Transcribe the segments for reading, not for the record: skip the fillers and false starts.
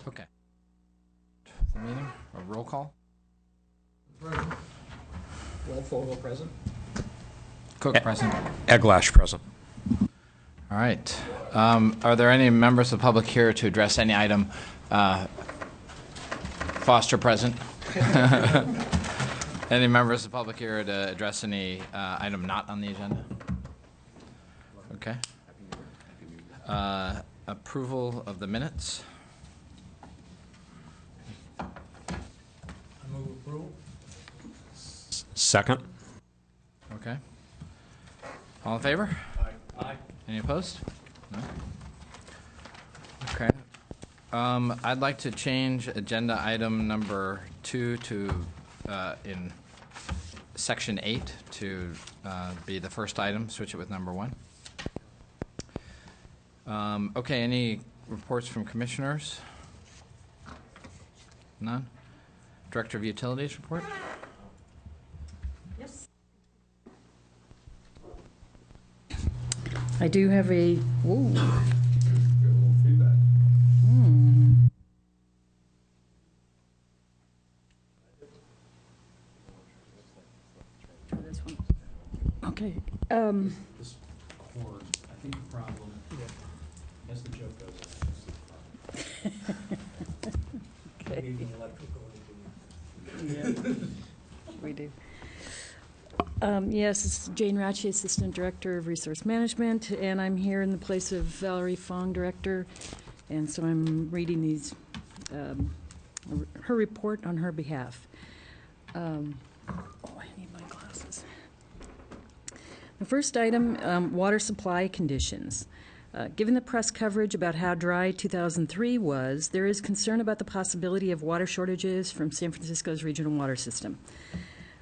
Okay. The meeting, a roll call. Present. Fogel present. Cook present. Eglash present. All right. Are there any members of the public here to address any item? Foster present. Any members of the public here to address any item not on the agenda? Okay. Approval of the minutes. I move approval. Second. Okay. All in favor? Aye. Any opposed? No. Okay. I'd like to change agenda item number 2 to in section 8 to be the first item. Switch it with number 1. Okay. Any reports from commissioners? None. Director of Utilities report. I do have a, whoa. Feedback. Try this one. Okay. This cord, I think the problem, as the joke goes, Okay. needing electrical engineer. We do. Yes, it's Jane Ratchey, Assistant Director of Resource Management, and I'm here in the place of Valerie Fong, Director, and so I'm reading these, her report on her behalf. I need my glasses. The first item, water supply conditions. Given the press coverage about how dry 2003 was, there is concern about the possibility of water shortages from San Francisco's regional water system.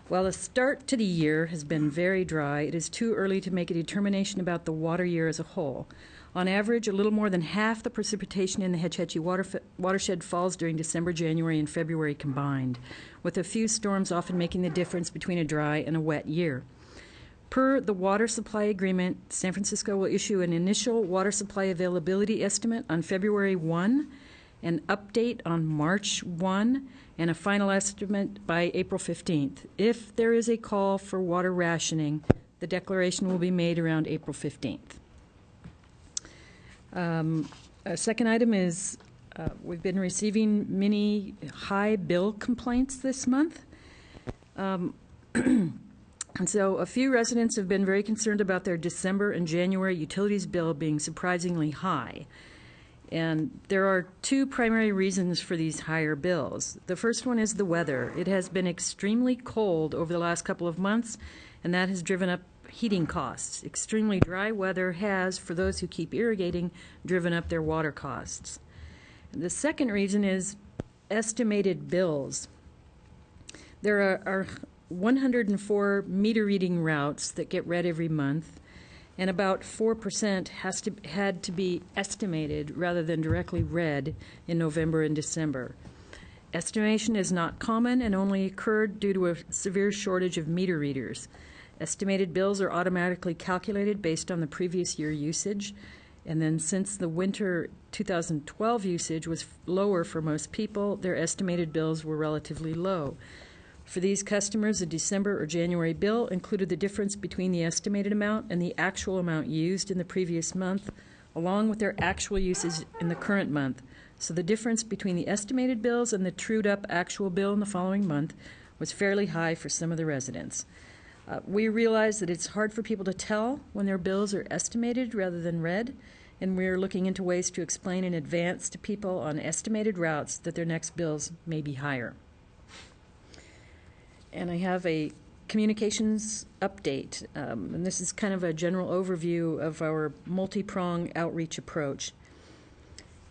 While the start to the year has been very dry, it is too early to make a determination about the water year as a whole. On average, a little more than half the precipitation in the Hetch Hetchy watershed falls during December, January, and February combined, with a few storms often making the difference between a dry and a wet year. Per the water supply agreement, San Francisco will issue an initial water supply availability estimate on February 1, an update on March 1, and a final estimate by April 15th. If there is a call for water rationing, the declaration will be made around April 15th. A second item is we've been receiving many high bill complaints this month. And so a few residents have been very concerned about their December and January utilities bill being surprisingly high. And there are two primary reasons for these higher bills. The first one is the weather. It has been extremely cold over the last couple of months, and that has driven up heating costs. Extremely dry weather has, for those who keep irrigating, driven up their water costs. The second reason is estimated bills. There are 104 meter reading routes that get read every month, and about 4% had to be estimated rather than directly read in November and December. Estimation is not common and only occurred due to a severe shortage of meter readers. Estimated bills are automatically calculated based on the previous year usage, and then since the winter 2012 usage was lower for most people, their estimated bills were relatively low. For these customers, a December or January bill included the difference between the estimated amount and the actual amount used in the previous month, along with their actual usage in the current month. So the difference between the estimated bills and the trued-up actual bill in the following month was fairly high for some of the residents. We realize that it's hard for people to tell when their bills are estimated rather than read, and we're looking into ways to explain in advance to people on estimated routes that their next bills may be higher. And I have a communications update, and this is kind of a general overview of our multi-prong outreach approach.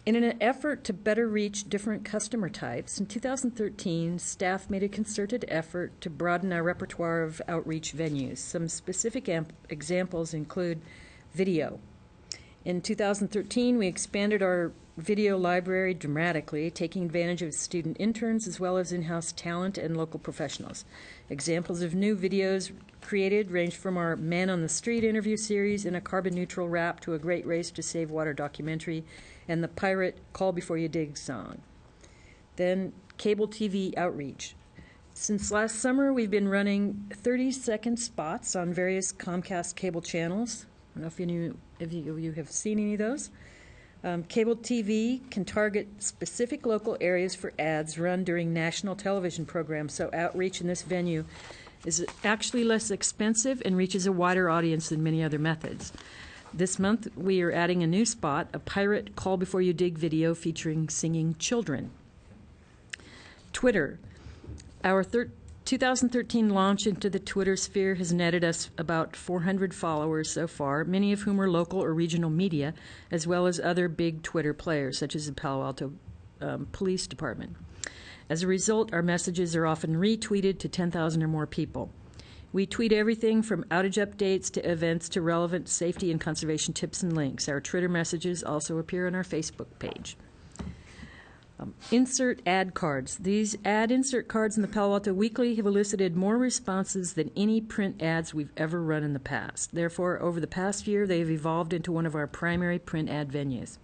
In an effort to better reach different customer types, in 2013, staff made a concerted effort to broaden our repertoire of outreach venues. Some specific examples include video. In 2013, we expanded our video library dramatically, taking advantage of student interns as well as in-house talent and local professionals. Examples of new videos created range from our Man on the Street interview series and a carbon-neutral rap to a Great Race to Save Water documentary and the Pirate Call Before You Dig song. Then cable TV outreach. Since last summer, we've been running 30-second spots on various Comcast cable channels. I don't know if any of you have seen any of those. Cable TV can target specific local areas for ads run during national television programs, so outreach in this venue is actually less expensive and reaches a wider audience than many other methods. This month, we are adding a new spot, a pirate Call Before You Dig video featuring singing children. Twitter. Our 2013 launch into the Twitter sphere has netted us about 400 followers so far, many of whom are local or regional media, as well as other big Twitter players, such as the Palo Alto Police Department. As a result, our messages are often retweeted to 10,000 or more people. We tweet everything from outage updates to events to relevant safety and conservation tips and links. Our Twitter messages also appear on our Facebook page. Insert ad cards. These ad insert cards in the Palo Alto Weekly have elicited more responses than any print ads we've ever run in the past. Therefore, over the past year, they have evolved into one of our primary print ad venues.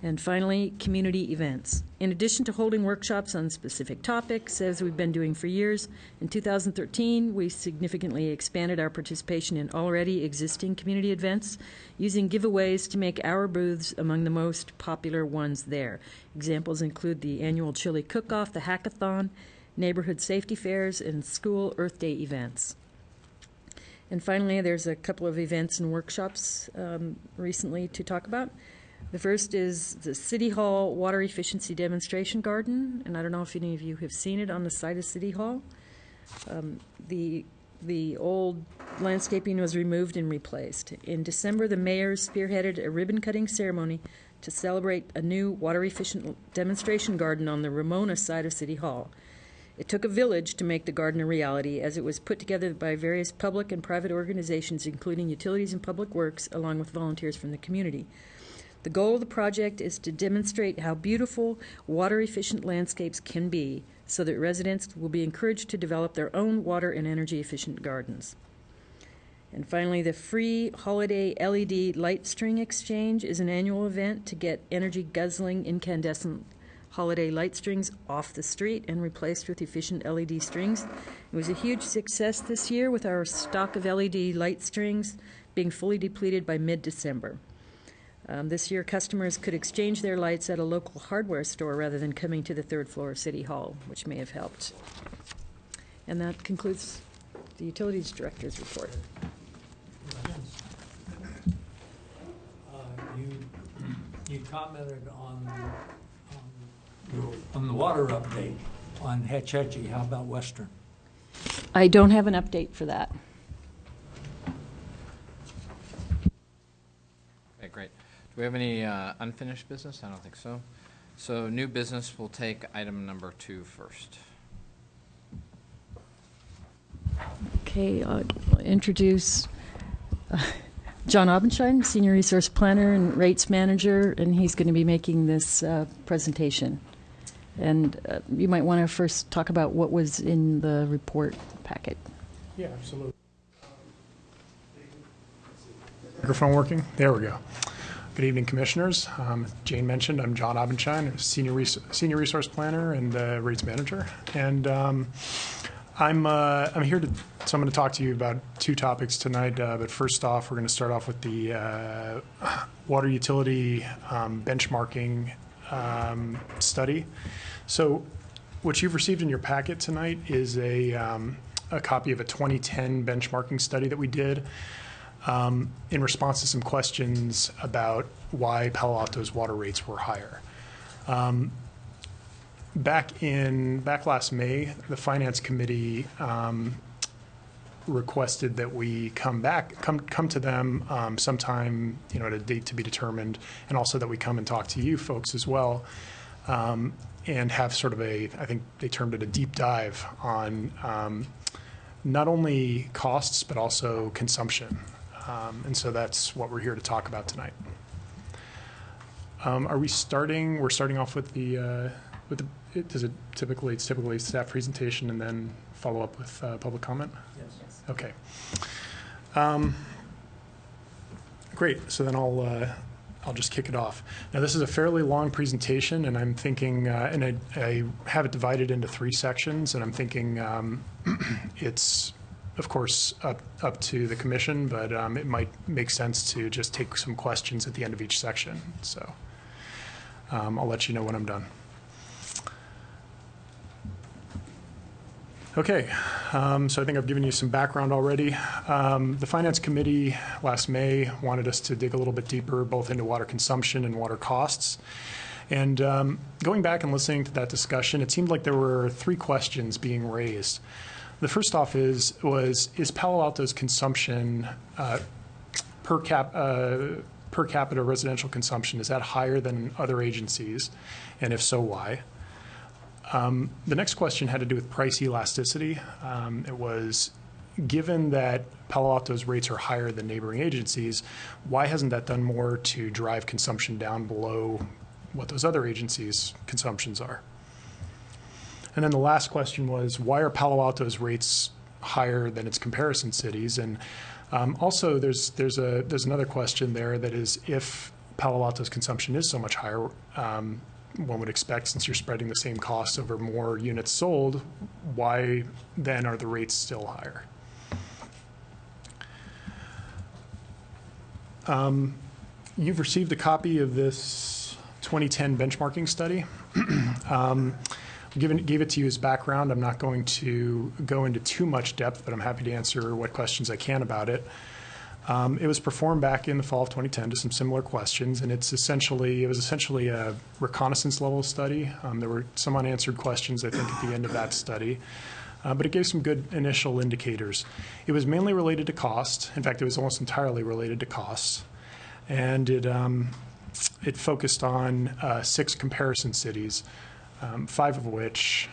And finally, community events. In addition to holding workshops on specific topics, as we've been doing for years, in 2013, we significantly expanded our participation in already existing community events, using giveaways to make our booths among the most popular ones there. Examples include the annual chili cook-off, the hackathon, neighborhood safety fairs, and school Earth Day events. And finally, there's a couple of events and workshops recently to talk about. The first is the City Hall Water Efficiency Demonstration Garden, and I don't know if any of you have seen it on the site of City Hall. The old landscaping was removed and replaced. In December, the mayor spearheaded a ribbon-cutting ceremony to celebrate a new water-efficient demonstration garden on the Ramona side of City Hall. It took a village to make the garden a reality, as it was put together by various public and private organizations, including utilities and public works, along with volunteers from the community. The goal of the project is to demonstrate how beautiful water-efficient landscapes can be, so that residents will be encouraged to develop their own water and energy-efficient gardens. And finally, the free holiday LED light string exchange is an annual event to get energy-guzzling incandescent holiday light strings off the street and replaced with efficient LED strings. It was a huge success this year, with our stock of LED light strings being fully depleted by mid-December. This year, customers could exchange their lights at a local hardware store rather than coming to the third floor of City Hall, which may have helped. And that concludes the Utilities Director's report. You commented on the water update on Hetch Hetchy. How about Western? I don't have an update for that. Okay, great. Do we have any unfinished business? I don't think so. So new business, we'll take item number 2 first. Okay, I'll introduce John Aubenschein, Senior Resource Planner and Rates Manager, and he's going to be making this presentation. And you might want to first talk about what was in the report packet. Yeah, absolutely. Microphone working? There we go. Good evening, Commissioners. Jane mentioned I'm John Aubenschein, Senior Resource Planner and Rates Manager, and I'm here so I'm going to talk to you about 2 topics tonight. But first off, we're going to start off with the water utility benchmarking study. So, what you've received in your packet tonight is a copy of a 2010 benchmarking study that we did. In response to some questions about why Palo Alto's water rates were higher. Back last May, the Finance Committee requested that we come to them sometime, at a date to be determined, and also that we come and talk to you folks as well, and have sort of I think they termed it a deep dive on not only costs but also consumption. And so that's what we're here to talk about tonight. We're starting off with it's typically a staff presentation and then follow up with public comment? Yes. Okay. Great. So then I'll just kick it off. Now, this is a fairly long presentation, and I'm thinking, and I have it divided into 3 sections, and I'm thinking it's, of course, up to the commission, but it might make sense to just take some questions at the end of each section. So I'll let you know when I'm done. Okay, so I think I've given you some background already. The Finance Committee last May wanted us to dig a little bit deeper both into water consumption and water costs. And going back and listening to that discussion, it seemed like there were 3 questions being raised. The first off is Palo Alto's consumption per capita residential consumption, is that higher than other agencies? And if so, why? The next question had to do with price elasticity. It was, given that Palo Alto's rates are higher than neighboring agencies, why hasn't that done more to drive consumption down below what those other agencies' consumptions are? And then the last question was, why are Palo Alto's rates higher than its comparison cities? And also, there's another question there that is, if Palo Alto's consumption is so much higher, one would expect, since you're spreading the same costs over more units sold, why then are the rates still higher? You've received a copy of this 2010 benchmarking study. Gave it to you as background. I'm not going to go into too much depth, but I'm happy to answer what questions I can about it. It was performed back in the fall of 2010 to some similar questions, and it was essentially a reconnaissance level study. There were some unanswered questions, I think, at the end of that study, but it gave some good initial indicators. It was mainly related to cost. In fact, it was almost entirely related to costs, and it focused on 6 comparison cities, 5 of which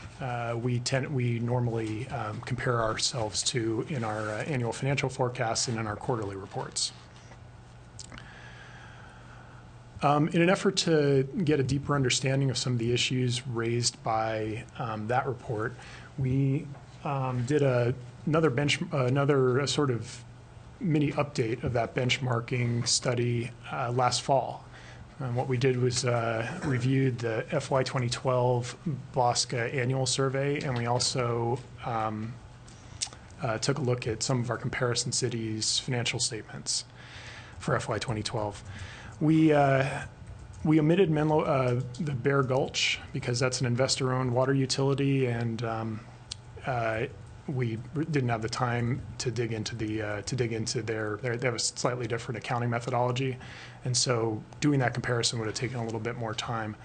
we normally compare ourselves to in our annual financial forecasts and in our quarterly reports. In an effort to get a deeper understanding of some of the issues raised by that report, we did another sort of mini update of that benchmarking study last fall. What we did was reviewed the FY 2012 BOSCA annual survey, and we also took a look at some of our comparison cities' financial statements for FY 2012. We omitted Menlo, the Bear Gulch, because that's an investor-owned water utility, and we didn't have the time to dig into they have a slightly different accounting methodology, and so doing that comparison would have taken a little bit more time.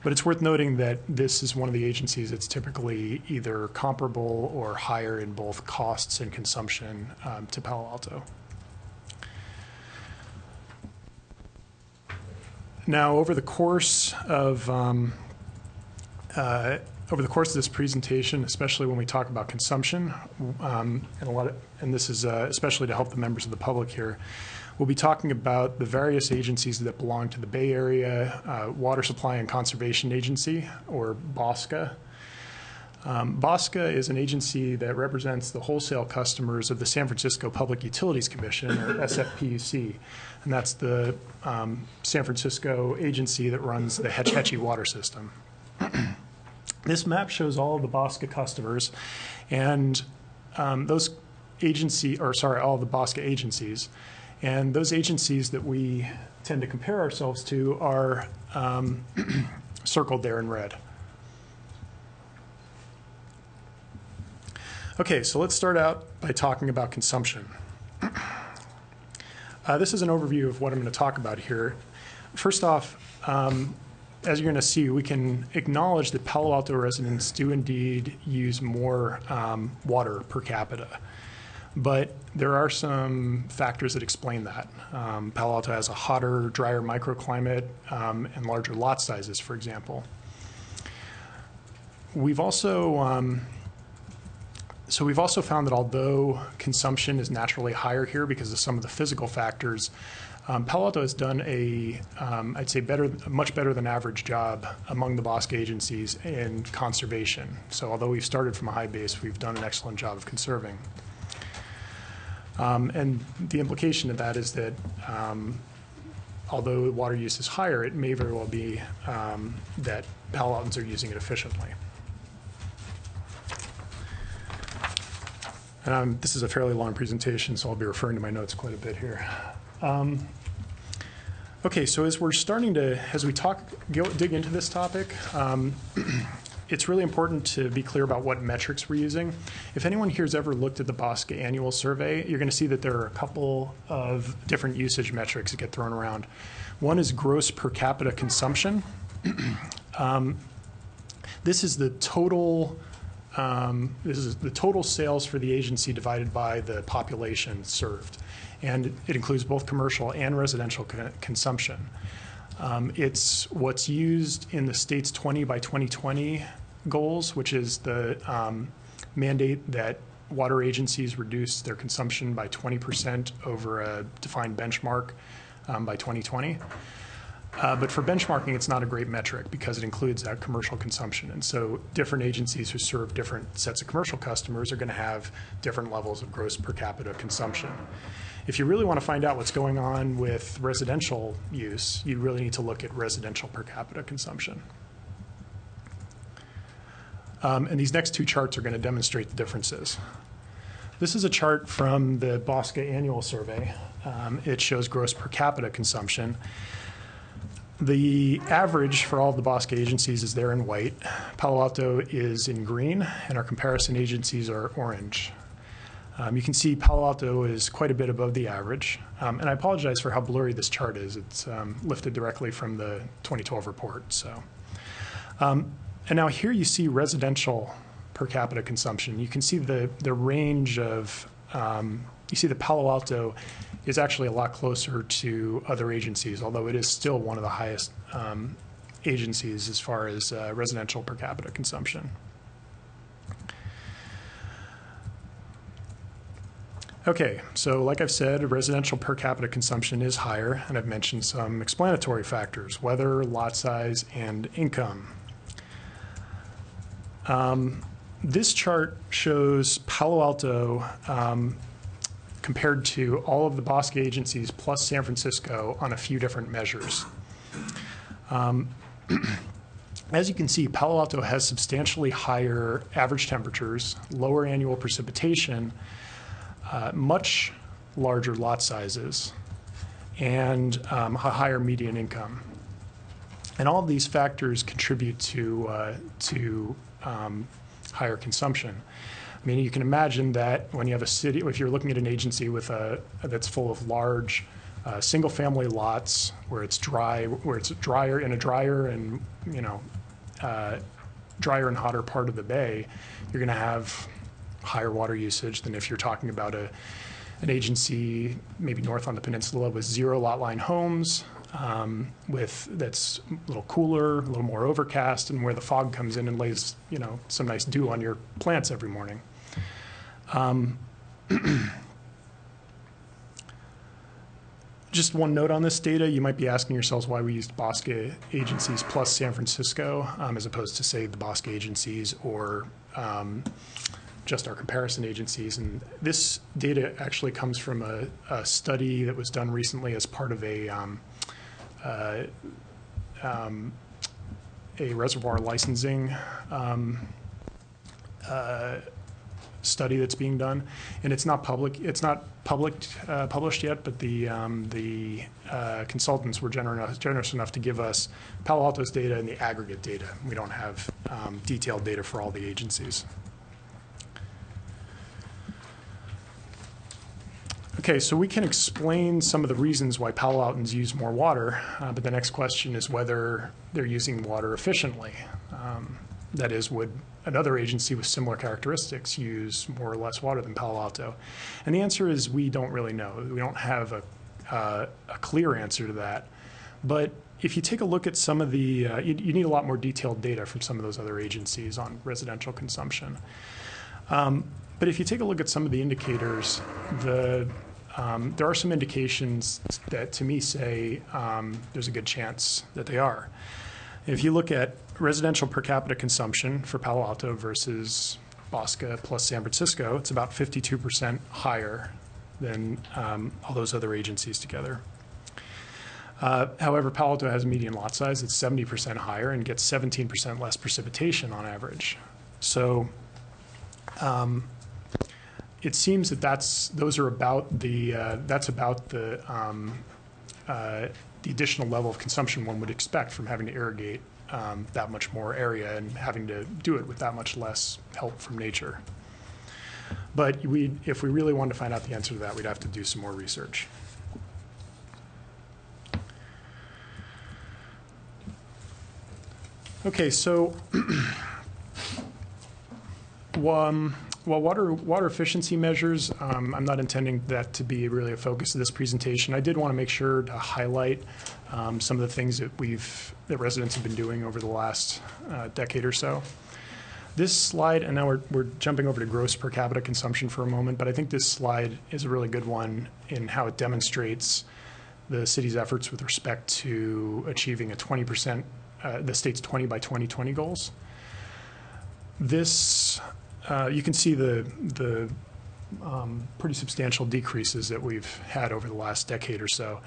But it's worth noting that this is one of the agencies that's typically either comparable or higher in both costs and consumption to Palo Alto. Now, over the course of this presentation, especially when we talk about consumption, and this is especially to help the members of the public here, we'll be talking about the various agencies that belong to the Bay Area Water Supply and Conservation Agency, or BOSCA. BOSCA is an agency that represents the wholesale customers of the San Francisco Public Utilities Commission, or SFPUC, and that's the San Francisco agency that runs the Hetch Hetchy water system. This map shows all of the BOSCA customers, and all of the BOSCA agencies, and those agencies that we tend to compare ourselves to are circled there in red. Okay, so let's start out by talking about consumption. This is an overview of what I'm going to talk about here. First off, as you're going to see, we can acknowledge that Palo Alto residents do indeed use more water per capita. But there are some factors that explain that. Palo Alto has a hotter, drier microclimate and larger lot sizes, for example. We've also found that although consumption is naturally higher here because of some of the physical factors, Palo Alto has done I'd say much better than average job among the BOSCA agencies in conservation. So although we've started from a high base, we've done an excellent job of conserving. And the implication of that is that although water use is higher, it may very well be that Palo Altans are using it efficiently. And this is a fairly long presentation, so I'll be referring to my notes quite a bit here. Okay, so as we're starting to, as we dig into this topic, it's really important to be clear about what metrics we're using. If anyone here's ever looked at the BOSCA annual survey, you're going to see that there are a couple of different usage metrics that get thrown around. One is gross per capita consumption. This is the total sales for the agency divided by the population served. And it includes both commercial and residential consumption. It's what's used in the state's 20 by 2020 goals, which is the mandate that water agencies reduce their consumption by 20% over a defined benchmark by 2020. But for benchmarking, it's not a great metric because it includes that commercial consumption. And so different agencies who serve different sets of commercial customers are going to have different levels of gross per capita consumption. If you really want to find out what's going on with residential use, you really need to look at residential per capita consumption. And these next two charts are going to demonstrate the differences. This is a chart from the BOSCA annual survey. It shows gross per capita consumption. The average for all of the BOSCA agencies is there in white. Palo Alto is in green, and our comparison agencies are orange. You can see Palo Alto is quite a bit above the average. And I apologize for how blurry this chart is. It's lifted directly from the 2012 report. So, and now here you see residential per capita consumption. You can see the range of, you see the Palo Alto is actually a lot closer to other agencies, although it is still one of the highest agencies as far as residential per capita consumption. Okay, so like I've said, residential per capita consumption is higher, and I've mentioned some explanatory factors: weather, lot size, and income. This chart shows Palo Alto compared to all of the BOSCA agencies plus San Francisco on a few different measures. As you can see, Palo Alto has substantially higher average temperatures, lower annual precipitation, much larger lot sizes, and a higher median income. And all of these factors contribute to higher consumption. I mean, you can imagine that when you have a city, if you're looking at an agency with that's full of large single-family lots where it's dry, where it's drier in a drier and drier and hotter part of the bay, you're going to have higher water usage than if you're talking about an agency maybe north on the peninsula with 0 lot line homes, that's a little cooler, a little more overcast, and where the fog comes in and lays some nice dew on your plants every morning. Just one note on this data, you might be asking yourselves why we used BOSCA agencies plus San Francisco as opposed to, say, the BOSCA agencies or just our comparison agencies. And this data actually comes from a study that was done recently as part of a reservoir licensing study that's being done, and it's not public. It's not published yet, but the consultants were generous enough to give us Palo Alto's data and the aggregate data. We don't have detailed data for all the agencies. Okay, so we can explain some of the reasons why Palo Altans use more water, but the next question is whether they're using water efficiently. That is, would another agency with similar characteristics use more or less water than Palo Alto? And the answer is we don't really know. We don't have a clear answer to that. But if you take a look at some of the, you need a lot more detailed data from some of those other agencies on residential consumption. But if you take a look at some of the indicators, there are some indications that to me say there's a good chance that they are. If you look at residential per capita consumption for Palo Alto versus BOSCA plus San Francisco, it's about 52% higher than all those other agencies together. However, Palo Alto has a median lot size that's 70% higher and gets 17% less precipitation on average. So it seems that that's about the additional level of consumption one would expect from having to irrigate that much more area and having to do it with that much less help from nature. But if we really wanted to find out the answer to that, we'd have to do some more research. Okay, so while water efficiency measures, I'm not intending that to be really a focus of this presentation. I did want to make sure to highlight some of the things that residents have been doing over the last decade or so. This slide, and now we're jumping over to gross per capita consumption for a moment, but I think this slide is a really good one in how it demonstrates the city's efforts with respect to achieving a 20%, the state's 20 by 2020 goals. This, you can see the pretty substantial decreases that we've had over the last decade or so.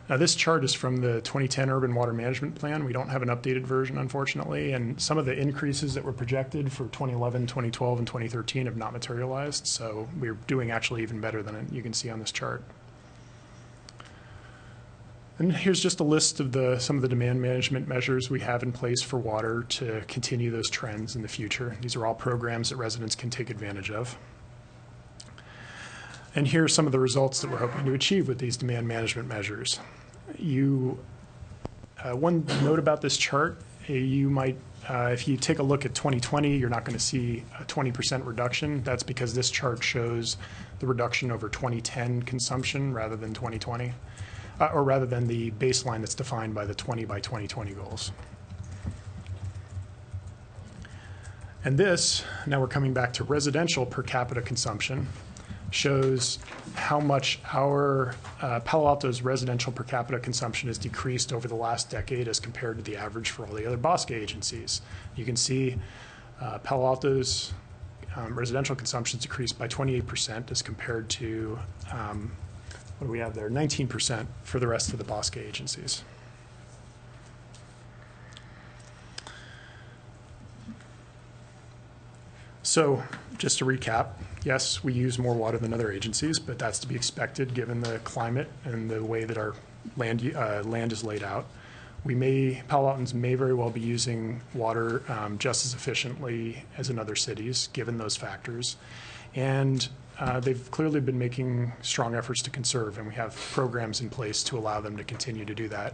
Now, this chart is from the 2010 Urban Water Management Plan. We don't have an updated version, unfortunately, and some of the increases that were projected for 2011, 2012, and 2013 have not materialized, so we're doing actually even better than you can see on this chart. And here's just a list of some of the demand management measures we have in place for water to continue those trends in the future. These are all programs that residents can take advantage of. And here are some of the results that we're hoping to achieve with these demand management measures. One note about this chart, you might, if you take a look at 2020, you're not going to see a 20% reduction. That's because this chart shows the reduction over 2010 consumption rather than 2020, or rather than the baseline that's defined by the 20 by 2020 goals. And this, now we're coming back to residential per capita consumption, shows how much our Palo Alto's residential per capita consumption has decreased over the last decade as compared to the average for all the other Bosque agencies. You can see Palo Alto's residential consumption decreased by 28% as compared to, what do we have there, 19% for the rest of the Bosque agencies. So just to recap, yes, we use more water than other agencies, but that's to be expected given the climate and the way that our land is laid out. Palo Altans may very well be using water just as efficiently as in other cities, given those factors. And they've clearly been making strong efforts to conserve, and we have programs in place to allow them to continue to do that,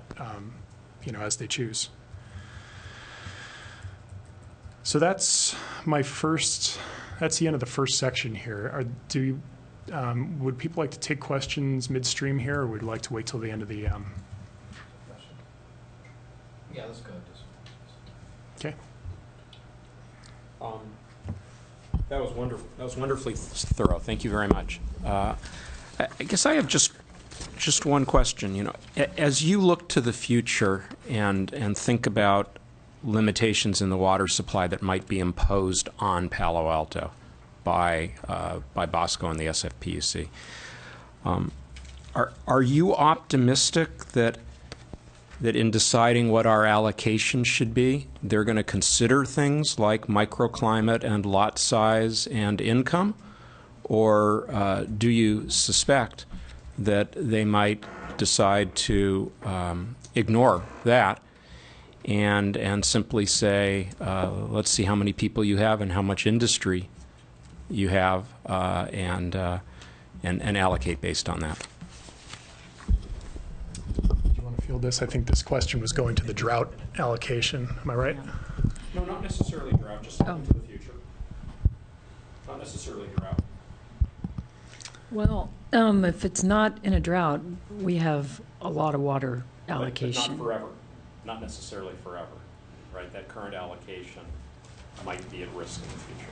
as they choose. So that's that's the end of the first section here. Would people like to take questions midstream here, or would you like to wait till the end of the? Yeah, let's go. Okay. That was wonderful. That was wonderfully thorough. Thank you very much. I guess I have just one question. As you look to the future and think about limitations in the water supply that might be imposed on Palo Alto by Bosco and the SFPUC, are you optimistic that in deciding what our allocation should be, they're going to consider things like microclimate and lot size and income? Or do you suspect that they might decide to ignore that and simply say, let's see how many people you have and how much industry you have, and allocate based on that? This, I think this question was going to the drought allocation. Am I right? No, not necessarily drought, just looking to the future. Not necessarily drought. Well, if it's not in a drought, we have a lot of water allocation. But not forever. Not necessarily forever, right? That current allocation might be at risk in the future.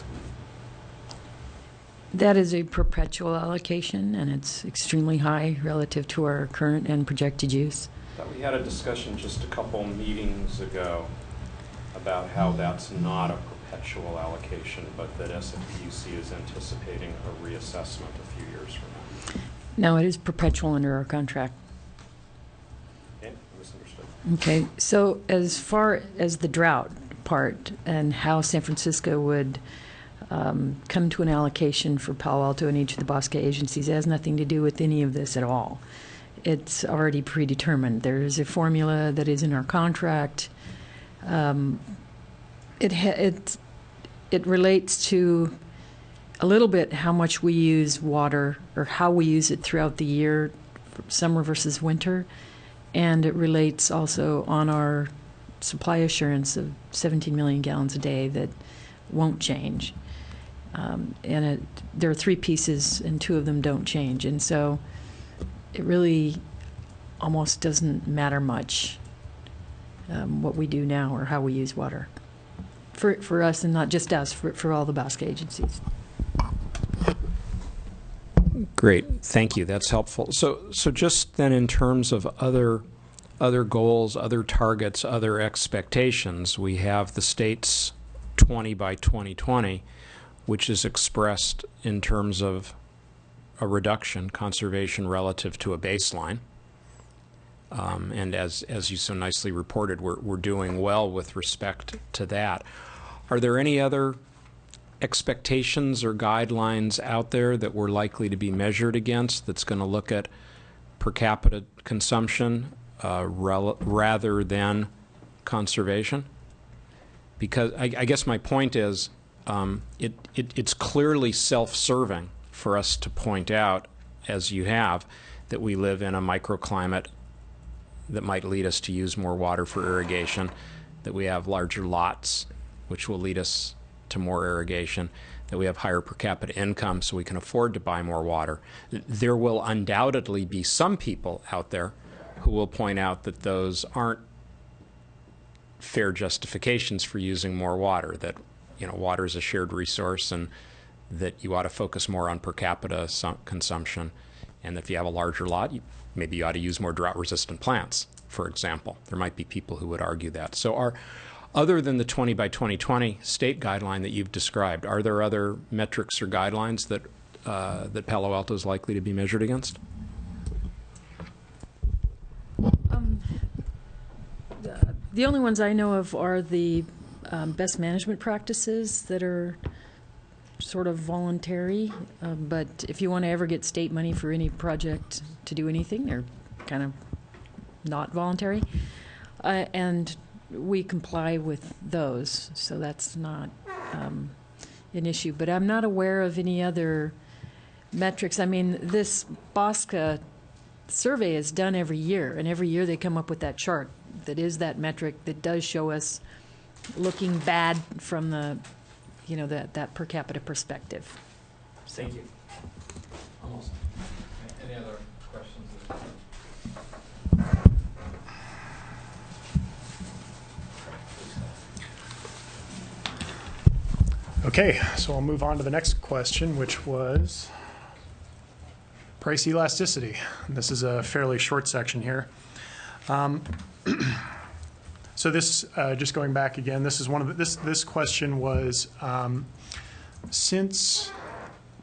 That is a perpetual allocation, and it's extremely high relative to our current and projected use. We had a discussion just a couple meetings ago about how that's not a perpetual allocation, but that SFPUC is anticipating a reassessment a few years from now. No, it is perpetual under our contract. Okay. Okay, so as far as the drought part and how San Francisco would come to an allocation for Palo Alto and each of the Bosque agencies, it has nothing to do with any of this at all. It's already predetermined. There is a formula that is in our contract. It relates to a little bit how much we use water or how we use it throughout the year, summer versus winter. And it relates also on our supply assurance of 17 million gallons a day that won't change. There are three pieces, and two of them don't change. And so it really almost doesn't matter much what we do now or how we use water. For us, and not just us, for all the Bosque agencies. Great, thank you. That's helpful. So just then, in terms of other goals, other targets, other expectations, we have the state's 20 by 2020, which is expressed in terms of a reduction, conservation relative to a baseline. And as you so nicely reported, we're doing well with respect to that. Are there any other expectations or guidelines out there that we're likely to be measured against that's going to look at per capita consumption rather than conservation? Because I guess my point is it's clearly self-serving for us to point out, as you have, that we live in a microclimate that might lead us to use more water for irrigation, that we have larger lots, which will lead us to more irrigation, that we have higher per capita income so we can afford to buy more water. There will undoubtedly be some people out there who will point out that those aren't fair justifications for using more water, that water is a shared resource and that you ought to focus more on per capita consumption, and if you have a larger lot, maybe you ought to use more drought-resistant plants, for example. There might be people who would argue that. So other than the 20 by 2020 state guideline that you've described, are there other metrics or guidelines that that Palo Alto is likely to be measured against? The only ones I know of are the best management practices that are sort of voluntary, but if you want to ever get state money for any project to do anything, they're kind of not voluntary. And we comply with those, so that's not an issue. But I'm not aware of any other metrics. I mean, this Bosque survey is done every year, and every year they come up with that chart that is that metric that does show us looking bad from the, that per capita perspective. Thank you. Almost. Any other questions? Okay, so I'll move on to the next question, which was price elasticity. And this is a fairly short section here. So this, just going back again, this is one of the, this question was, since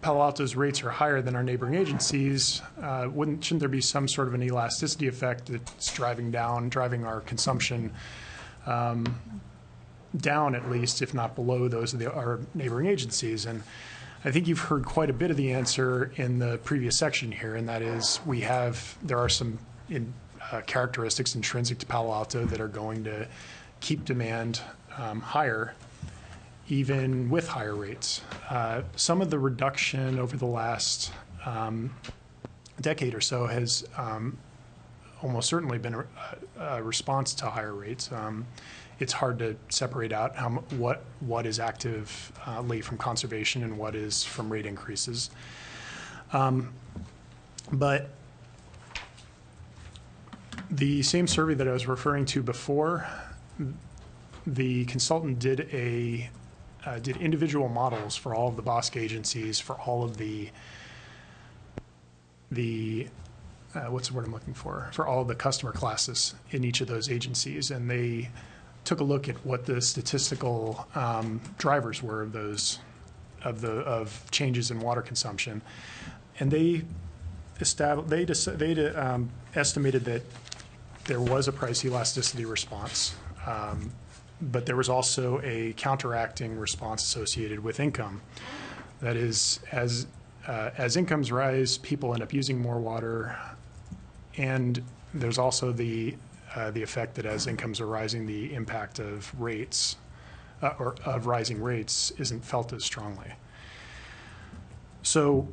Palo Alto's rates are higher than our neighboring agencies, shouldn't there be some sort of an elasticity effect that's driving our consumption down at least, if not below those of our neighboring agencies? And I think you've heard quite a bit of the answer in the previous section here, and that is there are some characteristics intrinsic to Palo Alto that are going to keep demand higher, even with higher rates. Some of the reduction over the last decade or so has almost certainly been a response to higher rates. It's hard to separate out what is actively from conservation and what is from rate increases. But the same survey that I was referring to before, the consultant did individual models for all of the Bosque agencies, for all of the what's the word I'm looking for all of the customer classes in each of those agencies, and they took a look at what the statistical drivers were of those of changes in water consumption, and they estimated that there was a price elasticity response, but there was also a counteracting response associated with income. That is, as incomes rise, people end up using more water, and there's also the effect that as incomes are rising, the impact of rates or of rising rates isn't felt as strongly. So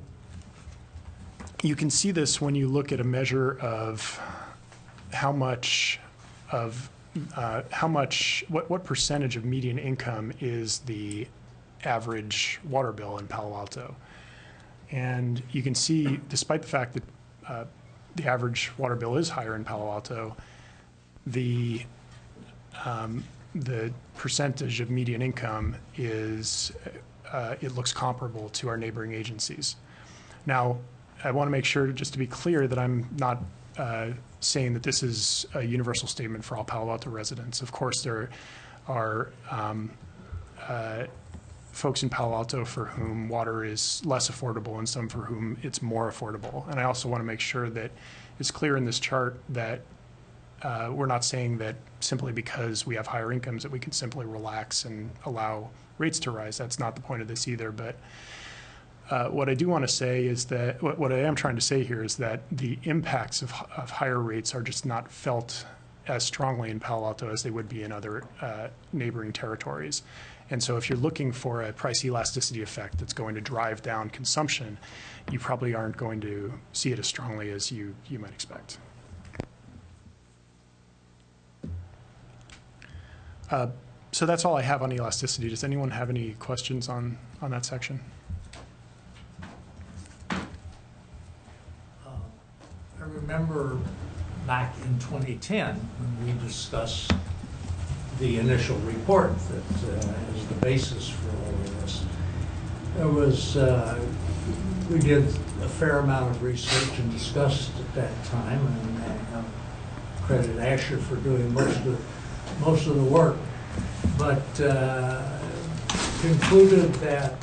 you can see this when you look at a measure of what percentage of median income is the average water bill in Palo Alto. And you can see, despite the fact that the average water bill is higher in Palo Alto, the percentage of median income is, it looks comparable to our neighboring agencies. Now, I want to make sure, just to be clear, that I'm not saying that this is a universal statement for all Palo Alto residents. Of course, there are folks in Palo Alto for whom water is less affordable and some for whom it's more affordable. And I also want to make sure that it's clear in this chart that we're not saying that simply because we have higher incomes that we can simply relax and allow rates to rise. That's not the point of this either. But what I do want to say is that, what I am trying to say here is that the impacts of higher rates are just not felt as strongly in Palo Alto as they would be in other neighboring territories. And so if you're looking for a price elasticity effect that's going to drive down consumption, you probably aren't going to see it as strongly as you might expect. So that's all I have on elasticity. Does anyone have any questions on that section? I remember back in 2010 when we discussed the initial report that is the basis for all of this. There was, we did a fair amount of research and discussed at that time, and I credit Asher for doing most of the work, but concluded that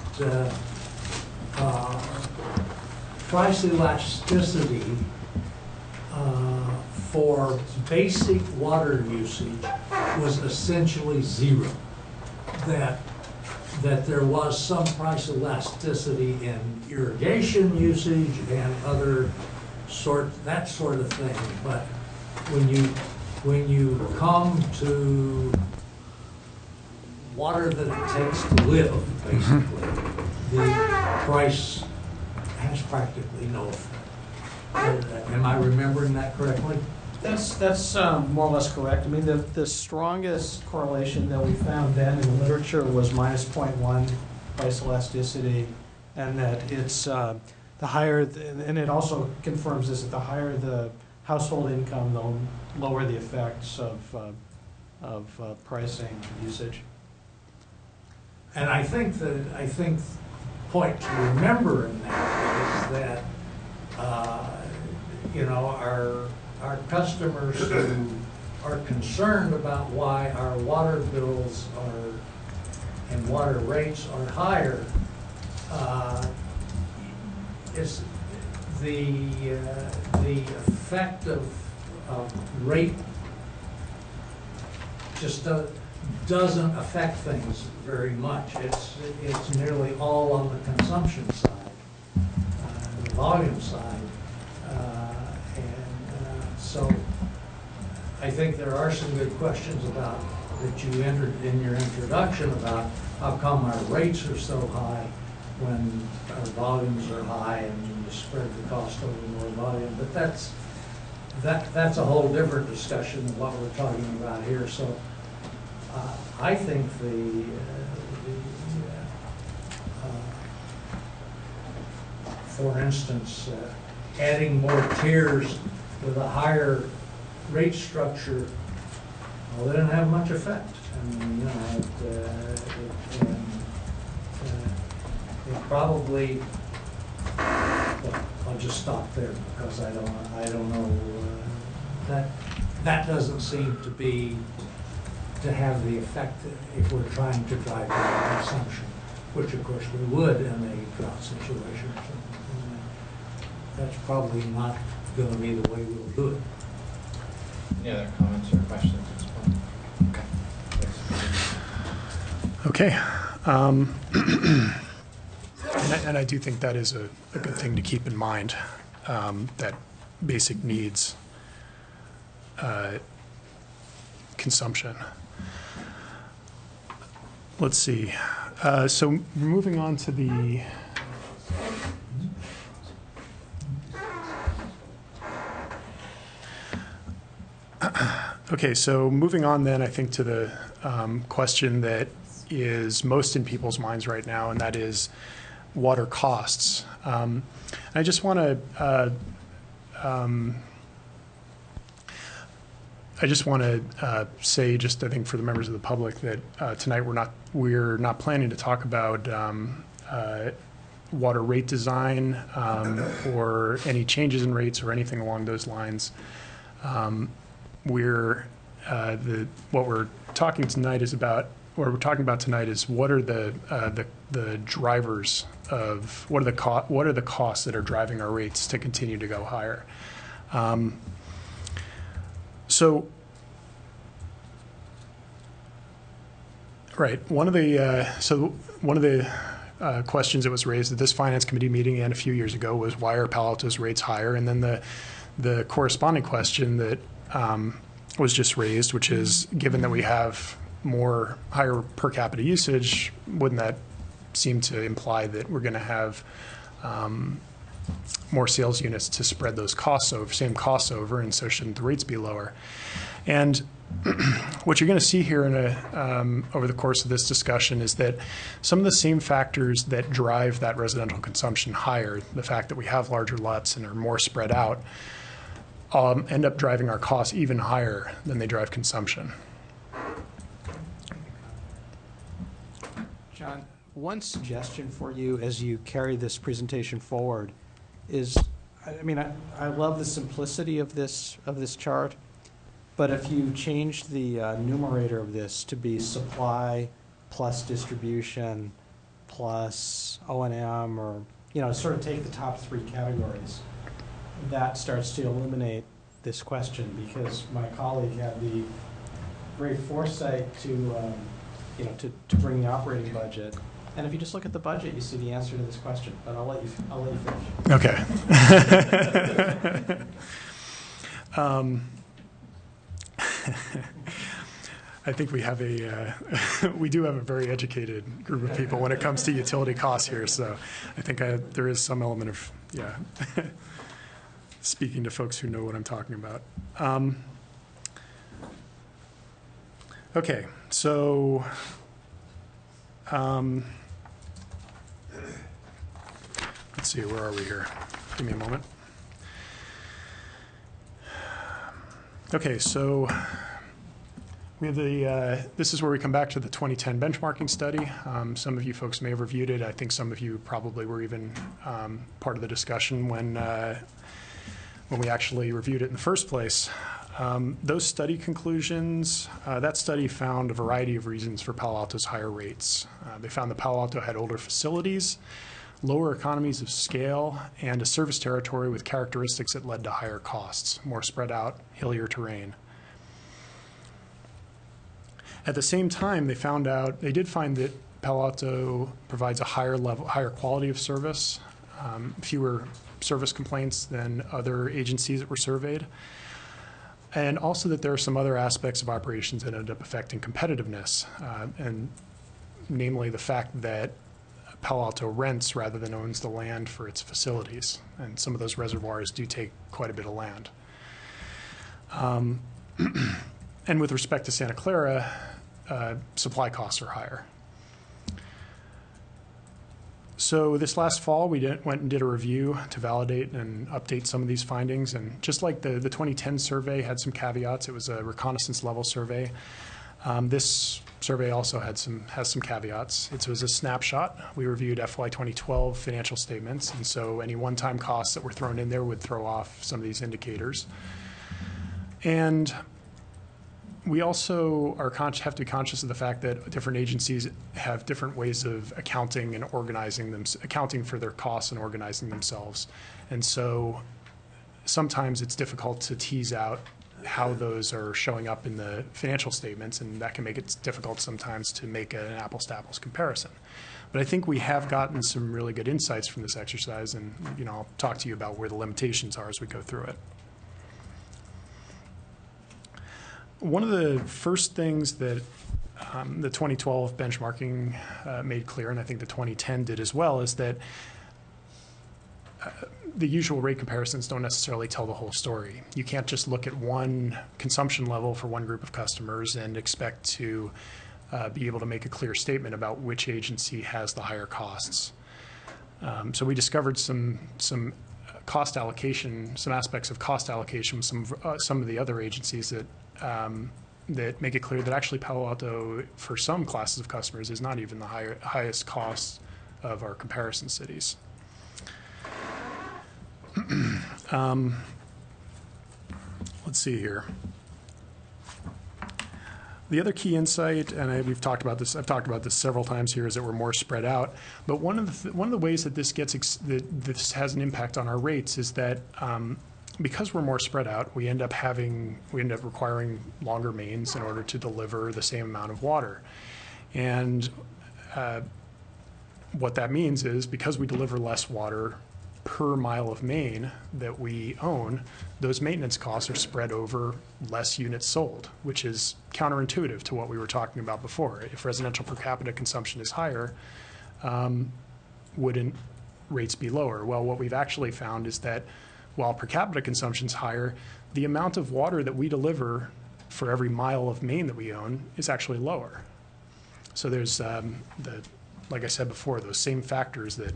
price elasticity for basic water usage was essentially zero. That there was some price elasticity in irrigation usage and that sort of thing. But when you come to water that it takes to live, basically, the price has practically no effect. Am I remembering that correctly? That's more or less correct. I mean, the strongest correlation that we found then in the literature was -0.1 price elasticity, and that it's the higher, and it also confirms this, that the higher the household income, the lower the effects of pricing usage. And I think the point to remember in that is that you know, our customers who are concerned about why our water bills and water rates are higher, is the effect of rate just doesn't affect things very much. It's nearly all on the consumption side, the volume side. So I think there are some good questions about that you entered in your introduction about how come our rates are so high when our volumes are high and you spread the cost over more volume. But that's a whole different discussion than what we're talking about here. So I think for instance, adding more tiers with a higher rate structure, well, they didn't have much effect. I mean, you know, it probably. Well, I'll just stop there because I don't know that doesn't seem to have the effect if we're trying to drive down consumption, which of course we would in a drought situation or something. That's probably not going to be the way we'll do it. Any other comments or questions at this point? Okay. Thanks. Okay. And I do think that is a good thing to keep in mind, that basic needs consumption. Let's see. So moving on to the okay, so moving on then, I think, to the question that is most in people's minds right now, and that is water costs. I just want to say, just I think for the members of the public, that tonight we're not planning to talk about water rate design or any changes in rates or anything along those lines. What we're talking tonight is about. What we're talking about tonight is what are the drivers of what are the costs that are driving our rates to continue to go higher. So, right, one of the questions that was raised at this Finance Committee meeting and a few years ago was, why are Palo Alto's rates higher? And then the corresponding question that was just raised, which is, given that we have higher per capita usage, wouldn't that seem to imply that we're going to have more sales units to spread those same costs over, and so shouldn't the rates be lower? And what you're going to see here over the course of this discussion is that some of the same factors that drive that residential consumption higher, the fact that we have larger lots and are more spread out, end up driving our costs even higher than they drive consumption. John, one suggestion for you as you carry this presentation forward is, I love the simplicity of this chart, but if you change the numerator of this to be supply plus distribution plus O&M, or sort of take the top three categories, that starts to eliminate this question, because my colleague had the great foresight to bring the operating budget. And if you just look at the budget, you see the answer to this question. But I'll let you finish. Okay. I think we do have a very educated group of people when it comes to utility costs here. So I think there is some element of, speaking to folks who know what I'm talking about. Okay, so let's see, where are we here? Give me a moment. Okay, so we have this is where we come back to the 2010 benchmarking study. Some of you folks may have reviewed it. I think some of you probably were even part of the discussion when we actually reviewed it in the first place. Those study conclusions, that study found a variety of reasons for Palo Alto's higher rates. They found that Palo Alto had older facilities, lower economies of scale, and a service territory with characteristics that led to higher costs, more spread out, hillier terrain. At the same time, they did find that Palo Alto provides a higher quality of service, fewer service complaints than other agencies that were surveyed. And also that there are some other aspects of operations that end up affecting competitiveness, and namely the fact that Palo Alto rents rather than owns the land for its facilities. And some of those reservoirs do take quite a bit of land. And with respect to Santa Clara, supply costs are higher. So this last fall, we went and did a review to validate and update some of these findings. And just like the 2010 survey had some caveats, it was a reconnaissance level survey. This survey also has some caveats. It was a snapshot. We reviewed FY 2012 financial statements, and so any one-time costs that were thrown in there would throw off some of these indicators. And we also have to be conscious of the fact that different agencies have different ways of accounting and accounting for their costs and organizing themselves. And so sometimes it's difficult to tease out how those are showing up in the financial statements, and that can make it difficult sometimes to make an apples-to-apples comparison. But I think we have gotten some really good insights from this exercise, and I'll talk to you about where the limitations are as we go through it. One of the first things that the 2012 benchmarking made clear, and I think the 2010 did as well, is that the usual rate comparisons don't necessarily tell the whole story. You can't just look at one consumption level for one group of customers and expect to be able to make a clear statement about which agency has the higher costs. So we discovered some cost allocation, some aspects of cost allocation with some of the other agencies that that make it clear that actually Palo Alto, for some classes of customers, is not even the highest cost of our comparison cities. Let's see here. The other key insight, and we've talked about this, I've talked about this several times here, is that we're more spread out. But one of the ways that this this has an impact on our rates is that because we're more spread out, we end up requiring longer mains in order to deliver the same amount of water. And what that means is, because we deliver less water per mile of main that we own, those maintenance costs are spread over less units sold, which is counterintuitive to what we were talking about before. If residential per capita consumption is higher, wouldn't rates be lower? Well, what we've actually found is that while per capita consumption is higher, the amount of water that we deliver for every mile of main that we own is actually lower. So there's, like I said before, those same factors that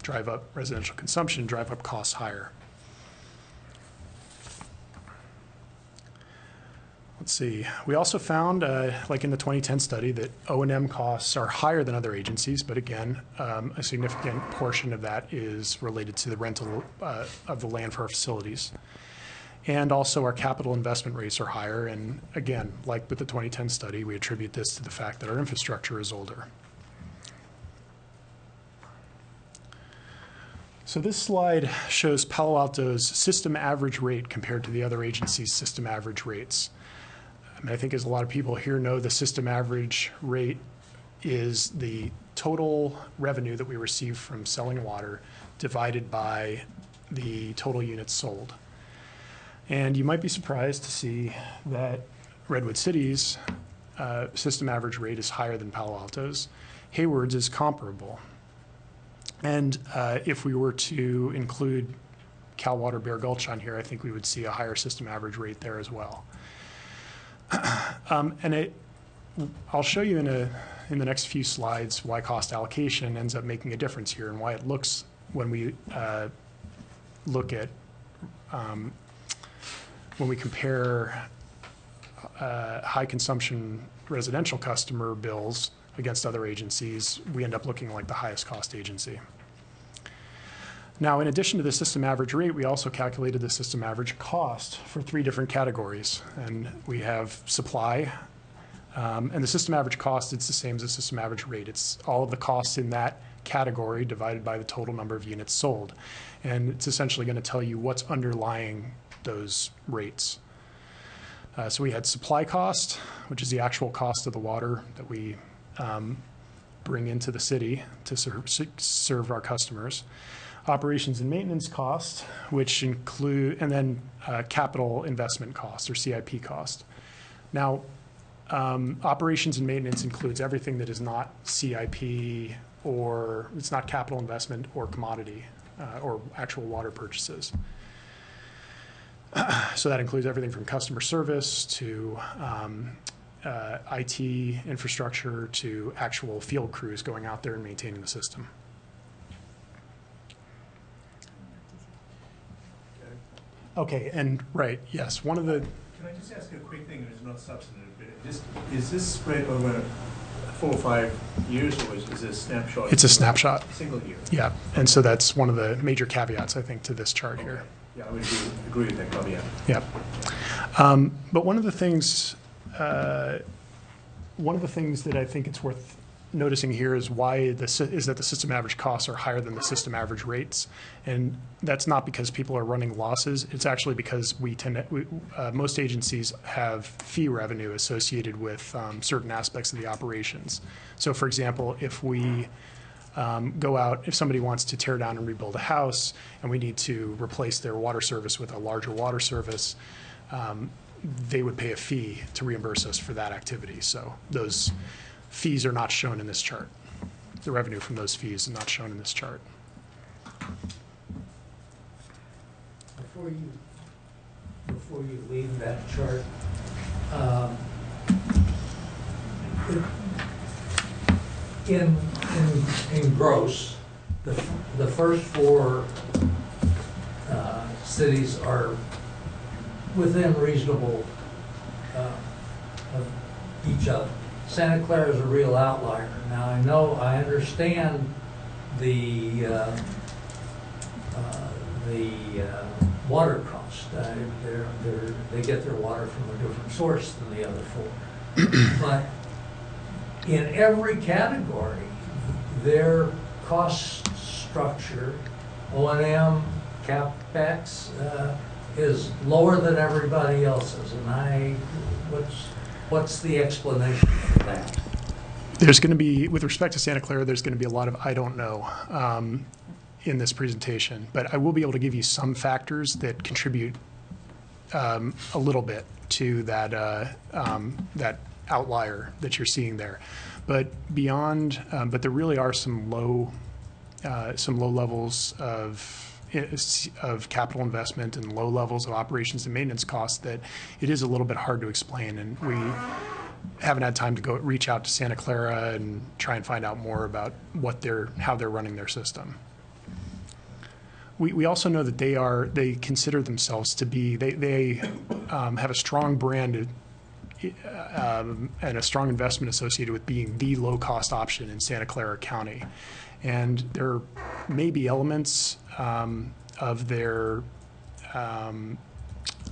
drive up residential consumption, drive up costs higher. Let's see. We also found, like in the 2010 study, that O&M costs are higher than other agencies, but again, a significant portion of that is related to the rental of the land for our facilities. And also our capital investment rates are higher, and again, like with the 2010 study, we attribute this to the fact that our infrastructure is older. So this slide shows Palo Alto's system average rate compared to the other agencies' system average rates. I think, as a lot of people here know, the system average rate is the total revenue that we receive from selling water divided by the total units sold. And you might be surprised to see that Redwood City's system average rate is higher than Palo Alto's. Hayward's is comparable. And if we were to include Cal Water Bear Gulch on here, I think we would see a higher system average rate there as well. I'll show you in the next few slides why cost allocation ends up making a difference here, and why it looks, when we look at when we compare high consumption residential customer bills against other agencies, we end up looking like the highest cost agency. Now, in addition to the system average rate, we also calculated the system average cost for 3 different categories. And we have supply, and the system average cost, it's the same as the system average rate. It's all of the costs in that category divided by the total number of units sold. And it's essentially going to tell you what's underlying those rates. So we had supply cost, which is the actual cost of the water that we bring into the city to serve our customers. Operations and maintenance cost, which include, and then capital investment cost, or CIP cost. Now, operations and maintenance includes everything that is not CIP, or it's not capital investment or commodity or actual water purchases. So that includes everything from customer service to IT infrastructure to actual field crews going out there and maintaining the system. Okay, and right, yes, one of the... Can I just ask a quick thing that is not substantive? Is this spread over 4 or 5 years, or is it a snapshot? It's a snapshot. Single year? Yeah, and so that's one of the major caveats, I think, to this chart here. Yeah, I would agree with that caveat. Yeah. But one of the things that I think it's worth noticing here is is that the system average costs are higher than the system average rates, and that's not because people are running losses. It's actually because most agencies have fee revenue associated with certain aspects of the operations. So, for example, if we go out, if somebody wants to tear down and rebuild a house, and we need to replace their water service with a larger water service, they would pay a fee to reimburse us for that activity. So those fees are not shown in this chart. The revenue from those fees is not shown in this chart. Before you leave that chart, in gross, the first four cities are within reasonable of each other. Santa Clara is a real outlier. Now, I understand the water cost. They get their water from a different source than the other four. But in every category, their cost structure, O&M, CapEx, is lower than everybody else's. And what's the explanation for that? There's going to be, with respect to Santa Clara, there's going to be a lot of I don't know in this presentation, but I will be able to give you some factors that contribute a little bit to that that outlier that you're seeing there. But beyond, but there really are some low levels of capital investment and low levels of operations and maintenance costs that it is a little bit hard to explain, and we haven't had time to go reach out to Santa Clara and try and find out more about how they're running their system. We also know that they consider themselves to be, they have a strong brand and a strong investment associated with being the low-cost option in Santa Clara County. And there may be elements of their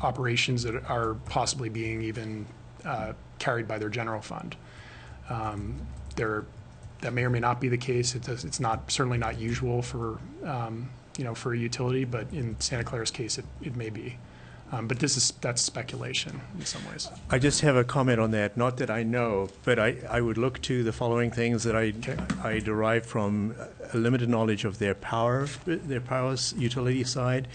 operations that are possibly being even carried by their general fund. That may or may not be the case. It's certainly not usual for for a utility, but in Santa Clara's case, it may be. But that's speculation in some ways. I just have a comment on that. Not that I know, but I would look to the following things that I derive from a limited knowledge of their power utility side.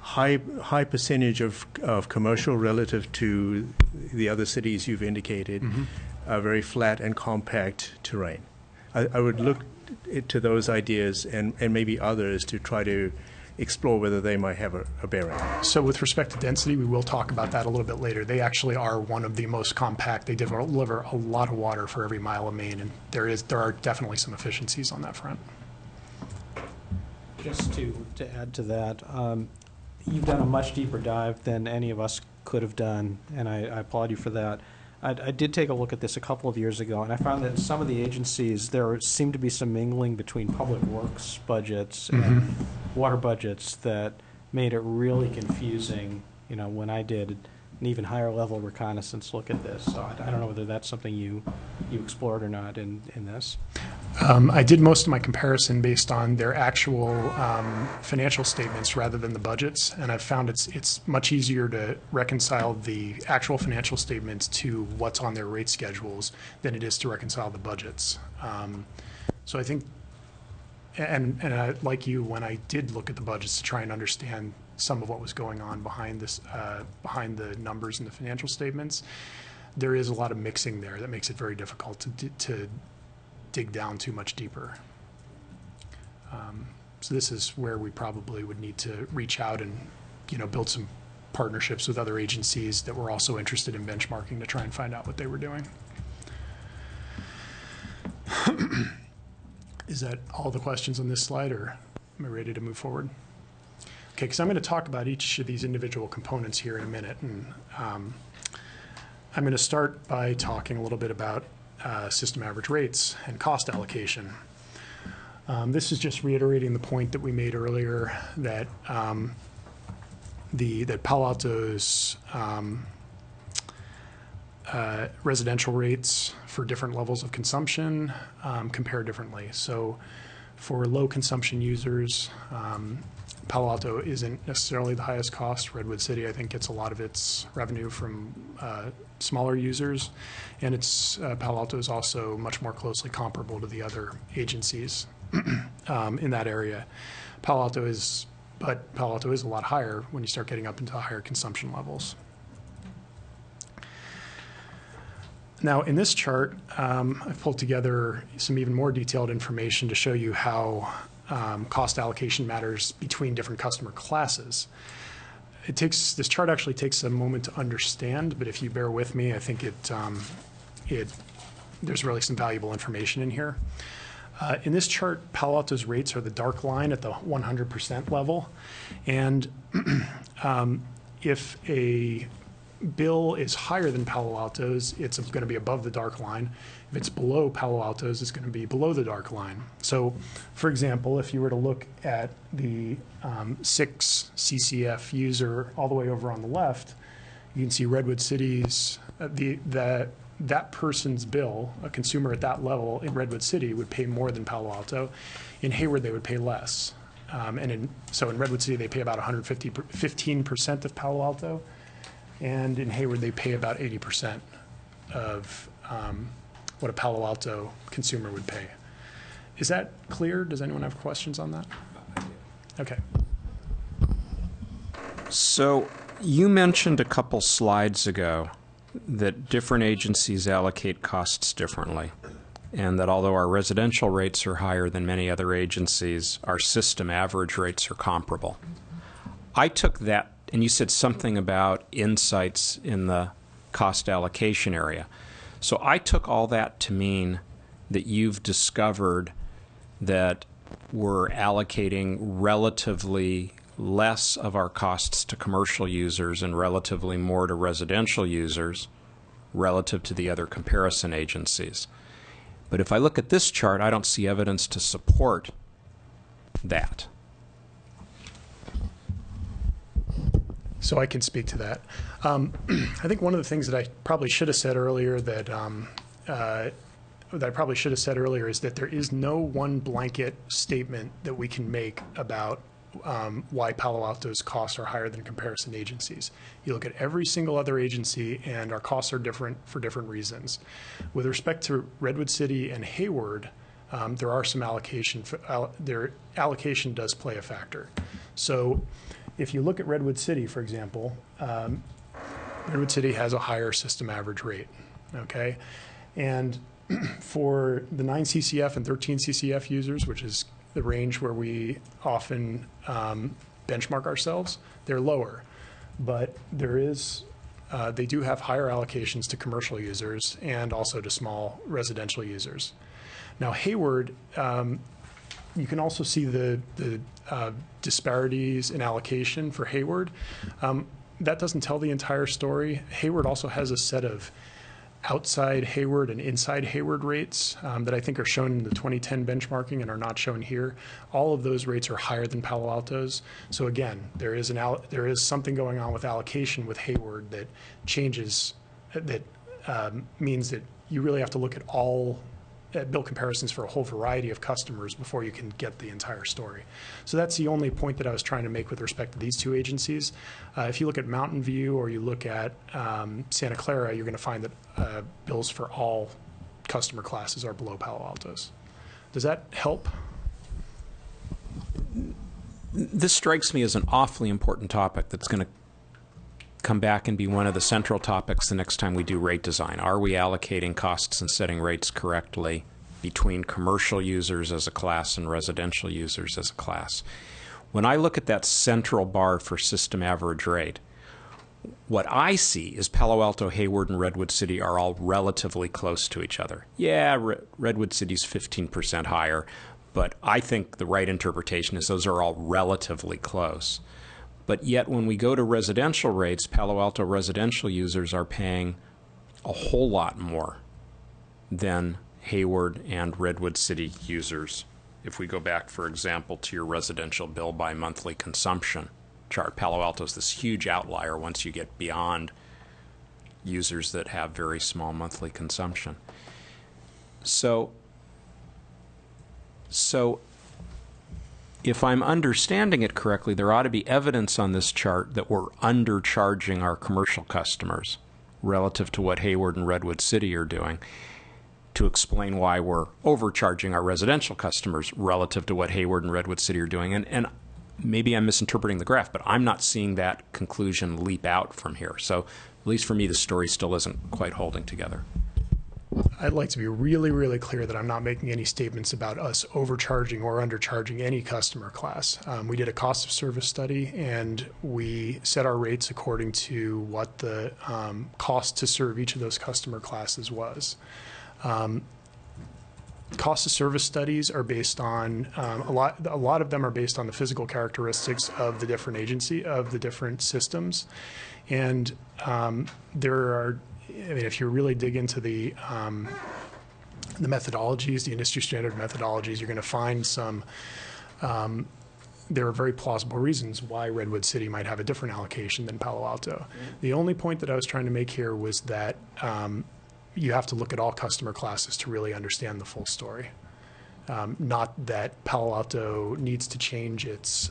High percentage of commercial relative to the other cities you've indicated. Mm-hmm. Very flat and compact terrain. I would look to those ideas and maybe others to try to explore whether they might have a bearing. So with respect to density, we will talk about that a little bit later. They actually are one of the most compact. They deliver a lot of water for every mile of main, and there are definitely some efficiencies on that front. Just to add to that, you've done a much deeper dive than any of us could have done, and I applaud you for that. I did take a look at this a couple of years ago, and I found that in some of the agencies, there seemed to be some mingling between public works budgets and water budgets that made it really confusing, when I did an even higher level reconnaissance look at this. So I don't know whether that's something you explored or not in this. I did most of my comparison based on their actual financial statements rather than the budgets, and I've found it's much easier to reconcile the actual financial statements to what's on their rate schedules than it is to reconcile the budgets. So I think, and I, like you, when I did look at the budgets to try and understand some of what was going on behind this, behind the numbers in the financial statements, there is a lot of mixing there that makes it very difficult to dig down too much deeper. So this is where we probably would need to reach out and build some partnerships with other agencies that were also interested in benchmarking to try and find out what they were doing. Is that all the questions on this slide, or am I ready to move forward? Okay, because I'm going to talk about each of these individual components here in a minute, and I'm going to start by talking a little bit about system average rates and cost allocation. This is just reiterating the point that we made earlier that that Palo Alto's residential rates for different levels of consumption compare differently. So for low consumption users, Palo Alto isn't necessarily the highest cost. Redwood City, I think, gets a lot of its revenue from smaller users, and Palo Alto is also much more closely comparable to the other agencies in that area. Palo Alto is a lot higher when you start getting up into higher consumption levels. Now, in this chart, I've pulled together some even more detailed information to show you how cost allocation matters between different customer classes. This chart actually takes a moment to understand, but if you bear with me, I think there's really some valuable information in here. In this chart, Palo Alto's rates are the dark line at the 100% level, and if a bill is higher than Palo Alto's, it's going to be above the dark line. If it's below Palo Alto's, it's going to be below the dark line. So, for example, if you were to look at the 6 CCF user all the way over on the left, you can see Redwood City's, that person's bill, a consumer at that level in Redwood City would pay more than Palo Alto. In Hayward, they would pay less. So in Redwood City, they pay about 15% of Palo Alto. And in Hayward, they pay about 80% of what a Palo Alto consumer would pay. Is that clear? Does anyone have questions on that? Okay. So you mentioned a couple slides ago that different agencies allocate costs differently, and that although our residential rates are higher than many other agencies, our system average rates are comparable. I took that, and you said something about insights in the cost allocation area. So I took all that to mean that you've discovered that we're allocating relatively less of our costs to commercial users and relatively more to residential users relative to the other comparison agencies. But if I look at this chart, I don't see evidence to support that. So I can speak to that. I think one of the things that I probably should have said earlier is that there is no one blanket statement that we can make about why Palo Alto's costs are higher than comparison agencies. You look at every single other agency, and our costs are different for different reasons. With respect to Redwood City and Hayward, there are some allocation. Their allocation does play a factor. So if you look at Redwood City, for example, Redwood City has a higher system average rate, okay? And for the 9 CCF and 13 CCF users, which is the range where we often benchmark ourselves, they're lower. But they do have higher allocations to commercial users and also to small residential users. Now, Hayward, you can also see the disparities in allocation for Hayward. That doesn't tell the entire story. Hayward also has a set of outside Hayward and inside Hayward rates that I think are shown in the 2010 benchmarking and are not shown here. All of those rates are higher than Palo Alto's. So again, there is something going on with allocation with Hayward that changes, that means that you really have to look at all bill comparisons for a whole variety of customers before you can get the entire story. So that's the only point that I was trying to make with respect to these two agencies. If you look at Mountain View or you look at Santa Clara, you're going to find that bills for all customer classes are below Palo Alto's. Does that help? This strikes me as an awfully important topic that's going to come back and be one of the central topics the next time we do rate design. Are we allocating costs and setting rates correctly between commercial users as a class and residential users as a class? When I look at that central bar for system average rate, what I see is Palo Alto, Hayward, and Redwood City are all relatively close to each other. Yeah, Redwood City's 15% higher, but I think the right interpretation is those are all relatively close. But yet when we go to residential rates, Palo Alto residential users are paying a whole lot more than Hayward and Redwood City users. If we go back, for example, to your residential bill by monthly consumption chart, Palo Alto's this huge outlier once you get beyond users that have very small monthly consumption. So if I'm understanding it correctly, there ought to be evidence on this chart that we're undercharging our commercial customers relative to what Hayward and Redwood City are doing, to explain why we're overcharging our residential customers relative to what Hayward and Redwood City are doing. And maybe I'm misinterpreting the graph, but I'm not seeing that conclusion leap out from here. So at least for me, the story still isn't quite holding together. I'd like to be really, really clear that I'm not making any statements about us overcharging or undercharging any customer class. We did a cost of service study, and we set our rates according to what the cost to serve each of those customer classes was. Cost of service studies are based on a lot of them are based on the physical characteristics of the different systems, and there are. I mean, if you really dig into the methodologies, the industry standard methodologies, you're going to find some. There are very plausible reasons why Redwood City might have a different allocation than Palo Alto. Mm-hmm. The only point that I was trying to make here was that you have to look at all customer classes to really understand the full story. Not that Palo Alto needs to change its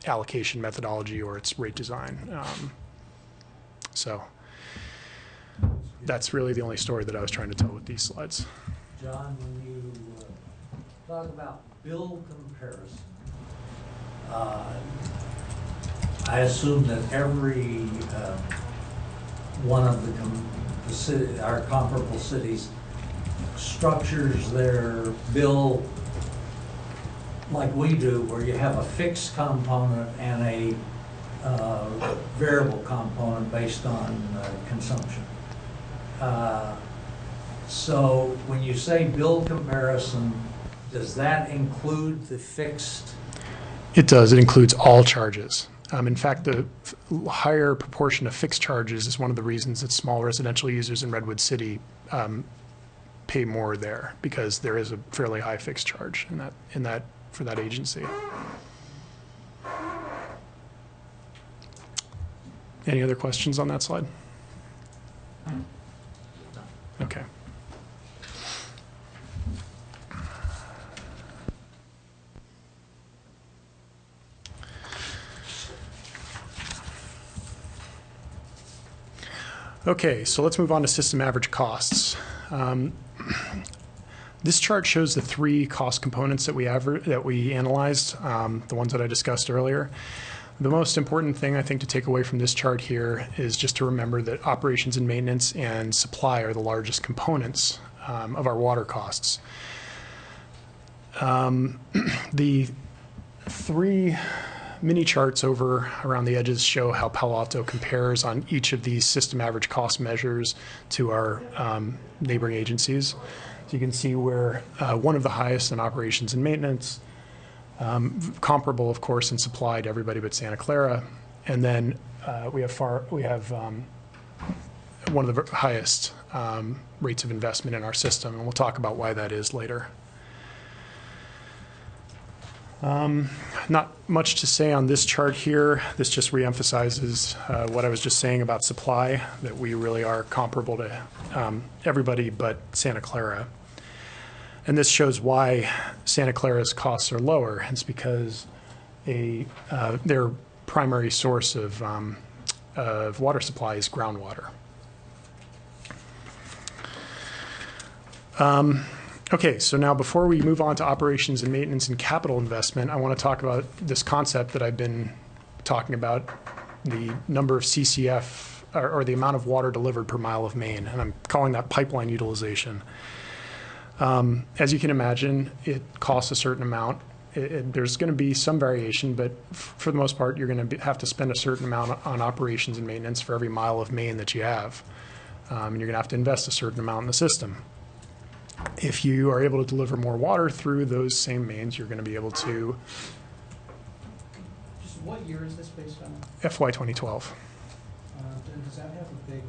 allocation methodology or its rate design. So that's really the only story that I was trying to tell with these slides. John, when you talk about bill comparison, I assume that every one of the city, our comparable cities structures their bill like we do, where you have a fixed component and a variable component based on consumption. So when you say bill comparison, does that include the fixed? It does. It includes all charges. In fact, the higher proportion of fixed charges is one of the reasons that small residential users in Redwood City pay more there, because there is a fairly high fixed charge in that for that agency. Any other questions on that slide? Okay. Okay, so let's move on to system average costs. This chart shows the three cost components that we analyzed, the ones that I discussed earlier. The most important thing I think to take away from this chart here is just to remember that operations and maintenance and supply are the largest components of our water costs. The three mini charts over around the edges show how Palo Alto compares on each of these system average cost measures to our neighboring agencies. So you can see we're one of the highest in operations and maintenance, comparable, of course, in supply to everybody but Santa Clara, and then we have one of the highest rates of investment in our system, and we'll talk about why that is later. Not much to say on this chart here. This just reemphasizes what I was just saying about supply, that we really are comparable to everybody but Santa Clara. And this shows why Santa Clara's costs are lower. It's because their primary source of water supply is groundwater. Okay, so now before we move on to operations and maintenance and capital investment, I want to talk about this concept that I've been talking about, the number of CCF, or the amount of water delivered per mile of main, and I'm calling that pipeline utilization. As you can imagine, it costs a certain amount. There's going to be some variation, but for the most part, you're going to have to spend a certain amount on operations and maintenance for every mile of main that you have. And you're going to have to invest a certain amount in the system. If you are able to deliver more water through those same mains, you're going to be able to. Just what year is this based on? FY 2012. Does that have a big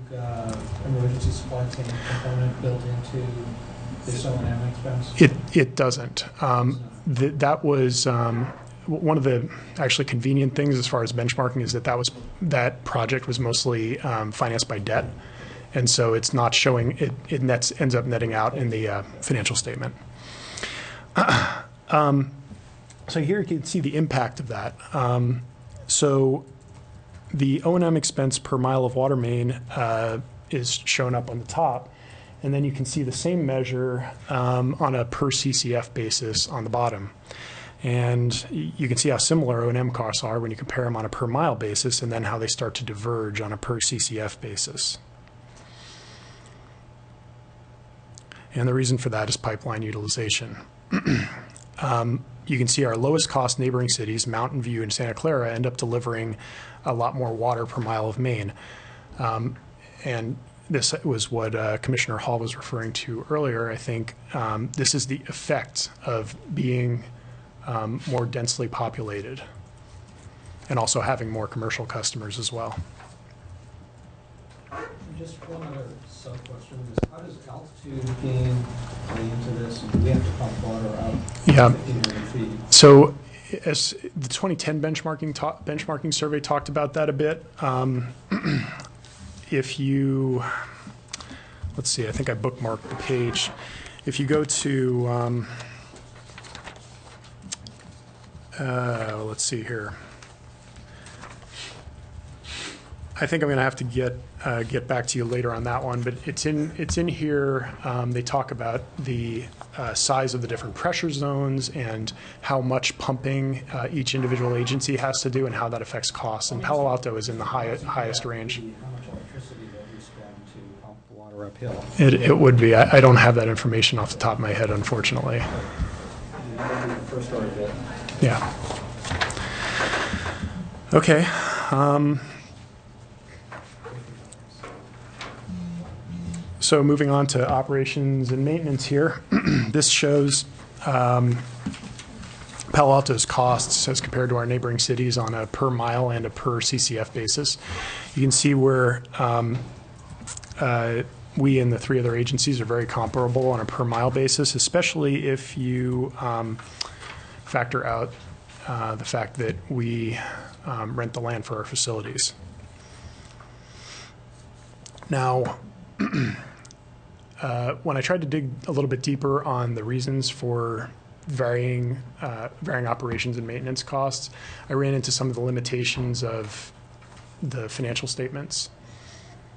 emergency supply chain component built into the O&M expense? It doesn't. That was one of the actually convenient things as far as benchmarking is that project was mostly financed by debt, and so it's not showing it ends up netting out in the financial statement. So here you can see the impact of that. So the O&M expense per mile of water main is shown up on the top, and then you can see the same measure on a per CCF basis on the bottom. And you can see how similar O&M costs are when you compare them on a per mile basis, and then how they start to diverge on a per CCF basis. And the reason for that is pipeline utilization. You can see our lowest cost neighboring cities, Mountain View and Santa Clara, end up delivering a lot more water per mile of main. And this was what Commissioner Hall was referring to earlier. I think this is the effect of being more densely populated and also having more commercial customers as well. Just one other sub-question is, how does altitude gain play into this? And do we have to pump water out? Yeah. 1,500 feet? So as the 2010 benchmarking survey talked about that a bit. If you, let's see, I think I bookmarked the page. If you go to, let's see here. I think I'm going to have to get back to you later on that one, but it's in here. They talk about the size of the different pressure zones and how much pumping each individual agency has to do and how that affects costs. And Palo Alto is in the highest range. How much electricity that we spend to pump the water uphill? It would be. I don't have that information off the top of my head, unfortunately. First order bit. Yeah. Okay. So moving on to operations and maintenance here, this shows Palo Alto's costs as compared to our neighboring cities on a per mile and a per CCF basis. You can see where we and the three other agencies are very comparable on a per mile basis, especially if you factor out the fact that we rent the land for our facilities. Now, when I tried to dig a little bit deeper on the reasons for varying operations and maintenance costs, I ran into some of the limitations of the financial statements.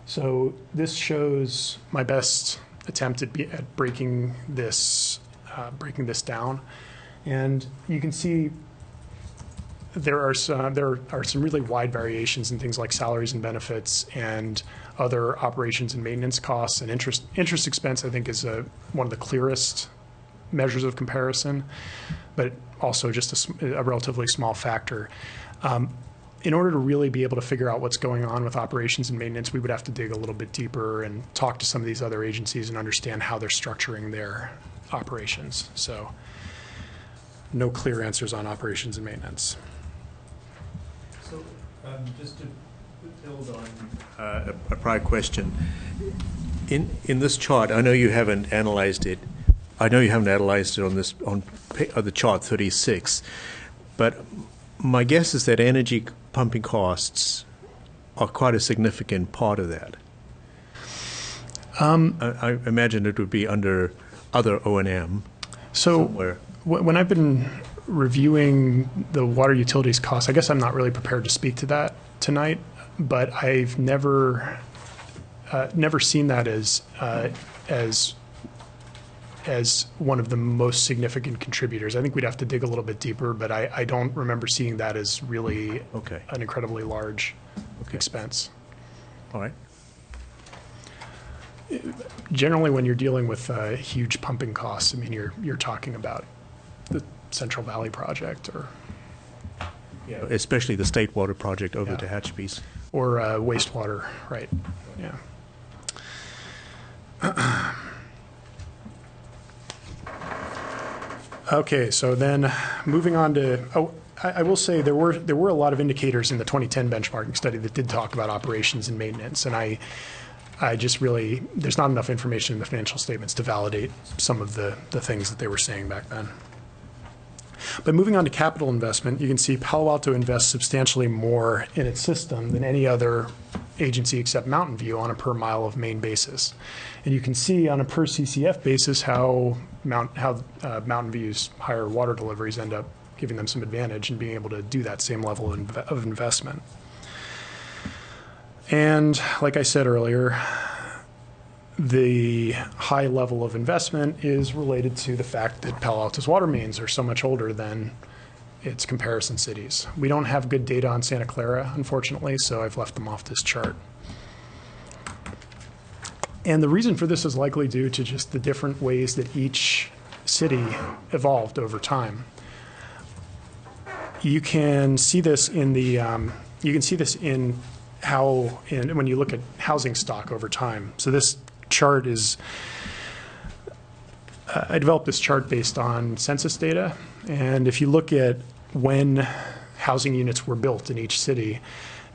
So this shows my best attempt at breaking this down, and you can see there are some really wide variations in things like salaries and benefits and other operations and maintenance costs, and interest expense. I think is one of the clearest measures of comparison, but also just a relatively small factor. In order to really be able to figure out what's going on with operations and maintenance, we would have to dig a little bit deeper and talk to some of these other agencies and understand how they're structuring their operations. So no clear answers on operations and maintenance. So just to build on a prior question, in this chart, I know you haven't analyzed it. I know you haven't analyzed it on the chart 36, but my guess is that energy pumping costs are quite a significant part of that. I imagine it would be under other O&M somewhere. When I've been reviewing the water utilities costs, I guess I'm not really prepared to speak to that tonight, but I've never seen that as one of the most significant contributors. I think we'd have to dig a little bit deeper, but I don't remember seeing that as really an incredibly large expense. All right. Generally, when you're dealing with huge pumping costs, I mean, you're talking about the Central Valley project, or especially the State Water project over to Hatchbees, or wastewater, right? Yeah. Okay, so then moving on to, I will say there were a lot of indicators in the 2010 benchmarking study that did talk about operations and maintenance, and I just really, there's not enough information in the financial statements to validate some of the things that they were saying back then. But moving on to capital investment, you can see Palo Alto invests substantially more in its system than any other agency except Mountain View on a per mile of main basis. And you can see on a per CCF basis how Mountain View's higher water deliveries end up giving them some advantage in being able to do that same level of investment. And like I said earlier, the high level of investment is related to the fact that Palo Alto's water mains are so much older than its comparison cities. We don't have good data on Santa Clara, unfortunately, so I've left them off this chart. And the reason for this is likely due to just the different ways that each city evolved over time. You can see this in the when you look at housing stock over time. So this chart is, I developed this chart based on census data. And if you look at when housing units were built in each city,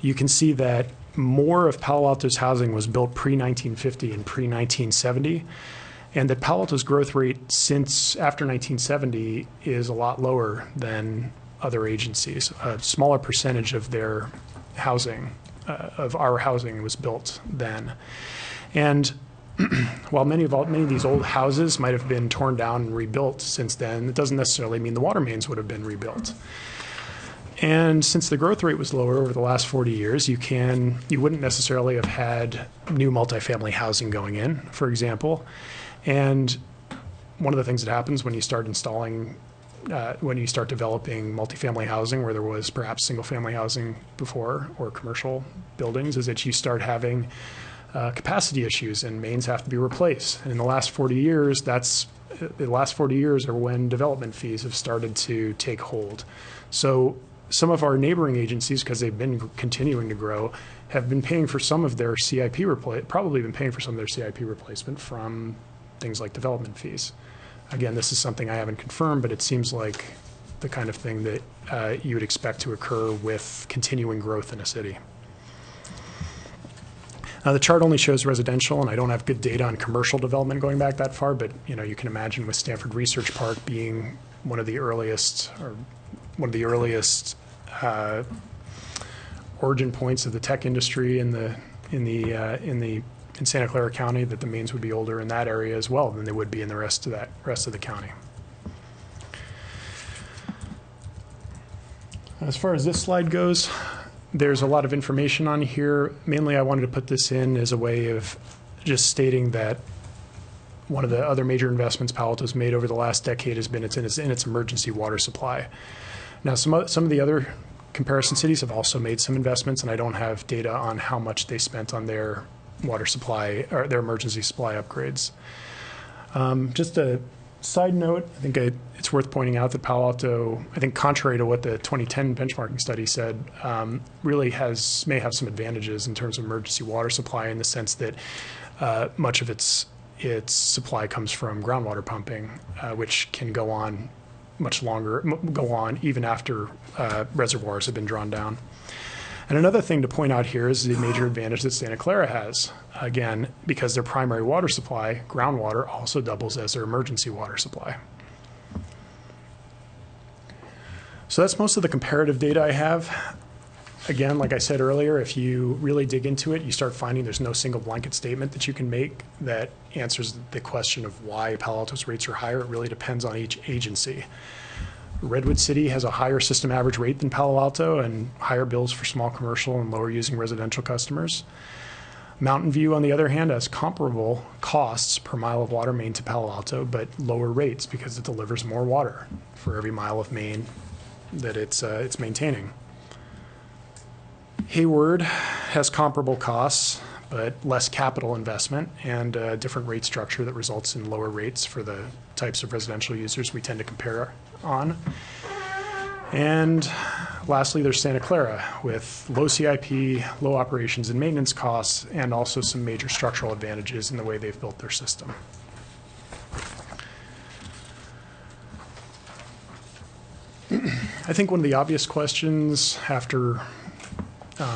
you can see that more of Palo Alto's housing was built pre-1950 and pre-1970. And that Palo Alto's growth rate since after 1970 is a lot lower than other agencies. A smaller percentage of their housing, of our housing, was built then. And while many of these old houses might have been torn down and rebuilt since then, it doesn't necessarily mean the water mains would have been rebuilt. And since the growth rate was lower over the last 40 years, you wouldn't necessarily have had new multifamily housing going in, for example. And one of the things that happens when you start developing multifamily housing where there was perhaps single-family housing before or commercial buildings is that you start having capacity issues and mains have to be replaced. And in the last 40 years, are when development fees have started to take hold. So some of our neighboring agencies, because they've been continuing to grow, have been paying for some of their CIP replacement from things like development fees. Again, this is something I haven't confirmed, but it seems like the kind of thing that you would expect to occur with continuing growth in a city. Now, the chart only shows residential, and I don't have good data on commercial development going back that far, but you can imagine with Stanford Research Park being one of the earliest origin points of the tech industry in Santa Clara County, that the mains would be older in that area as well than they would be in the rest of the county. As far as this slide goes, there's a lot of information on here. Mainly, I wanted to put this in as a way of just stating that one of the other major investments Palo Alto's made over the last decade has been in its emergency water supply. Now, some of the other comparison cities have also made some investments, and I don't have data on how much they spent on their water supply or their emergency supply upgrades. Just a side note, I think it's worth pointing out that Palo Alto, I think contrary to what the 2010 benchmarking study said, really may have some advantages in terms of emergency water supply in the sense that much of its supply comes from groundwater pumping, which can go on even after reservoirs have been drawn down. And another thing to point out here is the major advantage that Santa Clara has. Again, because their primary water supply, groundwater, also doubles as their emergency water supply. So that's most of the comparative data I have. Again, like I said earlier, if you really dig into it, you start finding there's no single blanket statement that you can make that answers the question of why Palo Alto's rates are higher. It really depends on each agency. Redwood City has a higher system average rate than Palo Alto and higher bills for small commercial and lower using residential customers. Mountain View, on the other hand, has comparable costs per mile of water main to Palo Alto, but lower rates because it delivers more water for every mile of main that it's maintaining. Hayward has comparable costs, but less capital investment and a different rate structure that results in lower rates for the types of residential users we tend to compare on. And lastly, there's Santa Clara with low CIP, low operations and maintenance costs, and also some major structural advantages in the way they've built their system. I think one of the obvious questions after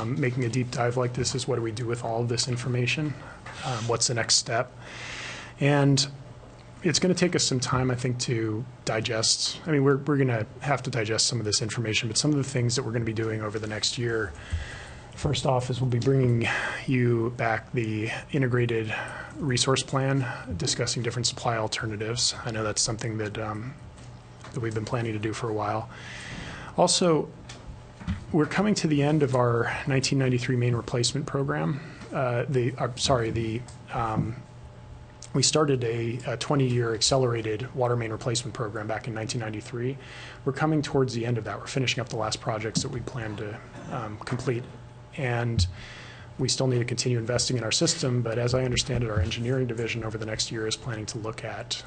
making a deep dive like this is, what do we do with all of this information? What's the next step? And it's going to take us some time, I think, to digest. I mean, we're going to have to digest some of this information, but some of the things that we're going to be doing over the next year, first off, is we'll be bringing you back the integrated resource plan, discussing different supply alternatives. I know that's something that that we've been planning to do for a while. Also, we're coming to the end of our 1993 main replacement program. We started a 20-year accelerated water main replacement program back in 1993. We're coming towards the end of that. We're finishing up the last projects that we plan to complete. And we still need to continue investing in our system, but as I understand it, our engineering division over the next year is planning to look at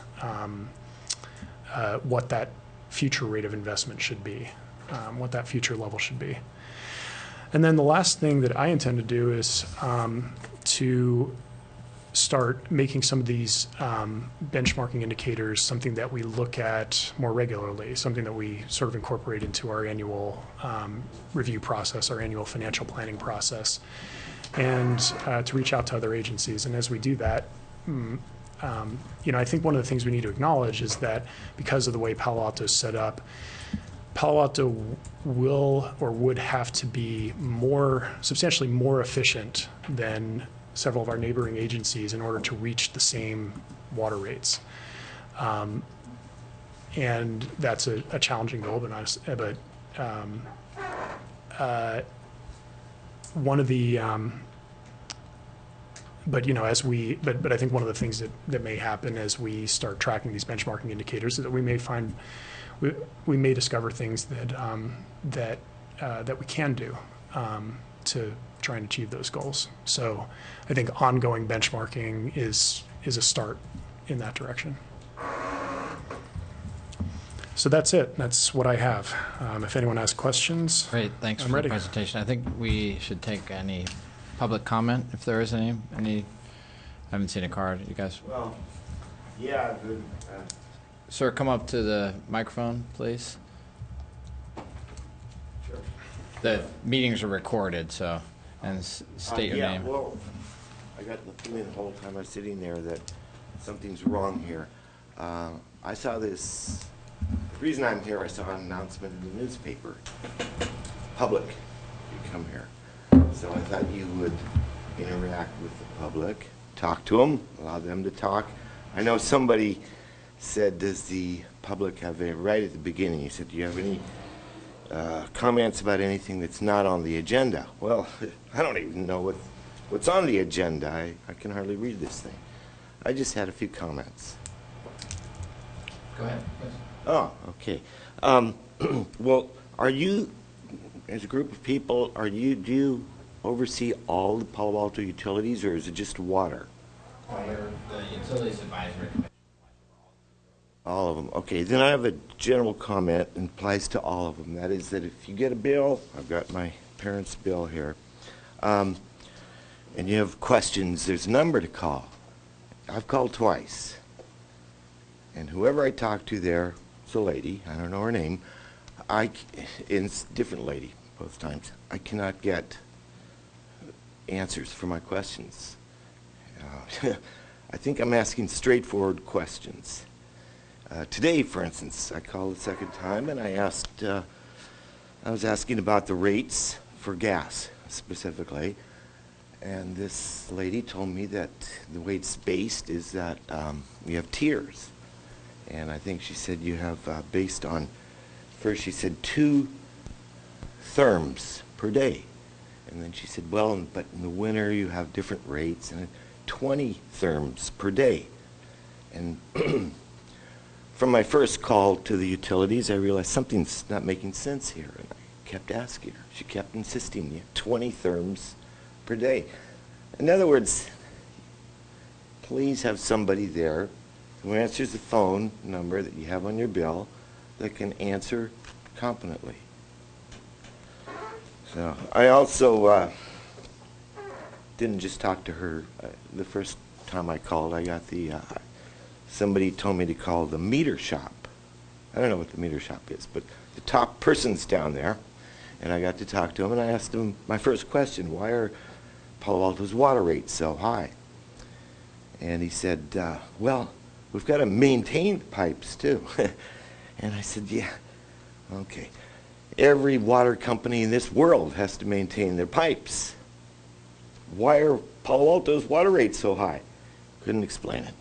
what that future rate of investment should be, what that future level should be. And then the last thing that I intend to do is to start making some of these benchmarking indicators something that we look at more regularly, something that we sort of incorporate into our annual review process, our annual financial planning process, and to reach out to other agencies. And as we do that, I think one of the things we need to acknowledge is that because of the way Palo Alto is set up, Palo Alto will or would have to be substantially more efficient than several of our neighboring agencies in order to reach the same water rates. And that's a challenging goal, but one of the but I think one of the things that may happen as we start tracking these benchmarking indicators is that we may find we may discover things that we can do to try and achieve those goals. So I think ongoing benchmarking is a start in that direction. So that's it. That's what I have. If anyone has questions, Great, thanks I'm for ready. the presentation. I think we should take any public comment, if there is any. I haven't seen a card. You guys? Well, yeah, good. Sir, come up to the microphone, please. Sure. The meetings are recorded, so, and state your name. Yeah, well, I got the feeling the whole time I was sitting there that something's wrong here. I saw this, the reason I'm here, I saw an announcement in the newspaper. Public, you come here. So I thought you would interact with the public, talk to them, allow them to talk. I know somebody said, does the public have a right at the beginning? He said, do you have any comments about anything that's not on the agenda? Well, I don't even know what's on the agenda. I can hardly read this thing. I just had a few comments. Go ahead, please. Oh, okay. Well, are you, as a group of people, do you oversee all the Palo Alto utilities, or is it just water? The Utilities Advisory Committee. All of them. Okay, then I have a general comment and applies to all of them. That is that if you get a bill, I've got my parents' bill here, and you have questions, there's a number to call. I've called twice. And whoever I talk to there, it's a lady, I don't know her name, it's a different lady both times. I cannot get answers for my questions. I think I'm asking straightforward questions. Today, for instance, I called the second time and I was asking about the rates for gas specifically, and this lady told me that the way it's based is that you have tiers, and I think she said you have based on, first she said 2 therms per day, and then she said, well, but in the winter you have different rates, and 20 therms per day. And from my first call to the utilities, I realized something's not making sense here, and I kept asking her. She kept insisting, you have 20 therms per day. In other words, please have somebody there who answers the phone number that you have on your bill that can answer competently. So I also didn't just talk to her. The first time I called, I got somebody told me to call the meter shop. I don't know what the meter shop is, but the top person's down there, and I got to talk to him, and I asked him my first question, why are Palo Alto's water rates so high? And he said, well, we've got to maintain the pipes too. And I said, yeah, okay. Every water company in this world has to maintain their pipes. Why are Palo Alto's water rates so high? Couldn't explain it.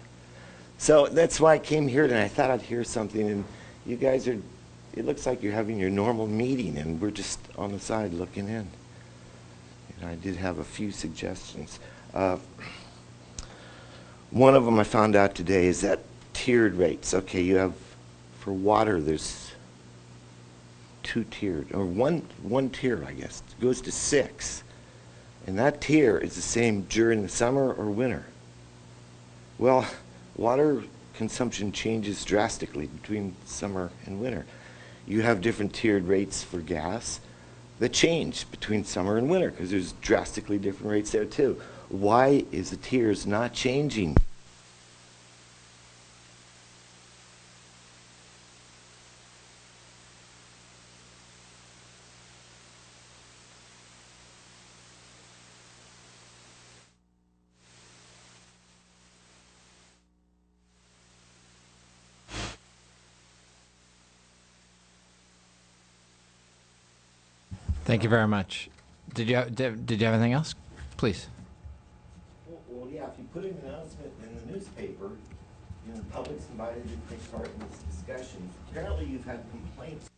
So that's why I came here, and I thought I'd hear something, and you guys are, it looks like you're having your normal meeting, and we're just on the side looking in. And I did have a few suggestions. One of them I found out today is that tiered rates. Okay, you have, for water, there's two-tiered, or one tier, I guess. It goes to 6. And that tier is the same during the summer or winter. Well, water consumption changes drastically between summer and winter. You have different tiered rates for gas that change between summer and winter because there's drastically different rates there too. Why is the tiers not changing? Thank you very much. Did you have anything else? Please. Well, yeah, if you put an announcement in the newspaper, you know, the public's invited to take part in this discussion. Apparently you've had complaints.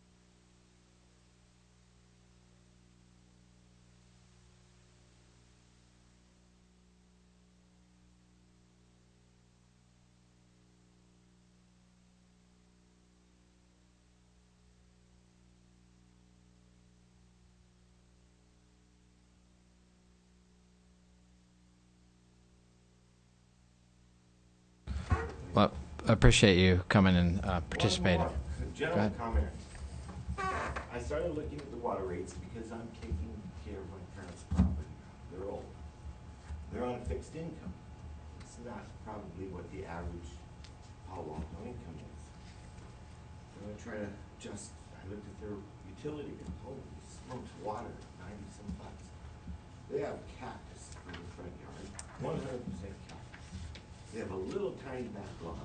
Well, I appreciate you coming and participating. One more general comment. I started looking at the water rates because I'm taking care of my parents' property. They're old. They're on fixed income. It's not probably what the average Palo Alto income is. So I try to adjust. I looked at their utility bill. Holy smokes, water, 90-some bucks. They have cactus in the front yard, 100% cactus. They have a little tiny back lawn.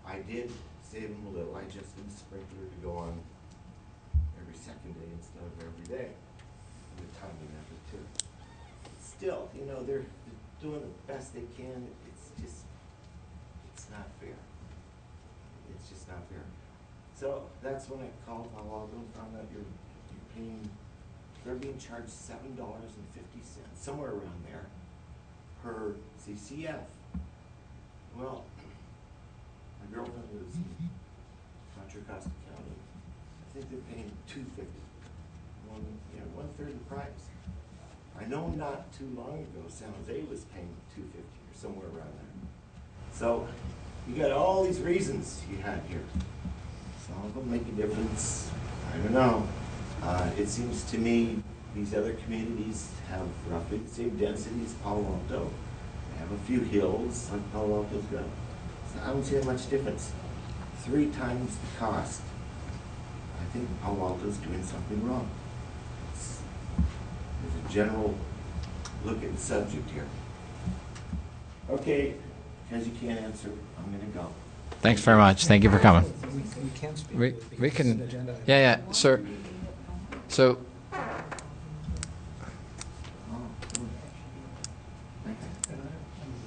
I did save them a little. I adjusted the sprinkler to go on every second day instead of every day. The timing of it too. Still, you know, they're doing the best they can. It's not fair. It's just not fair. So that's when I called Palo Alto and found out they're being charged $7.50, somewhere around there, per CCF. Well, my girlfriend lives in Contra Costa County. I think they're paying $2.50. One-third the price. I know not too long ago, San Jose was paying $2.50 or somewhere around there. So you got all these reasons you had here. Some of them make a difference. I don't know. It seems to me these other communities have roughly the same density as Palo Alto. They have a few hills like Palo Alto's got. So I don't see much difference. 3 times the cost. I think Palo Alto's doing something wrong. There's a general look at the subject here. Okay, because you can't answer, I'm going to go. Thanks very much. Thank you for coming. We can speak. We can. Yeah, sir. So.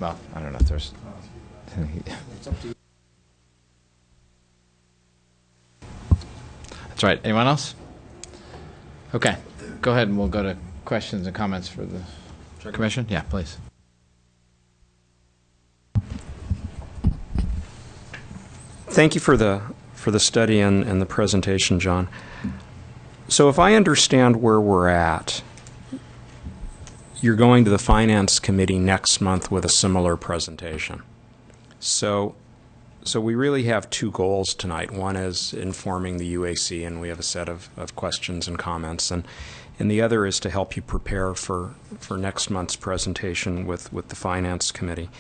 Well, I don't know if there's. That's right. Anyone else? Okay. Go ahead and we'll go to questions and comments for the commission. Yeah, please. Thank you for the study and the presentation, John. So if I understand where we're at, you're going to the Finance Committee next month with a similar presentation. So we really have 2 goals tonight. One is informing the UAC, and we have a set of questions and comments, and the other is to help you prepare for next month's presentation with the Finance Committee.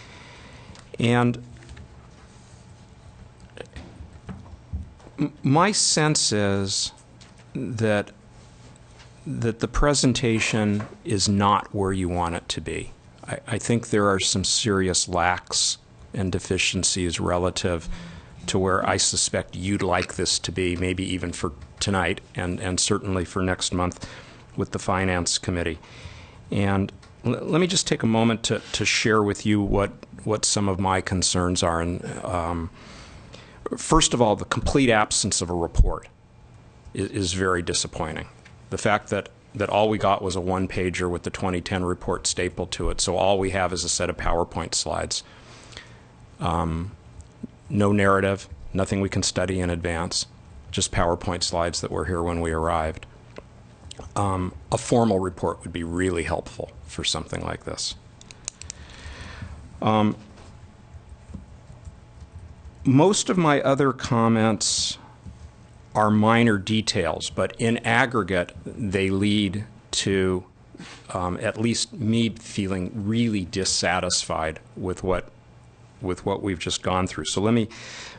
And my sense is that the presentation is not where you want it to be. I think there are some serious lacks and deficiencies relative to where I suspect you'd like this to be, maybe even for tonight and certainly for next month with the Finance Committee. And let me just take a moment to share with you what some of my concerns are. And first of all, the complete absence of a report is very disappointing. The fact that all we got was a one-pager with the 2010 report stapled to it, so all we have is a set of PowerPoint slides. No narrative, nothing we can study in advance, just PowerPoint slides that were here when we arrived. A formal report would be really helpful for something like this. Most of my other comments are minor details, but in aggregate, they lead to at least me feeling really dissatisfied with what we've just gone through. So let me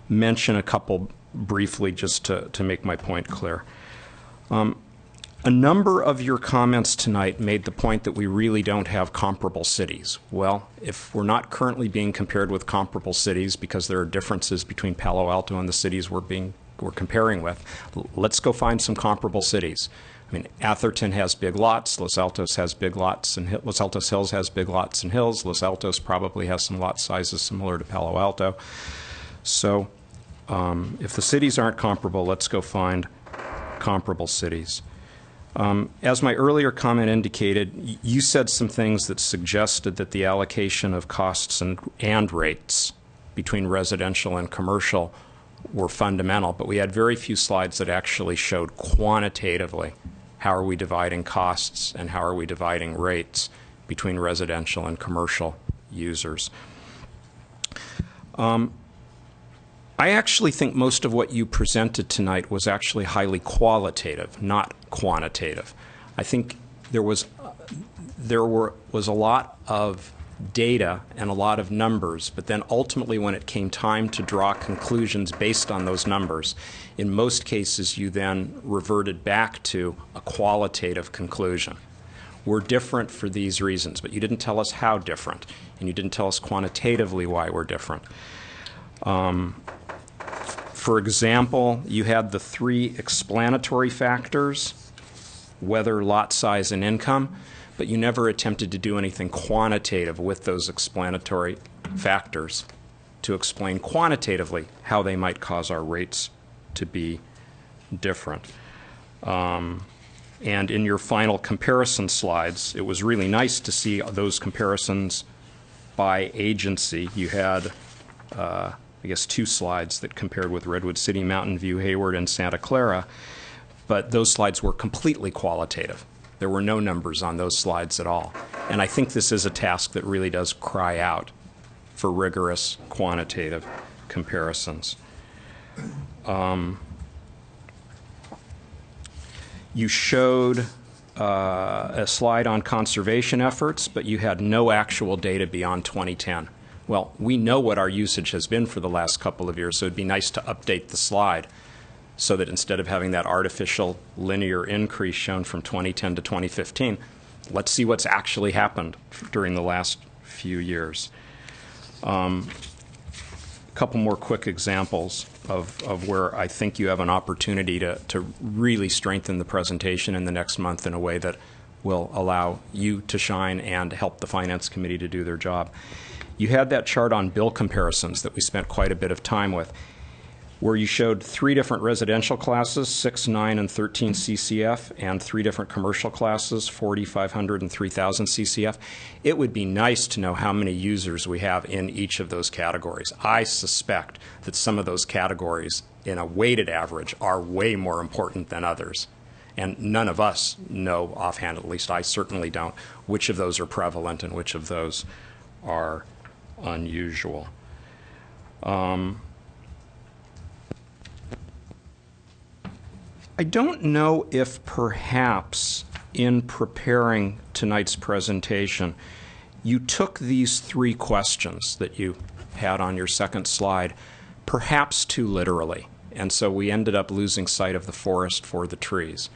mention a couple briefly just to make my point clear. A number of your comments tonight made the point that we really don't have comparable cities. Well, if we're not currently being compared with comparable cities because there are differences between Palo Alto and the cities we're comparing with, let's go find some comparable cities. I mean, Atherton has big lots, Los Altos has big lots, and Los Altos Hills has big lots and hills. Los Altos probably has some lot sizes similar to Palo Alto. So if the cities aren't comparable, let's go find comparable cities. As my earlier comment indicated, you said some things that suggested that the allocation of costs and rates between residential and commercial were fundamental, but we had very few slides that actually showed quantitatively how are we dividing costs and how are we dividing rates between residential and commercial users. I actually think most of what you presented tonight was actually highly qualitative, not quantitative. I think there was a lot of data and a lot of numbers, but then ultimately when it came time to draw conclusions based on those numbers, in most cases you then reverted back to a qualitative conclusion. We're different for these reasons, but you didn't tell us how different, and you didn't tell us quantitatively why we're different. For example, you had the 3 explanatory factors, weather, lot size, and income, but you never attempted to do anything quantitative with those explanatory factors to explain quantitatively how they might cause our rates to be different. And in your final comparison slides, it was really nice to see those comparisons by agency. You had I guess 2 slides that compared with Redwood City, Mountain View, Hayward, and Santa Clara, but those slides were completely qualitative. There were no numbers on those slides at all. And I think this is a task that really does cry out for rigorous quantitative comparisons. You showed a slide on conservation efforts, but you had no actual data beyond 2010. Well, we know what our usage has been for the last couple of years, so it'd be nice to update the slide so that instead of having that artificial linear increase shown from 2010 to 2015, let's see what's actually happened during the last few years. A couple more quick examples of where I think you have an opportunity to really strengthen the presentation in the next month in a way that will allow you to shine and help the Finance Committee to do their job. You had that chart on bill comparisons that we spent quite a bit of time with, where you showed 3 different residential classes, 6, 9, and 13 CCF, and 3 different commercial classes, 40, 500, and 3,000 CCF. It would be nice to know how many users we have in each of those categories. I suspect that some of those categories, in a weighted average, are way more important than others. And none of us know offhand, at least I certainly don't, which of those are prevalent and which of those are unusual. I don't know if perhaps in preparing tonight's presentation you took these 3 questions that you had on your second slide perhaps too literally, and so we ended up losing sight of the forest for the trees.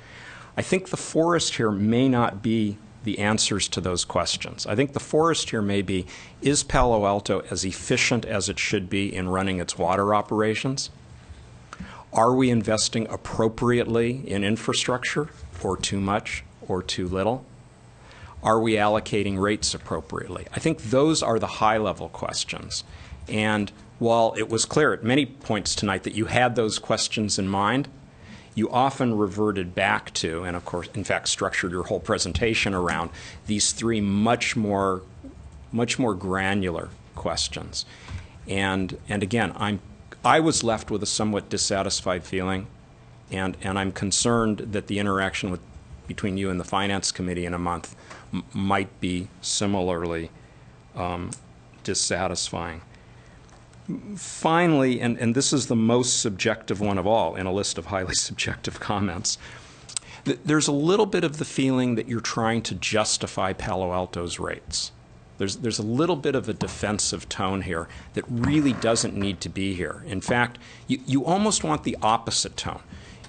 I think the forest here may not be the answers to those questions. I think the forest here may be, is Palo Alto as efficient as it should be in running its water operations? Are we investing appropriately in infrastructure, or too much, or too little? Are we allocating rates appropriately? I think those are the high-level questions. And while it was clear at many points tonight that you had those questions in mind, you often reverted back to, and of course, in fact, structured your whole presentation around these three much more granular questions. And again, I was left with a somewhat dissatisfied feeling, and I'm concerned that the interaction between you and the Finance Committee in a month might be similarly dissatisfying. Finally, and this is the most subjective one of all in a list of highly subjective comments, there's a little bit of the feeling that you're trying to justify Palo Alto's rates. There's a little bit of a defensive tone here that really doesn't need to be here. In fact, you almost want the opposite tone.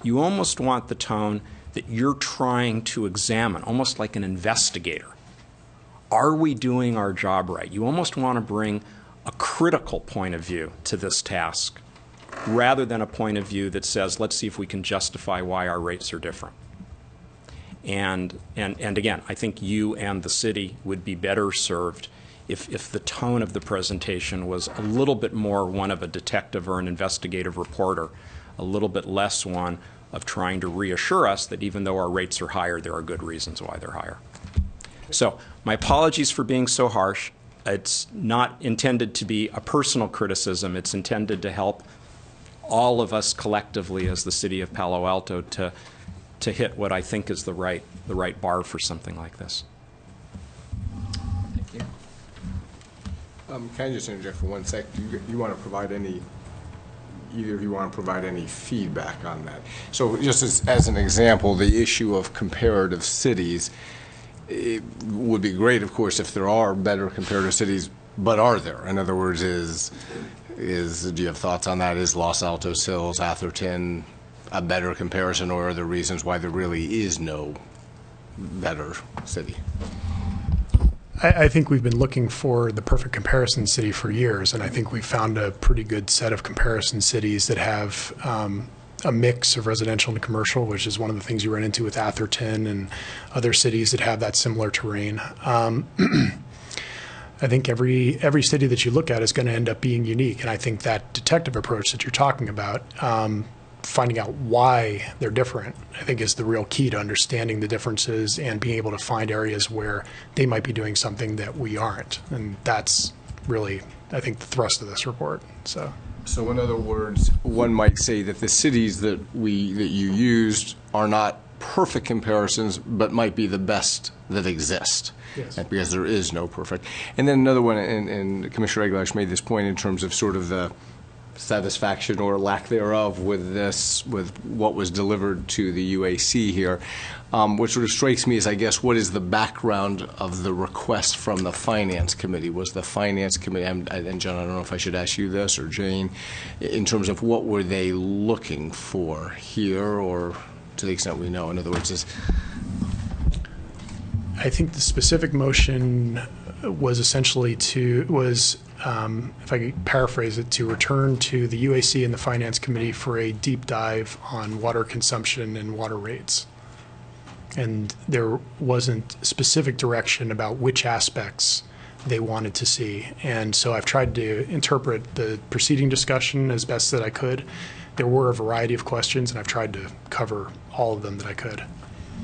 You almost want the tone that you're trying to examine, almost like an investigator. Are we doing our job right? You almost want to bring a critical point of view to this task rather than a point of view that says, let's see if we can justify why our rates are different. And again, I think you and the city would be better served if the tone of the presentation was a little bit more one of a detective or an investigative reporter, a little bit less one of trying to reassure us that even though our rates are higher, there are good reasons why they're higher. So my apologies for being so harsh. It's not intended to be a personal criticism. It's intended to help all of us collectively as the city of Palo Alto to hit what I think is the right bar for something like this. Thank you. Can I just interject for 1 sec? Do you want to provide any, either of you want to provide any feedback on that? So just as an example, the issue of comparative cities, it would be great, of course, if there are better comparative cities, but are there? In other words, do you have thoughts on that? Is Los Altos Hills, Atherton a better comparison, or are there reasons why there really is no better city? I think we've been looking for the perfect comparison city for years, and I think we found a pretty good set of comparison cities that have a mix of residential and commercial, which is one of the things you run into with Atherton and other cities that have that similar terrain. I think every city that you look at is going to end up being unique, and I think that detective approach that you're talking about, finding out why they're different, I think is the real key to understanding the differences and being able to find areas where they might be doing something that we aren't, and that's really, I think, the thrust of this report. So in other words, one might say that the cities that you used are not perfect comparisons, but might be the best that exist. Yes. And because there is no perfect. And then another one, and Commissioner Eglash made this point in terms of sort of the satisfaction or lack thereof with what was delivered to the UAC here. What sort of strikes me is, I guess, what is the background of the request from the Finance Committee? Was the Finance Committee, and John, I don't know if I should ask you this, or Jane, in terms of what were they looking for here, or to the extent we know? In other words, I think the specific motion was essentially if I could paraphrase it, to return to the UAC and the Finance Committee for a deep dive on water consumption and water rates. And there wasn't specific direction about which aspects they wanted to see. And so I've tried to interpret the preceding discussion as best that I could. There were a variety of questions, and I've tried to cover all of them that I could.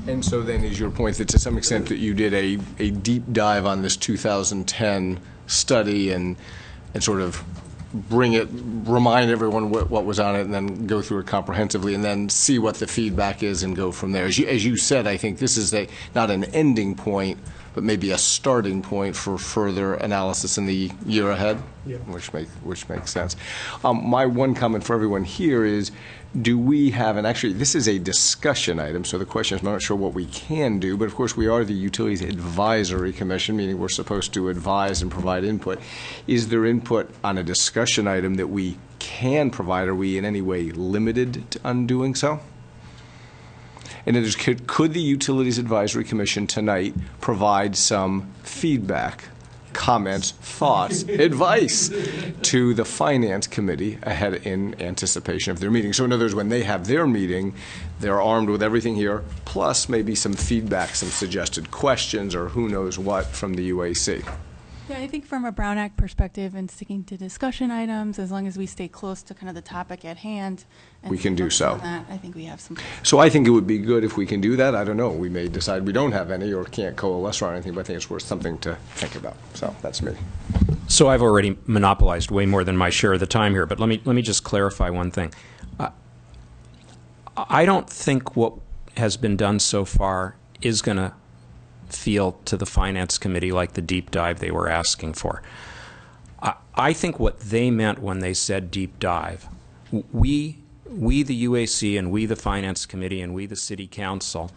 and so then is your point that to some extent that you did a deep dive on this 2010 study and sort of remind everyone what was on it, and then go through it comprehensively, and then see what the feedback is and go from there. As you said, I think this is not an ending point, but maybe a starting point for further analysis in the year ahead, yeah. which makes sense. My one comment for everyone here is, do we have, and actually this is a discussion item, so the question is, I'm not sure what we can do, but of course we are the Utilities Advisory Commission, meaning we're supposed to advise and provide input. Is there input on a discussion item that we can provide? Are we in any way limited on doing so? And it is, could the Utilities Advisory Commission tonight provide some feedback, comments, thoughts, advice to the Finance Committee ahead in anticipation of their meeting? So in other words, when they have their meeting, they're armed with everything here, plus maybe some feedback, some suggested questions, or who knows what from the UAC. Yeah, I think from a Brown Act perspective and sticking to discussion items, as long as we stay close to kind of the topic at hand. And We can do focus so. on that, I think we have some. So I think it would be good if we can do that. I don't know. We may decide we don't have any or can't coalesce or anything, but I think it's worth something to think about. So that's me. So I've already monopolized way more than my share of the time here, but let me just clarify one thing. I don't think what has been done so far is going to feel to the Finance Committee like the deep dive they were asking for. I think what they meant when they said deep dive, we the UAC and we the Finance Committee and we the City Council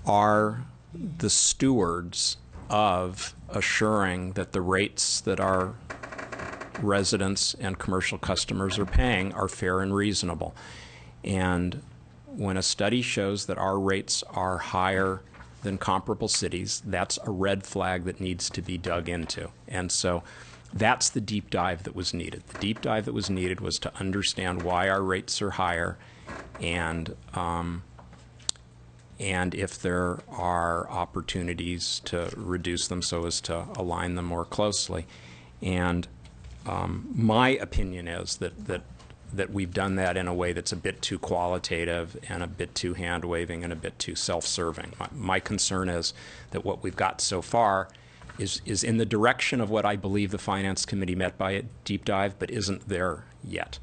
are the stewards of assuring that the rates that our residents and commercial customers are paying are fair and reasonable. And when a study shows that our rates are higher than comparable cities, that's a red flag that needs to be dug into. And so that's the deep dive that was needed. The deep dive that was needed was to understand why our rates are higher and if there are opportunities to reduce them so as to align them more closely. And my opinion is that we've done that in a way that's a bit too qualitative and a bit too hand-waving and a bit too self-serving. My concern is that what we've got so far is in the direction of what I believe the Finance Committee meant by a deep dive, but isn't there yet.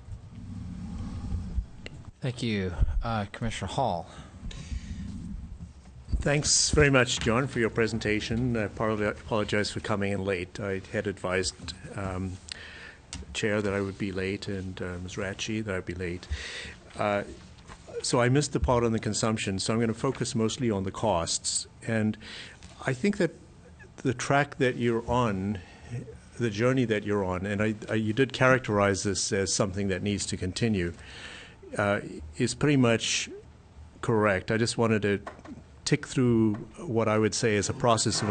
Thank you. Commissioner Hall. Thanks very much, John, for your presentation. I apologize for coming in late. I had advised Chair that I would be late, and Ms. Ratchie that I'd be late. So I missed the part on the consumption, so I'm going to focus mostly on the costs. And I think that the track that you're on, the journey that you're on, and you did characterize this as something that needs to continue, is pretty much correct. I just wanted to tick through what I would say is a process of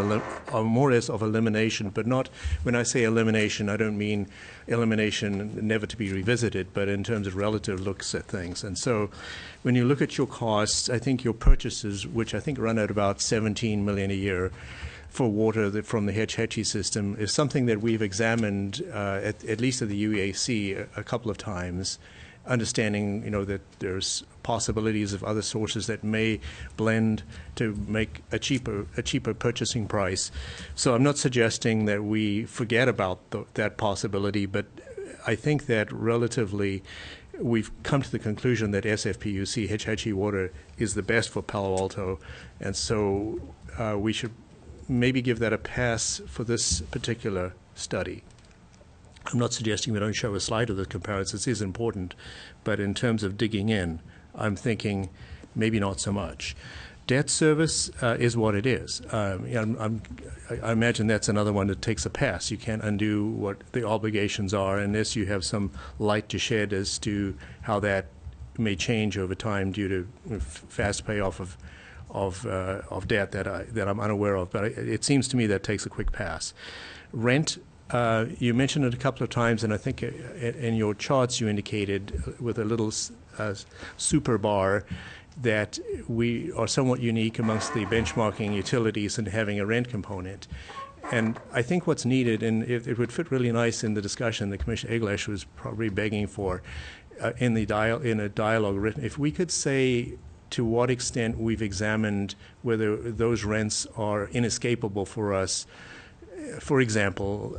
more or less of elimination, but not, when I say elimination, I don't mean elimination never to be revisited, but in terms of relative looks at things. And so when you look at your costs, I think your purchases, which I think run at about 17 million a year for water from the Hetch-Hetchy system, is something that we've examined at least at the UAC a couple of times, understanding, that there's possibilities of other sources that may blend to make a cheaper purchasing price. So I'm not suggesting that we forget about that possibility, but I think that relatively we've come to the conclusion that SFPUC, Hetch-Hetchy water, is the best for Palo Alto, and so we should maybe give that a pass for this particular study. I'm not suggesting we don't show a slide of the comparisons. It is important, but in terms of digging in, I'm thinking maybe not so much. Debt service is what it is. I imagine that's another one that takes a pass. You can't undo what the obligations are unless you have some light to shed as to how that may change over time due to fast payoff of debt that I'm unaware of. But it seems to me that takes a quick pass. Rent. You mentioned it a couple of times, and I think in your charts you indicated with a little super bar that we are somewhat unique amongst the benchmarking utilities in having a rent component. And I think what's needed, and it would fit really nice in the discussion that Commissioner Eglash was probably begging for in a dialogue written, if we could say to what extent we've examined whether those rents are inescapable for us. For example,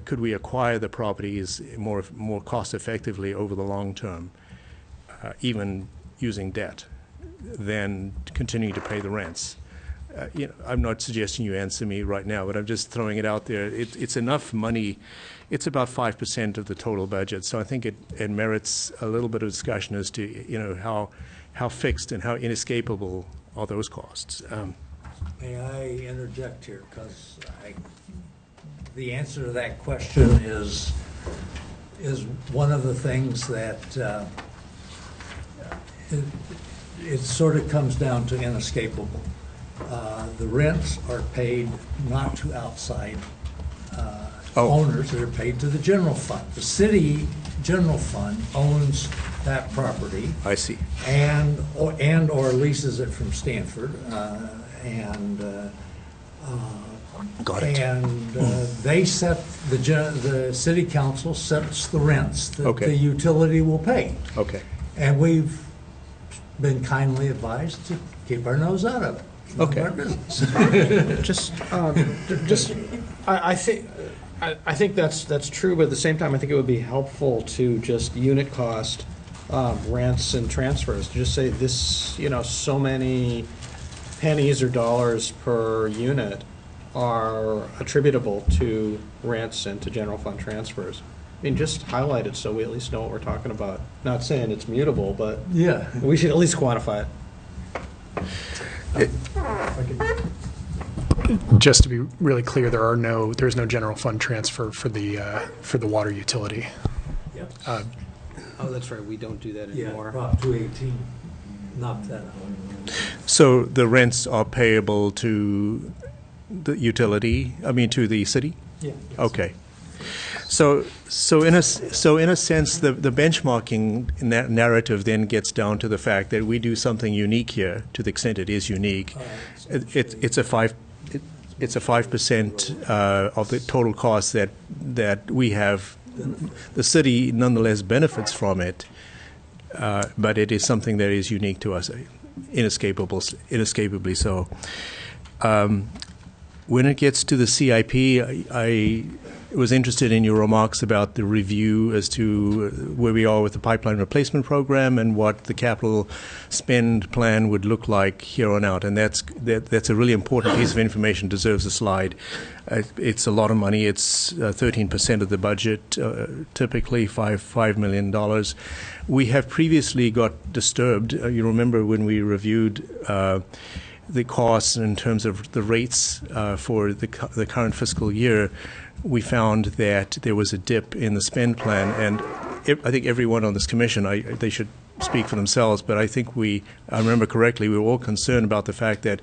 could we acquire the properties more cost effectively over the long term, even using debt, than continuing to pay the rents? I'm not suggesting you answer me right now, but I'm just throwing it out there. It's enough money. It's about 5% of the total budget, so I think it merits a little bit of discussion as to how fixed and how inescapable are those costs. May I interject here, because the answer to that question is one of the things that it sort of comes down to inescapable. The rents are paid not to outside owners, they're paid to the general fund. The city general fund owns that property I see. or leases it from Stanford, Got it. and they set, the city council sets the rents that Okay. the utility will pay. Okay. And we've been kindly advised to keep our nose out of it. It's none of Okay. our business. I think that's true, but at the same time, I think it would be helpful to just unit cost rents and transfers. Just say this, so many pennies or dollars per unit are attributable to rents and to general fund transfers. I mean, just highlight it so we at least know what we're talking about. Not saying it's mutable, but Yeah. we should at least quantify it. Just to be really clear, there's no general fund transfer for the water utility. Yep. Oh, that's right, we don't do that Yeah, anymore. Prop 218 knocked that out. So the rents are payable to the utility, to the city? Yeah. Okay. So in a sense, the benchmarking narrative then gets down to the fact that we do something unique here, to the extent it is unique. It's a 5% of the total cost that we have. The city nonetheless benefits from it, but it is something that is unique to us, inescapably so. When it gets to the CIP, I was interested in your remarks about the review as to where we are with the pipeline replacement program and what the capital spend plan would look like here on out. And that's a really important piece of information, deserves a slide. It's a lot of money. It's 13% of the budget, typically $5 million. We have previously got disturbed. You remember when we reviewed the costs in terms of the rates for the current fiscal year, we found that there was a dip in the spend plan, and I think everyone on this commission, they should speak for themselves, but I think I remember correctly, we were all concerned about the fact that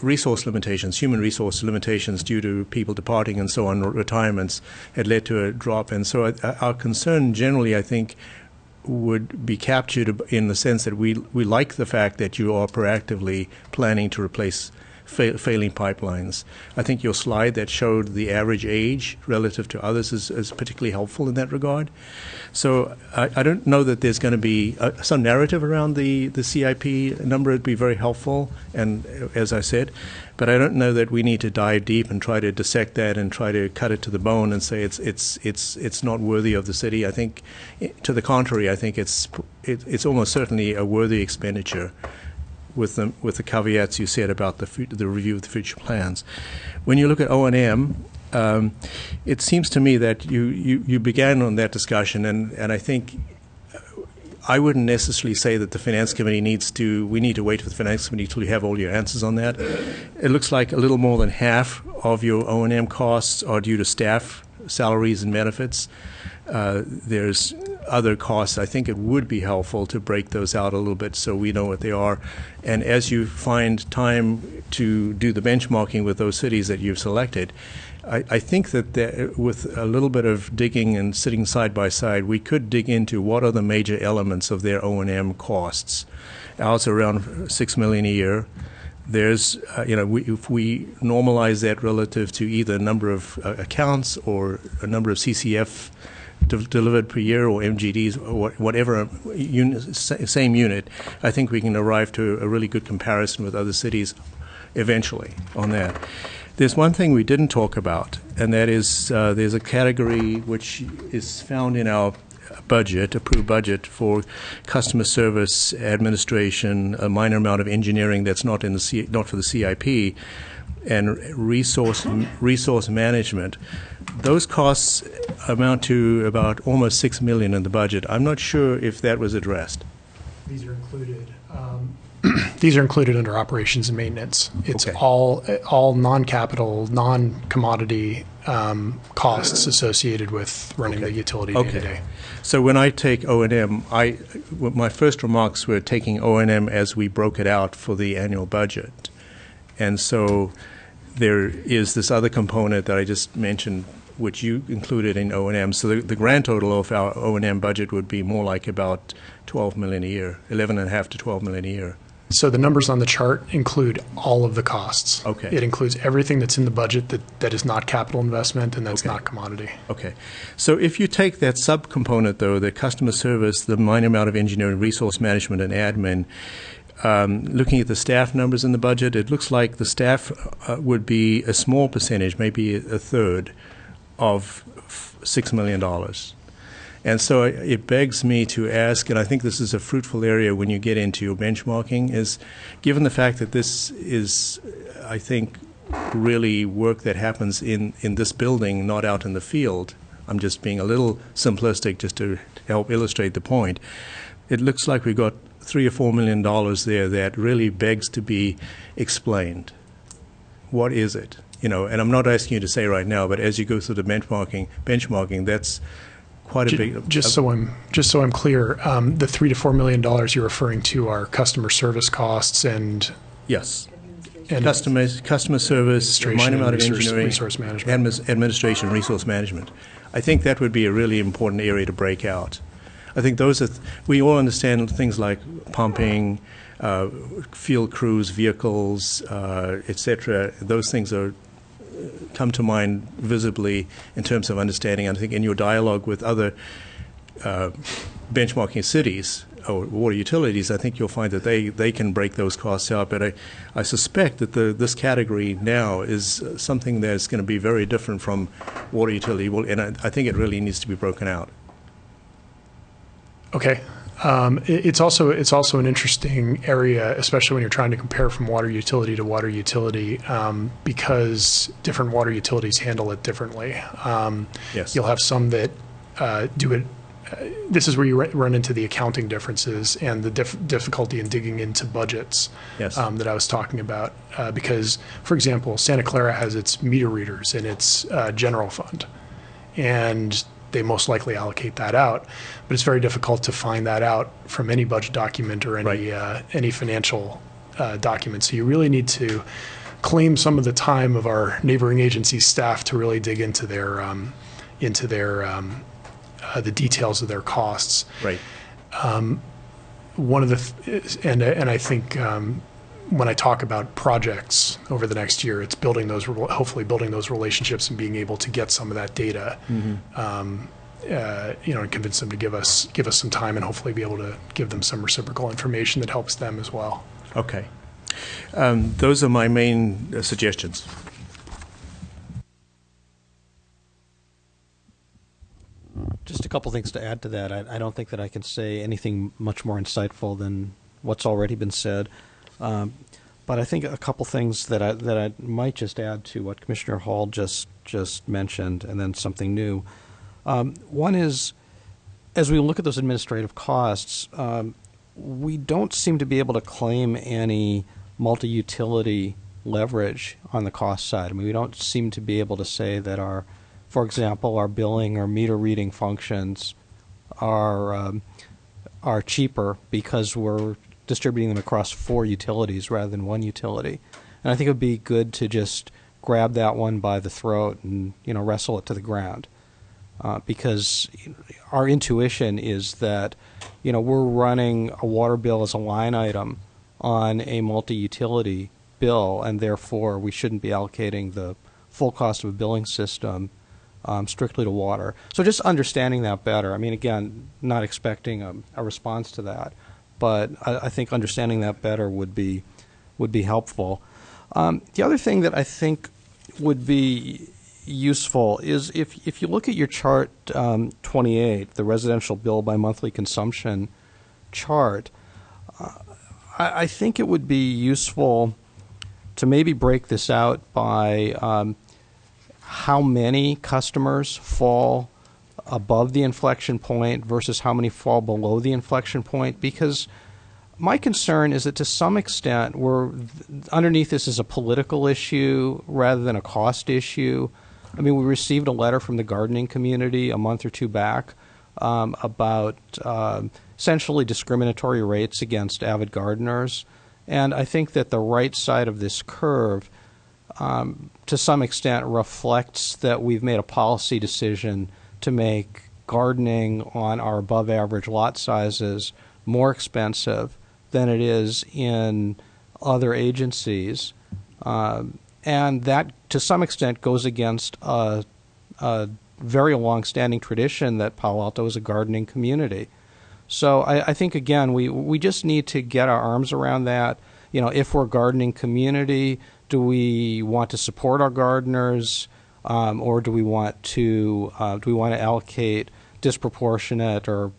resource limitations, human resource limitations due to people departing and so on, retirements, had led to a drop. And so our concern generally, I think, would be captured in the sense that we like the fact that you are proactively planning to replace failing pipelines. I think your slide that showed the average age relative to others is particularly helpful in that regard. So I don't know that there's going to be some narrative around the CIP number. Would be very helpful, and as I said, but I don't know that we need to dive deep and try to dissect that and try to cut it to the bone and say it's not worthy of the city. I think, to the contrary, I think it's almost certainly a worthy expenditure, with the caveats you said about the review of the future plans. When you look at O&M, it seems to me that you began on that discussion, and I think I wouldn't necessarily say that the Finance Committee we need to wait for the Finance Committee till you have all your answers on that. It looks like a little more than half of your O&M costs are due to staff salaries and benefits. There's other costs. I think it would be helpful to break those out a little bit so we know what they are. And as you find time to do the benchmarking with those cities that you've selected, I think that with a little bit of digging and sitting side by side, we could dig into what are the major elements of their O&M costs. Ours are around $6 million a year. There's, if we normalize that relative to either a number of accounts or a number of CCF delivered per year or MGDs or whatever same unit, I think we can arrive to a really good comparison with other cities eventually on that. There's one thing we didn't talk about, and that is there's a category which is found in our approved budget for customer service, administration, a minor amount of engineering that's not for the CIP, and resource management. Those costs amount to about almost $6 million in the budget. I'm not sure if that was addressed. These are included. these are included under operations and maintenance. It's Okay. all non-capital, non-commodity costs associated with running the utility day to Okay. day. So when I take O&M, my first remarks were taking O&M as we broke it out for the annual budget. And so there is this other component that I just mentioned, which you included in O&M. So the grand total of our O&M budget would be more like about 12 million a year, 11.5 to 12 million a year. So the numbers on the chart include all of the costs. Okay. It includes everything that's in the budget that is not capital investment and that's Okay. not commodity. Okay. So if you take that subcomponent, though, the customer service, the minor amount of engineering, resource management, and admin, looking at the staff numbers in the budget, it looks like the staff would be a small percentage, maybe a third, of $6 million. And so it begs me to ask, and I think this is a fruitful area when you get into your benchmarking, is given the fact that this is, I think, really work that happens in this building, not out in the field. I'm just being a little simplistic just to help illustrate the point. It looks like we've got $3 or $4 million there that really begs to be explained. What is it? And I'm not asking you to say right now, but as you go through the benchmarking, that's quite a big. Just so I'm clear, the $3 to $4 million you're referring to are customer service costs and Yes. and Customer service, administration minor amount of and engineering, resource management. administration, resource management. I think that would be a really important area to break out. I think those are, we all understand things like pumping, field crews, vehicles, et cetera. Those things come to mind visibly in terms of understanding. I think in your dialogue with other benchmarking cities or water utilities, I think you'll find that they can break those costs out. But I suspect that this category now is something that's going to be very different from water utility, and I think it really needs to be broken out. Okay. It's also an interesting area, especially when you're trying to compare from water utility to water utility, because different water utilities handle it differently. Yes. You'll have some that do it. This is where you run into the accounting differences and the difficulty in digging into budgets. Yes. That I was talking about. Because, for example, Santa Clara has its meter readers in its general fund, and they most likely allocate that out, but it's very difficult to find that out from any budget document or any financial document. So you really need to claim some of the time of our neighboring agency staff to really dig into their the details of their costs. Right. One of the and I think when I talk about projects over the next year, it's hopefully building those relationships and being able to get some of that data, and convince them to give us some time and hopefully be able to give them some reciprocal information that helps them as well. Okay. Those are my main suggestions. Just a couple things to add to that. I don't think that I can say anything much more insightful than what's already been said. But I think a couple things that I might just add to what Commissioner Hall just mentioned, and then something new. One is, as we look at those administrative costs, we don't seem to be able to claim any multi-utility leverage on the cost side. I mean, we don't seem to be able to say that for example, our billing or meter reading functions are cheaper because we're distributing them across 4 utilities rather than 1 utility. And I think it would be good to just grab that one by the throat and wrestle it to the ground, because our intuition is that we're running a water bill as a line item on a multi-utility bill, and therefore we shouldn't be allocating the full cost of a billing system strictly to water. So just understanding that better. I mean, again, not expecting a response to that, but I think understanding that better would be helpful. The other thing that I think would be useful is if you look at your chart 28, the residential bill by monthly consumption chart, I think it would be useful to maybe break this out by how many customers fall above the inflection point versus how many fall below the inflection point, because My concern is that to some extent, underneath this is a political issue rather than a cost issue. I mean, we received a letter from the gardening community a month or two back about essentially discriminatory rates against avid gardeners. And I think that the right side of this curve, to some extent, reflects that we've made a policy decision to make gardening on our above-average lot sizes more expensive than it is in other agencies. And that, to some extent, goes against a very long-standing tradition that Palo Alto is a gardening community. So I think, again, we just need to get our arms around that. You know, if we're a gardening community, do we want to support our gardeners, or do we want to allocate disproportionate or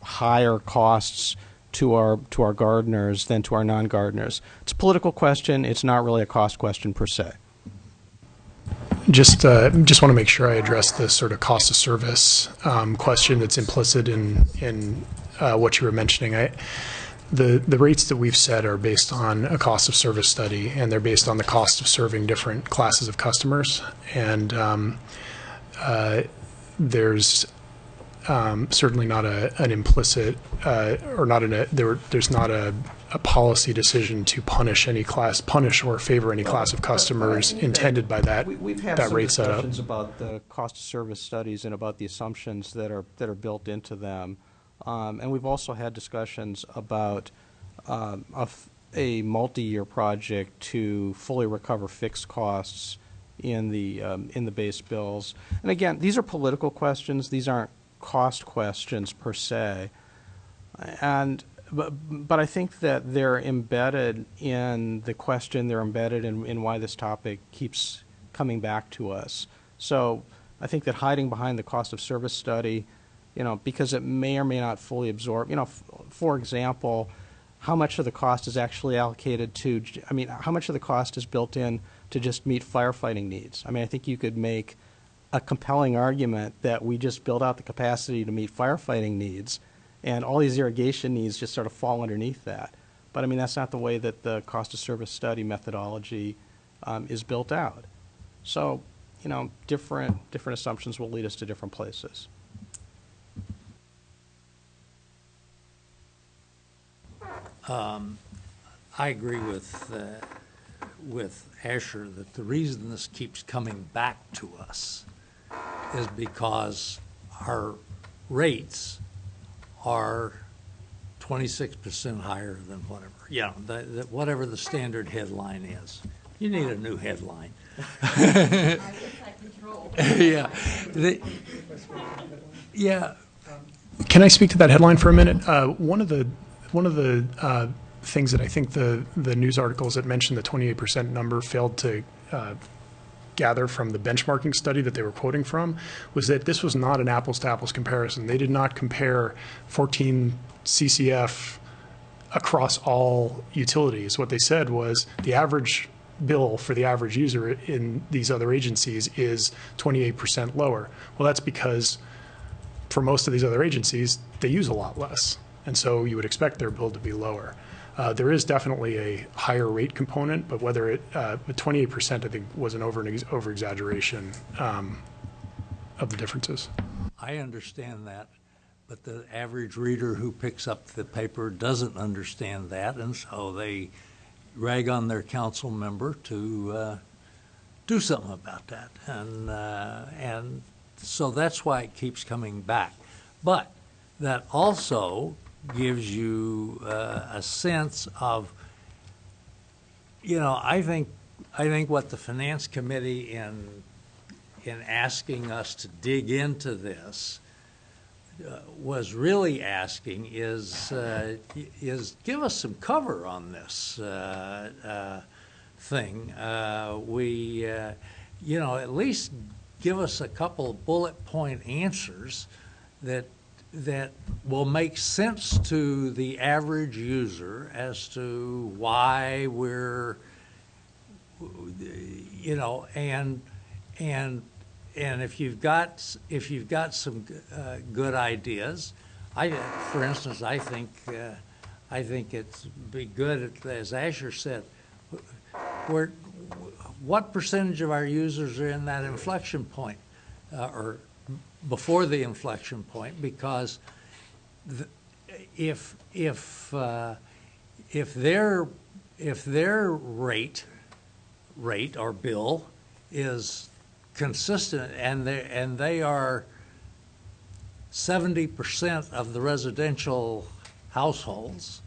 higher costs to our gardeners than to our non-gardeners? It's a political question. It's not really a cost question per se. Just want to make sure I address the sort of cost of service question that's implicit in what you were mentioning. The rates that we've set are based on a cost of service study, and they're based on the cost of serving different classes of customers. And there's certainly not an implicit there's not a policy decision to punish or favor any class of customers intended by that We've had that some rate setup. discussions about the cost of service studies and about the assumptions that are built into them, and we've also had discussions about a multi-year project to fully recover fixed costs in the base bills. And again, these are political questions. These aren't cost questions per se, but I think that they're embedded in the question. They're embedded in why this topic keeps coming back to us. So I think that hiding behind the cost of service study, because it may or may not fully absorb, for example, how much of the cost is actually allocated to, how much of the cost is built in to just meet firefighting needs? I think you could make a compelling argument that we just build out the capacity to meet firefighting needs, and all these irrigation needs just sort of fall underneath that. But that's not the way that the cost of service study methodology is built out. So, different assumptions will lead us to different places. I agree with Asher that the reason this keeps coming back to us is because our rates are 26% higher than whatever, whatever the standard headline is. You need a new headline. Yeah. Yeah. Can I speak to that headline for a minute? One of the things that I think the news articles that mentioned the 28% number failed to gather from the benchmarking study that they were quoting from was that this was not an apples-to-apples comparison. They did not compare 14 CCF across all utilities. What they said was the average bill for the average user in these other agencies is 28% lower. Well, that's because for most of these other agencies, they use a lot less. And so you would expect their bill to be lower. There is definitely a higher rate component, but whether it, 28% I think was an over-exaggeration of the differences. I understand that, but the average reader who picks up the paper doesn't understand that, and so they rag on their council member to do something about that. And so that's why it keeps coming back. But that also gives you a sense of, I think what the Finance Committee in asking us to dig into this was really asking is give us some cover on this thing. At least give us a couple of bullet point answers that will make sense to the average user as to why we're, and if you've got some good ideas, for instance, I I think it's be good, as Asher said, what percentage of our users are in that inflection point, or before the inflection point? Because if their rate or bill is consistent, and they are 70% of the residential households,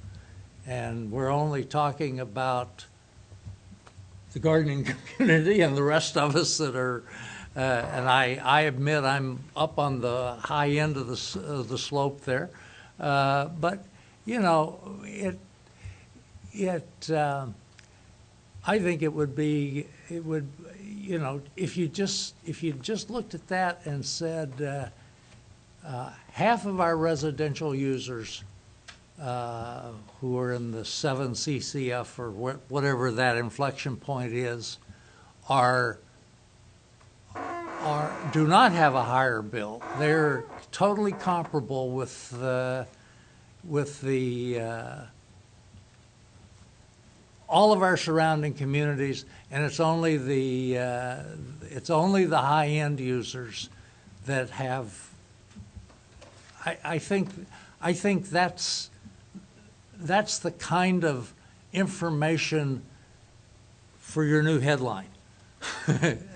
and we're only talking about the gardening community and the rest of us that are, and I admit I'm up on the high end of the slope there, but you know, I think it would, you know, if you just looked at that and said half of our residential users who are in the 7 CCF or whatever that inflection point is do not have a higher bill. They're totally comparable with all of our surrounding communities, and it's only the high-end users that have. I think that's the kind of information for your new headline.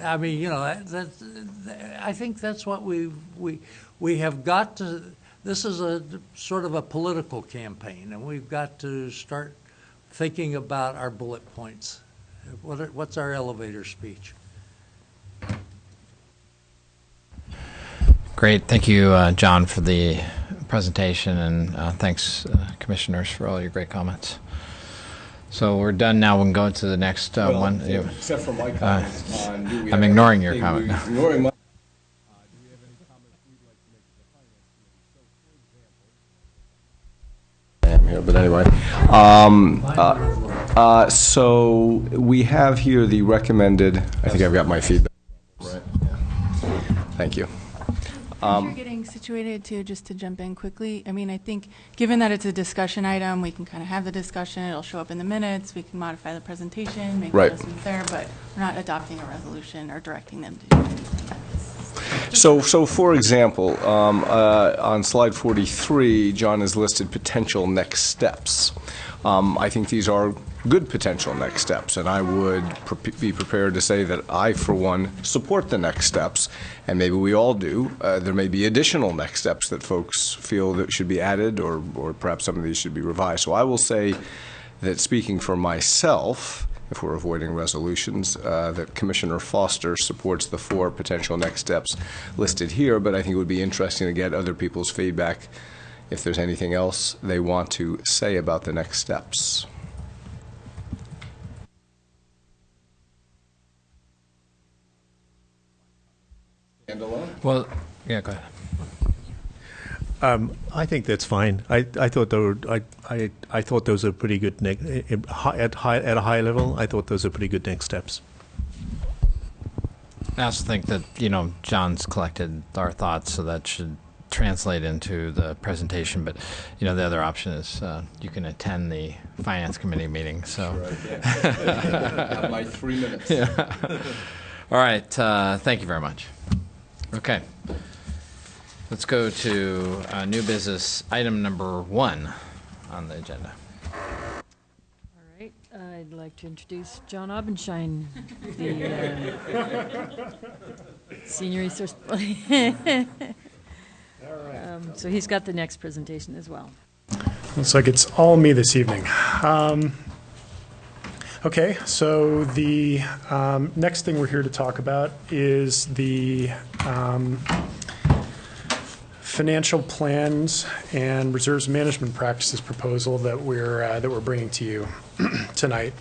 I mean, you know, I think that's what we have got to. This is a sort of a political campaign, and we've got to start thinking about our bullet points. What's our elevator speech? Great. Thank you, John, for the presentation, and thanks, commissioners, for all your great comments. So we're done now. We can go into the next one. Except for my comments on, do we I'm have ignoring your anything comment. Ignoring my. Here, but anyway, so we have here the recommended. I think I've got my feedback. Right. Thank you. As you're getting situated too, just to jump in quickly, I mean, I think given that it's a discussion item, we can kind of have the discussion, it'll show up in the minutes, we can modify the presentation, make adjustments there, but we're not adopting a resolution or directing them to do anything. So for example, on slide 43, John has listed potential next steps. I think these are good potential next steps, and I would be prepared to say that I, for one, support the next steps, and maybe we all do. There may be additional next steps that folks feel that should be added, or perhaps some of these should be revised. So I will say that, speaking for myself, if we're avoiding resolutions, that Commissioner Foster supports the 4 potential next steps listed here, but I think it would be interesting to get other people's feedback if there's anything else they want to say about the next steps. Well, yeah, go ahead. I think that's fine. I thought I thought those are pretty good at a high level. I thought those are pretty good next steps. I also think that, you know, John's collected our thoughts, so that should translate into the presentation. But, you know, the other option is you can attend the Finance Committee meeting. So, right, yeah. Have my 3 minutes. Yeah. All right. Thank you very much. Okay. Let's go to new business item number 1 on the agenda. All right, I'd like to introduce John Aubenschein, the Senior Resource. So he's got the next presentation as well. Looks like it's all me this evening. Okay, so the next thing we're here to talk about is the financial plans and reserves management practices proposal that we're bringing to you tonight.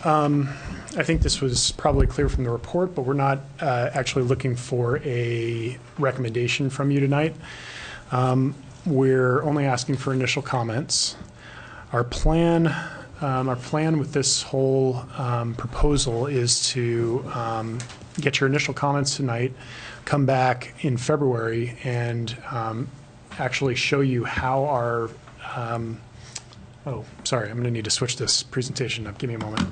I think this was probably clear from the report, but we're not actually looking for a recommendation from you tonight. We're only asking for initial comments. Our plan with this whole proposal is to get your initial comments tonight, come back in February, and actually show you how our Oh, sorry, I'm going to need to switch this presentation up. Give me a moment.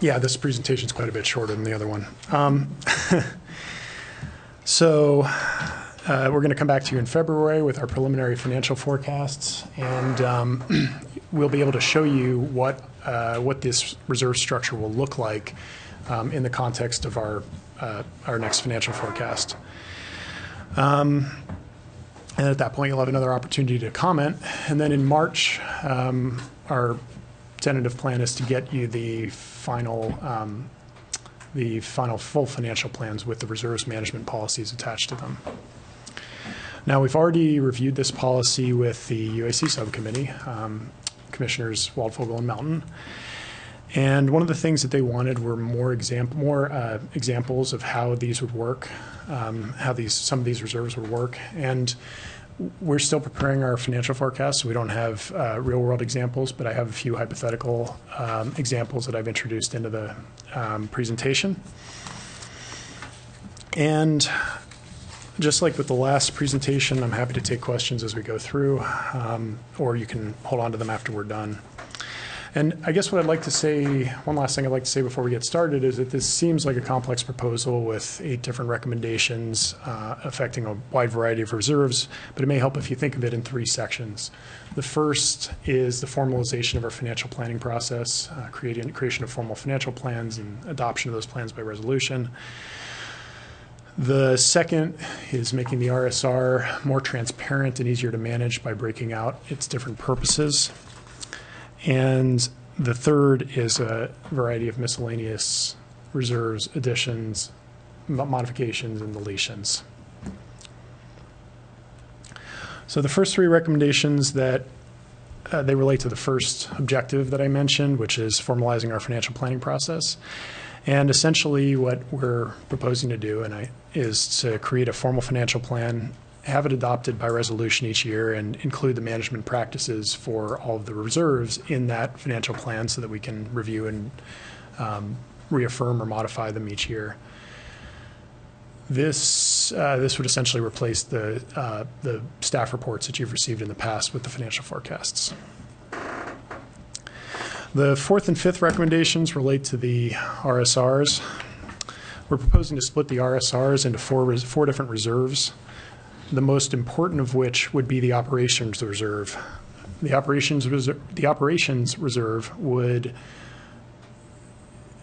Yeah, this presentation is quite a bit shorter than the other one. So we're going to come back to you in February with our preliminary financial forecasts, and we'll be able to show you what this reserve structure will look like in the context of our next financial forecast. And at that point, you'll have another opportunity to comment. And then in March, our tentative plan is to get you the final full financial plans with the reserves management policies attached to them. Now, we've already reviewed this policy with the UAC subcommittee, Commissioners Waldfogel and Melton. And one of the things that they wanted were more examples of how these would work, how some of these reserves would work. And we're still preparing our financial forecast, so we don't have real-world examples, but I have a few hypothetical examples that I've introduced into the presentation. And just like with the last presentation, I'm happy to take questions as we go through, or you can hold on to them after we're done. And I guess what I'd like to say, one last thing I'd like to say before we get started is that this seems like a complex proposal with 8 different recommendations affecting a wide variety of reserves, but it may help if you think of it in 3 sections. The first is the formalization of our financial planning process, creation of formal financial plans and adoption of those plans by resolution. The second is making the RSR more transparent and easier to manage by breaking out its different purposes. And the third is a variety of miscellaneous reserves, additions, modifications, and deletions. So the first 3 recommendations that they relate to the first objective that I mentioned, which is formalizing our financial planning process. And essentially what we're proposing to do is to create a formal financial plan, have it adopted by resolution each year, and include the management practices for all of the reserves in that financial plan so that we can review and reaffirm or modify them each year. This would essentially replace the staff reports that you've received in the past with the financial forecasts. The 4th and 5th recommendations relate to the RSRs. We're proposing to split the RSRs into 4 different reserves, the most important of which would be the operations reserve. The operations reserve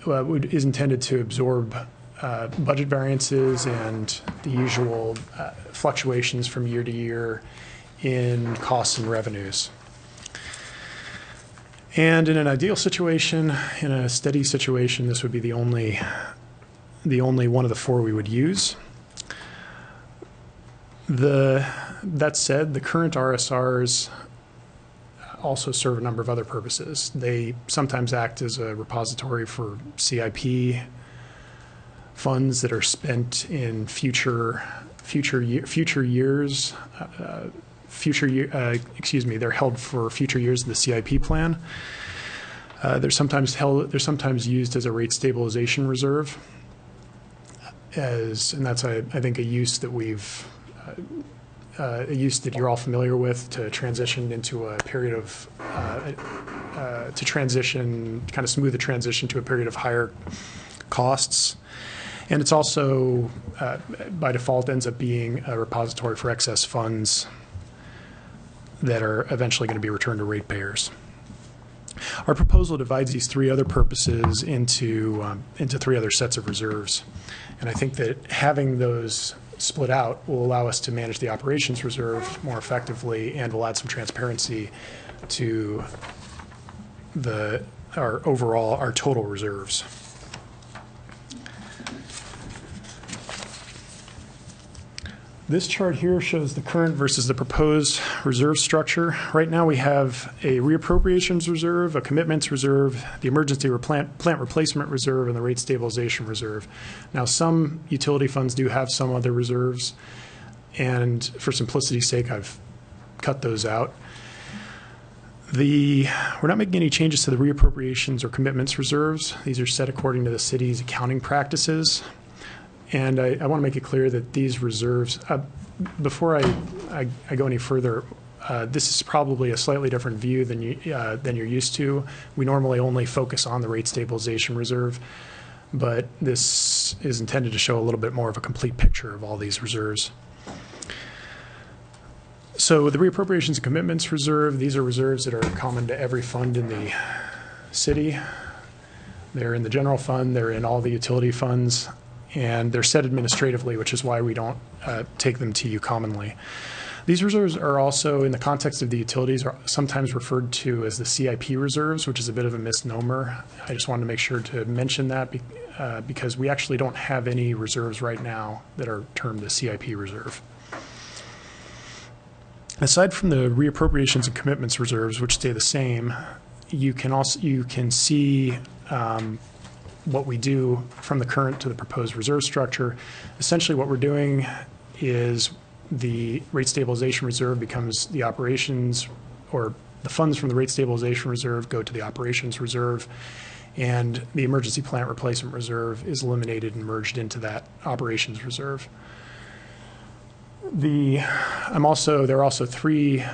is intended to absorb budget variances and the usual fluctuations from year to year in costs and revenues. And in an ideal situation, in a steady situation, this would be the only one of the 4 we would use. That said, the current RSRs also serve a number of other purposes. They sometimes act as a repository for CIP funds that are spent in future years. They're held for future years of the CIP plan. They're sometimes used as a rate stabilization reserve, and that's I think a use that you're all familiar with, to transition into a period of kind of smooth the transition to a period of higher costs. And it's also by default ends up being a repository for excess funds that are eventually going to be returned to ratepayers. Our proposal divides these 3 other purposes into 3 other sets of reserves. And I think that having those split out will allow us to manage the operations reserve more effectively and will add some transparency to our total reserves. This chart here shows the current versus the proposed reserve structure. Right now we have a reappropriations reserve, a commitments reserve, the emergency plant replacement reserve, and the rate stabilization reserve. Now some utility funds do have some other reserves, and for simplicity's sake I've cut those out. We're not making any changes to the reappropriations or commitments reserves. These are set according to the city's accounting practices. And I want to make it clear that these reserves, before I go any further, this is probably a slightly different view than you're used to. We normally only focus on the rate stabilization reserve, but this is intended to show a little bit more of a complete picture of all these reserves. So the reappropriations and commitments reserve, these are reserves that are common to every fund in the city. They're in the general fund, they're in all the utility funds, and they're set administratively, which is why we don't take them to you commonly. These reserves are also, in the context of the utilities, are sometimes referred to as the CIP reserves, which is a bit of a misnomer. I just wanted to make sure to mention that because we actually don't have any reserves right now that are termed the CIP reserve. Aside from the reappropriations and commitments reserves, which stay the same, you can see what we do from the current to the proposed reserve structure. Essentially, what we're doing is the rate stabilization reserve becomes the operations, or the funds from the rate stabilization reserve go to the operations reserve, and the emergency plant replacement reserve is eliminated and merged into that operations reserve. There are also three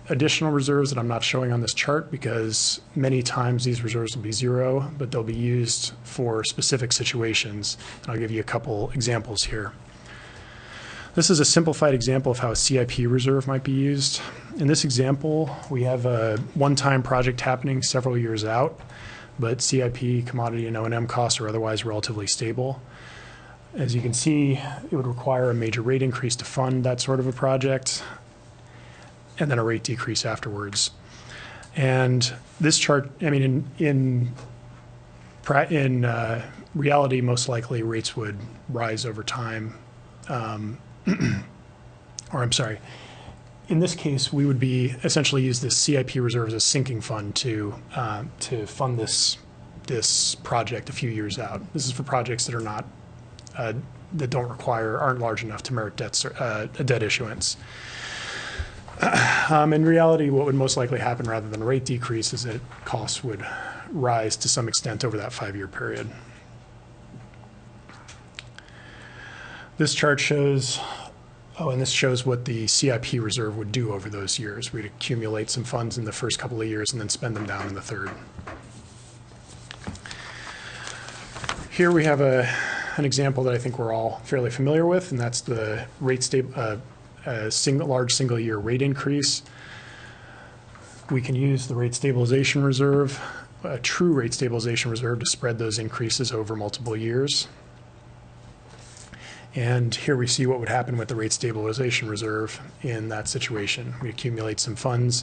additional reserves that I'm not showing on this chart because many times these reserves will be zero, but they'll be used for specific situations. And I'll give you a couple examples here. This is a simplified example of how a CIP reserve might be used. In this example, we have a one-time project happening several years out, but CIP, commodity, and O&M costs are otherwise relatively stable. As you can see, it would require a major rate increase to fund that sort of a project, and then a rate decrease afterwards. And this chart, I mean, in reality, most likely rates would rise over time. Or I'm sorry, in this case, we would be essentially use this CIP reserve as a sinking fund to fund this project a few years out. This is for projects that are not that aren't large enough to merit a debt issuance. In reality, what would most likely happen rather than a rate decrease is that costs would rise to some extent over that 5-year period. This chart shows, and this shows what the CIP reserve would do over those years. We'd accumulate some funds in the first couple of years and then spend them down in the third. Here we have an example that I think we're all fairly familiar with, and that's the large single-year rate increase. We can use the rate stabilization reserve, a true rate stabilization reserve, to spread those increases over multiple years. And here we see what would happen with the rate stabilization reserve in that situation. We accumulate some funds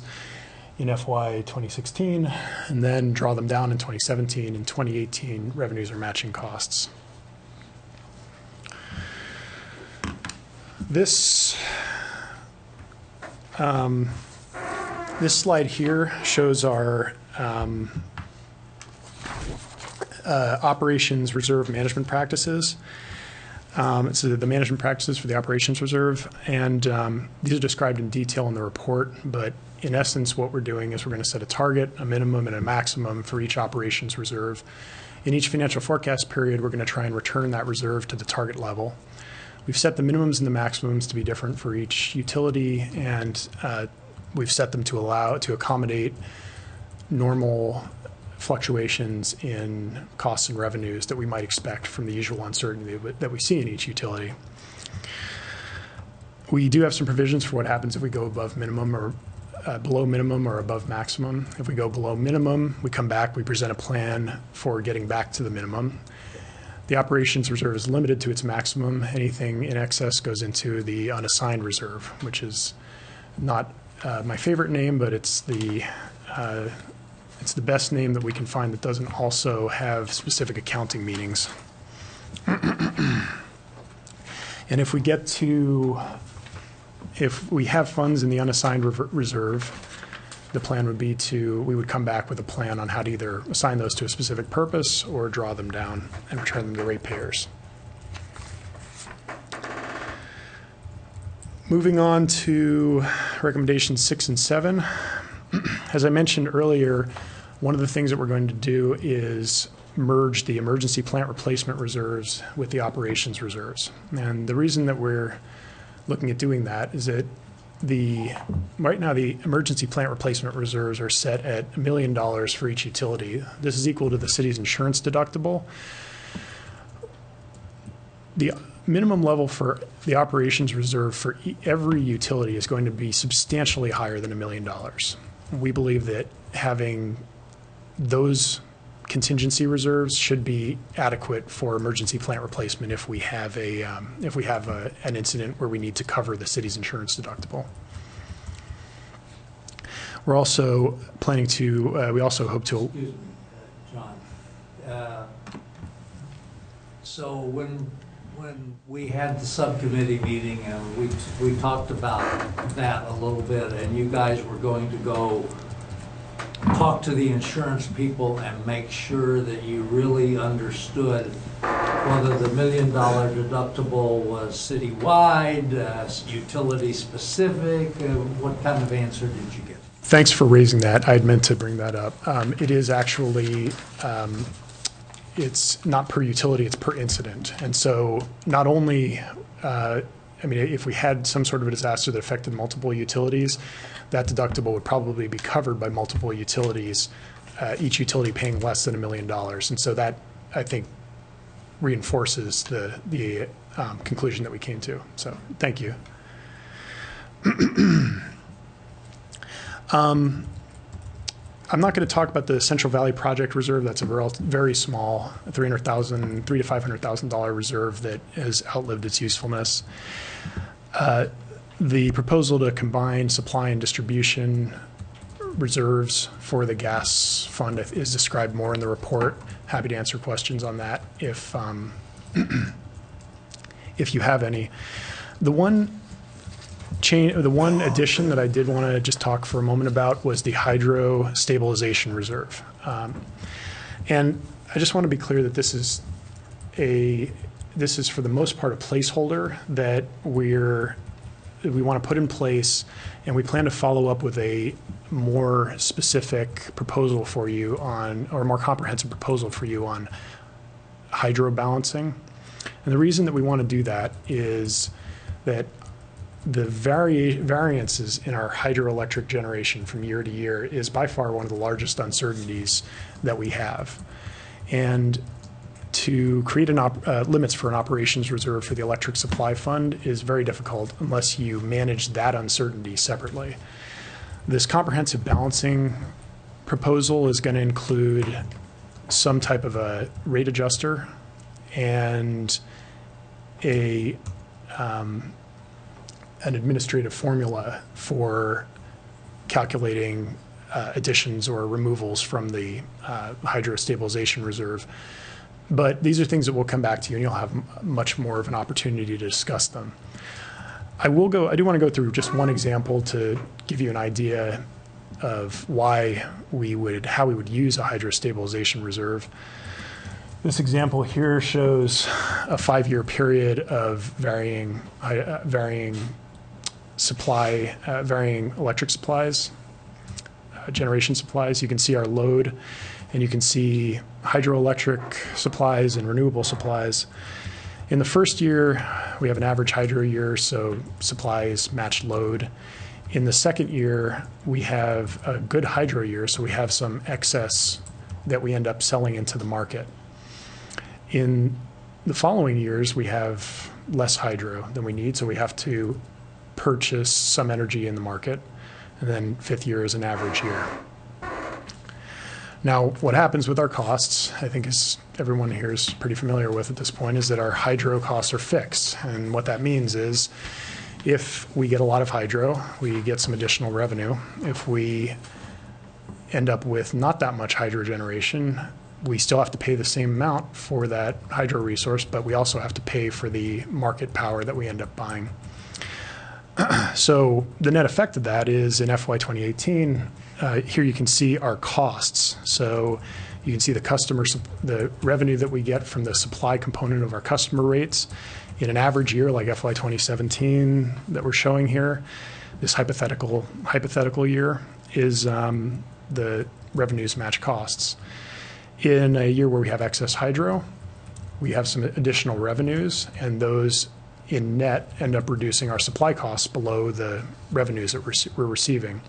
in FY 2016 and then draw them down in 2017. In 2018, revenues are matching costs. This slide here shows our operations reserve management practices. So the management practices for the operations reserve, and these are described in detail in the report, but in essence what we're doing is we're going to set a target, a minimum, and a maximum for each operations reserve. In each financial forecast period, we're going to try and return that reserve to the target level. We've set the minimums and the maximums to be different for each utility, and we've set them to accommodate normal fluctuations in costs and revenues that we might expect from the usual uncertainty that we see in each utility. We do have some provisions for what happens if we go above minimum or below minimum or above maximum. If we go below minimum, we come back, we present a plan for getting back to the minimum. The operations reserve is limited to its maximum. Anything in excess goes into the unassigned reserve, which is not my favorite name, but it's the best name that we can find that doesn't also have specific accounting meanings. And if we have funds in the unassigned reserve, the plan would be we would come back with a plan on how to either assign those to a specific purpose or draw them down and return them to ratepayers. Moving on to recommendations 6 and 7. as I mentioned earlier, one of the things that we're going to do is merge the emergency plant replacement reserves with the operations reserves. And the reason that we're looking at doing that is that right now the emergency plant replacement reserves are set at $1 million for each utility. This is equal to the city's insurance deductible. The minimum level for the operations reserve for every utility is going to be substantially higher than $1 million. We believe that having those contingency reserves should be adequate for emergency plant replacement if we have an incident where we need to cover the city's insurance deductible. We're also planning to. We also hope to. Excuse me, John. So when we had the subcommittee meeting and we talked about that a little bit, and you guys were going to go talk to the insurance people and make sure that you really understood whether the $1 million deductible was citywide, utility specific. What kind of answer did you get? Thanks for raising that. I'd meant to bring that up. It is actually, it's not per utility, it's per incident. And so not only, I mean, if we had some sort of a disaster that affected multiple utilities, that deductible would probably be covered by multiple utilities, each utility paying less than $1 million. And so that, I think, reinforces the conclusion that we came to. So thank you. I'm not going to talk about the Central Valley Project Reserve. That's a very small $300,000 to $500,000 reserve that has outlived its usefulness. The proposal to combine supply and distribution reserves for the gas fund is described more in the report. Happy to answer questions on that if if you have any. The one addition that I did want to just talk for a moment about was the hydro stabilization reserve. And I just want to be clear that this is for the most part a placeholder that we want to put in place, and we plan to follow up with a more specific proposal for you on, or a more comprehensive proposal for you on hydro balancing. And the reason that we want to do that is that the variances in our hydroelectric generation from year to year is by far one of the largest uncertainties that we have. And to create limits for an operations reserve for the electric supply fund is very difficult unless you manage that uncertainty separately. This comprehensive balancing proposal is going to include some type of a rate adjuster and an administrative formula for calculating additions or removals from the hydro stabilization reserve. But these are things that we'll come back to you, and you'll have much more of an opportunity to discuss them. I do want to go through just one example to give you an idea of how we would use a hydro stabilization reserve. This example here shows a 5-year period of varying electric supplies, generation supplies. You can see our load, and you can see hydroelectric supplies and renewable supplies. In the first year, we have an average hydro year, so supplies match load. In the second year, we have a good hydro year, so we have some excess that we end up selling into the market. In the following years, we have less hydro than we need, so we have to purchase some energy in the market. And then fifth year is an average year. Now, what happens with our costs, I think as everyone here is pretty familiar with at this point, is that our hydro costs are fixed. And what that means is if we get a lot of hydro, we get some additional revenue. If we end up with not that much hydro generation, we still have to pay the same amount for that hydro resource, but we also have to pay for the market power that we end up buying. So the net effect of that is in FY 2018, here you can see our costs. So you can see the revenue that we get from the supply component of our customer rates in an average year like FY 2017 that we're showing here, this hypothetical year. is the revenues match costs. In a year where we have excess hydro, we have some additional revenues, and those in net end up reducing our supply costs below the revenues that we're receiving.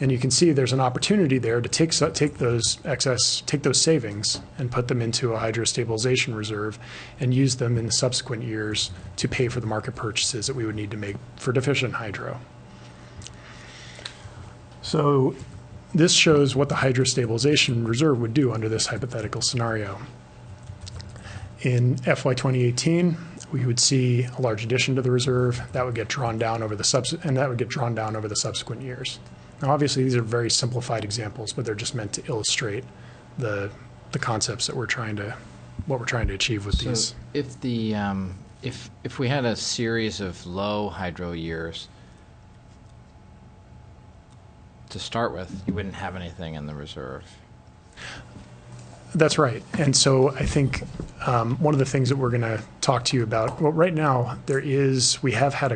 And you can see there's an opportunity there to take those savings and put them into a hydro stabilization reserve and use them in the subsequent years to pay for the market purchases that we would need to make for deficient hydro. So this shows what the hydro stabilization reserve would do under this hypothetical scenario. In FY 2018, we would see a large addition to the reserve that would get drawn down over the subsequent years. Now, obviously, these are very simplified examples, but they're just meant to illustrate the concepts that what we're trying to achieve with these. So if the if we had a series of low hydro years to start with, you wouldn't have anything in the reserve. That's right. And so I think one of the things that we're going to talk to you about, well, right now we have had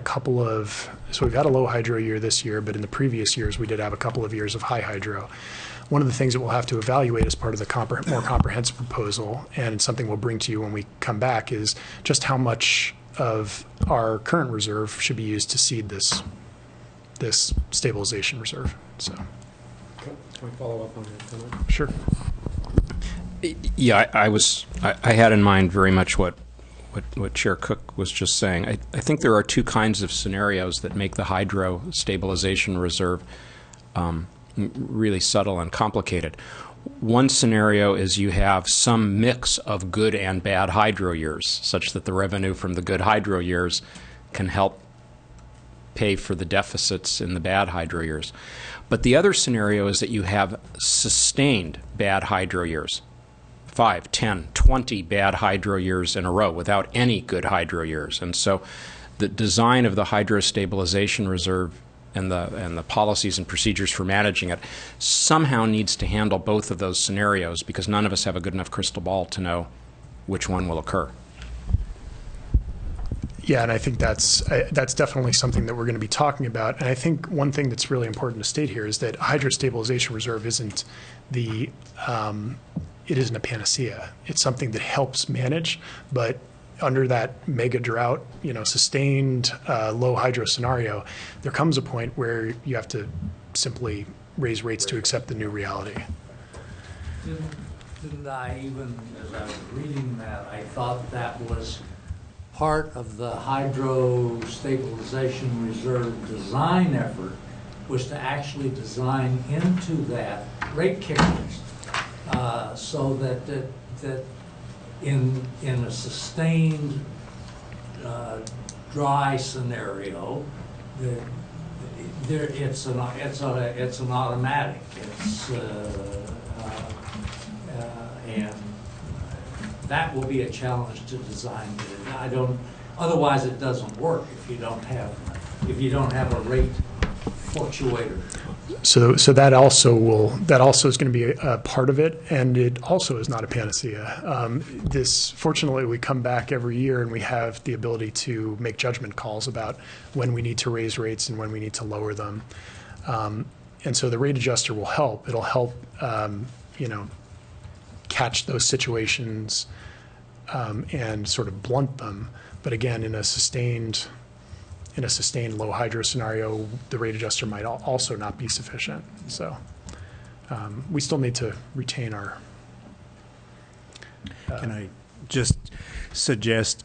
we've had a low hydro year this year, but in the previous years we did have a couple of years of high hydro. One of the things that we'll have to evaluate as part of the more comprehensive proposal, and something we'll bring to you when we come back, is just how much of our current reserve should be used to seed this stabilization reserve. So, Can we follow up on that comment? sure. Yeah, I had in mind very much what Chair Cook was just saying. I think there are two kinds of scenarios that make the hydro stabilization reserve really subtle and complicated. One scenario is you have some mix of good and bad hydro years, such that the revenue from the good hydro years can help pay for the deficits in the bad hydro years. But the other scenario is that you have sustained bad hydro years. 5, 10, 20 bad hydro years in a row without any good hydro years. And so the design of the hydro stabilization reserve and the policies and procedures for managing it somehow needs to handle both of those scenarios, because none of us have a good enough crystal ball to know which one will occur. Yeah, and I think that's definitely something that we're going to be talking about. And I think one thing that's really important to state here is that hydro stabilization reserve isn't it isn't a panacea. It's something that helps manage, but under that mega drought, sustained low hydro scenario, there comes a point where you have to simply raise rates to accept the new reality. Didn't I even, as I was reading that, I thought that was part of the hydro stabilization reserve design effort, was to actually design into that rate kickers, so that in a sustained dry scenario, it's an automatic. And that will be a challenge to design. Otherwise it doesn't work if you don't have a rate fluctuator. So that also is going to be a part of it, and it also is not a panacea. Fortunately, we come back every year and we have the ability to make judgment calls about when we need to raise rates and when we need to lower them. And so the rate adjuster will help. It'll help, catch those situations and sort of blunt them. But again, in a sustained low hydro scenario, the rate adjuster might also not be sufficient. So we still need to retain our. Can I just suggest,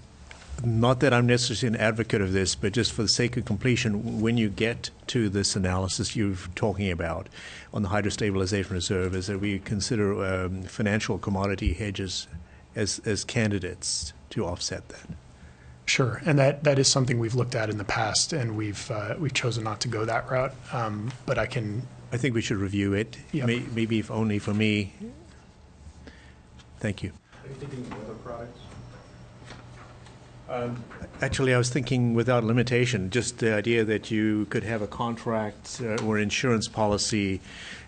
not that I'm necessarily an advocate of this, but just for the sake of completion, when you get to this analysis you're talking about on the hydro stabilization reserve, is that we consider financial commodity hedges as candidates to offset that. Sure, and that is something we've looked at in the past, and we've chosen not to go that route. But I think we should review it. Yep. Maybe if only for me. Thank you. Are you thinking of other products? Actually, I was thinking without limitation, just the idea that you could have a contract or insurance policy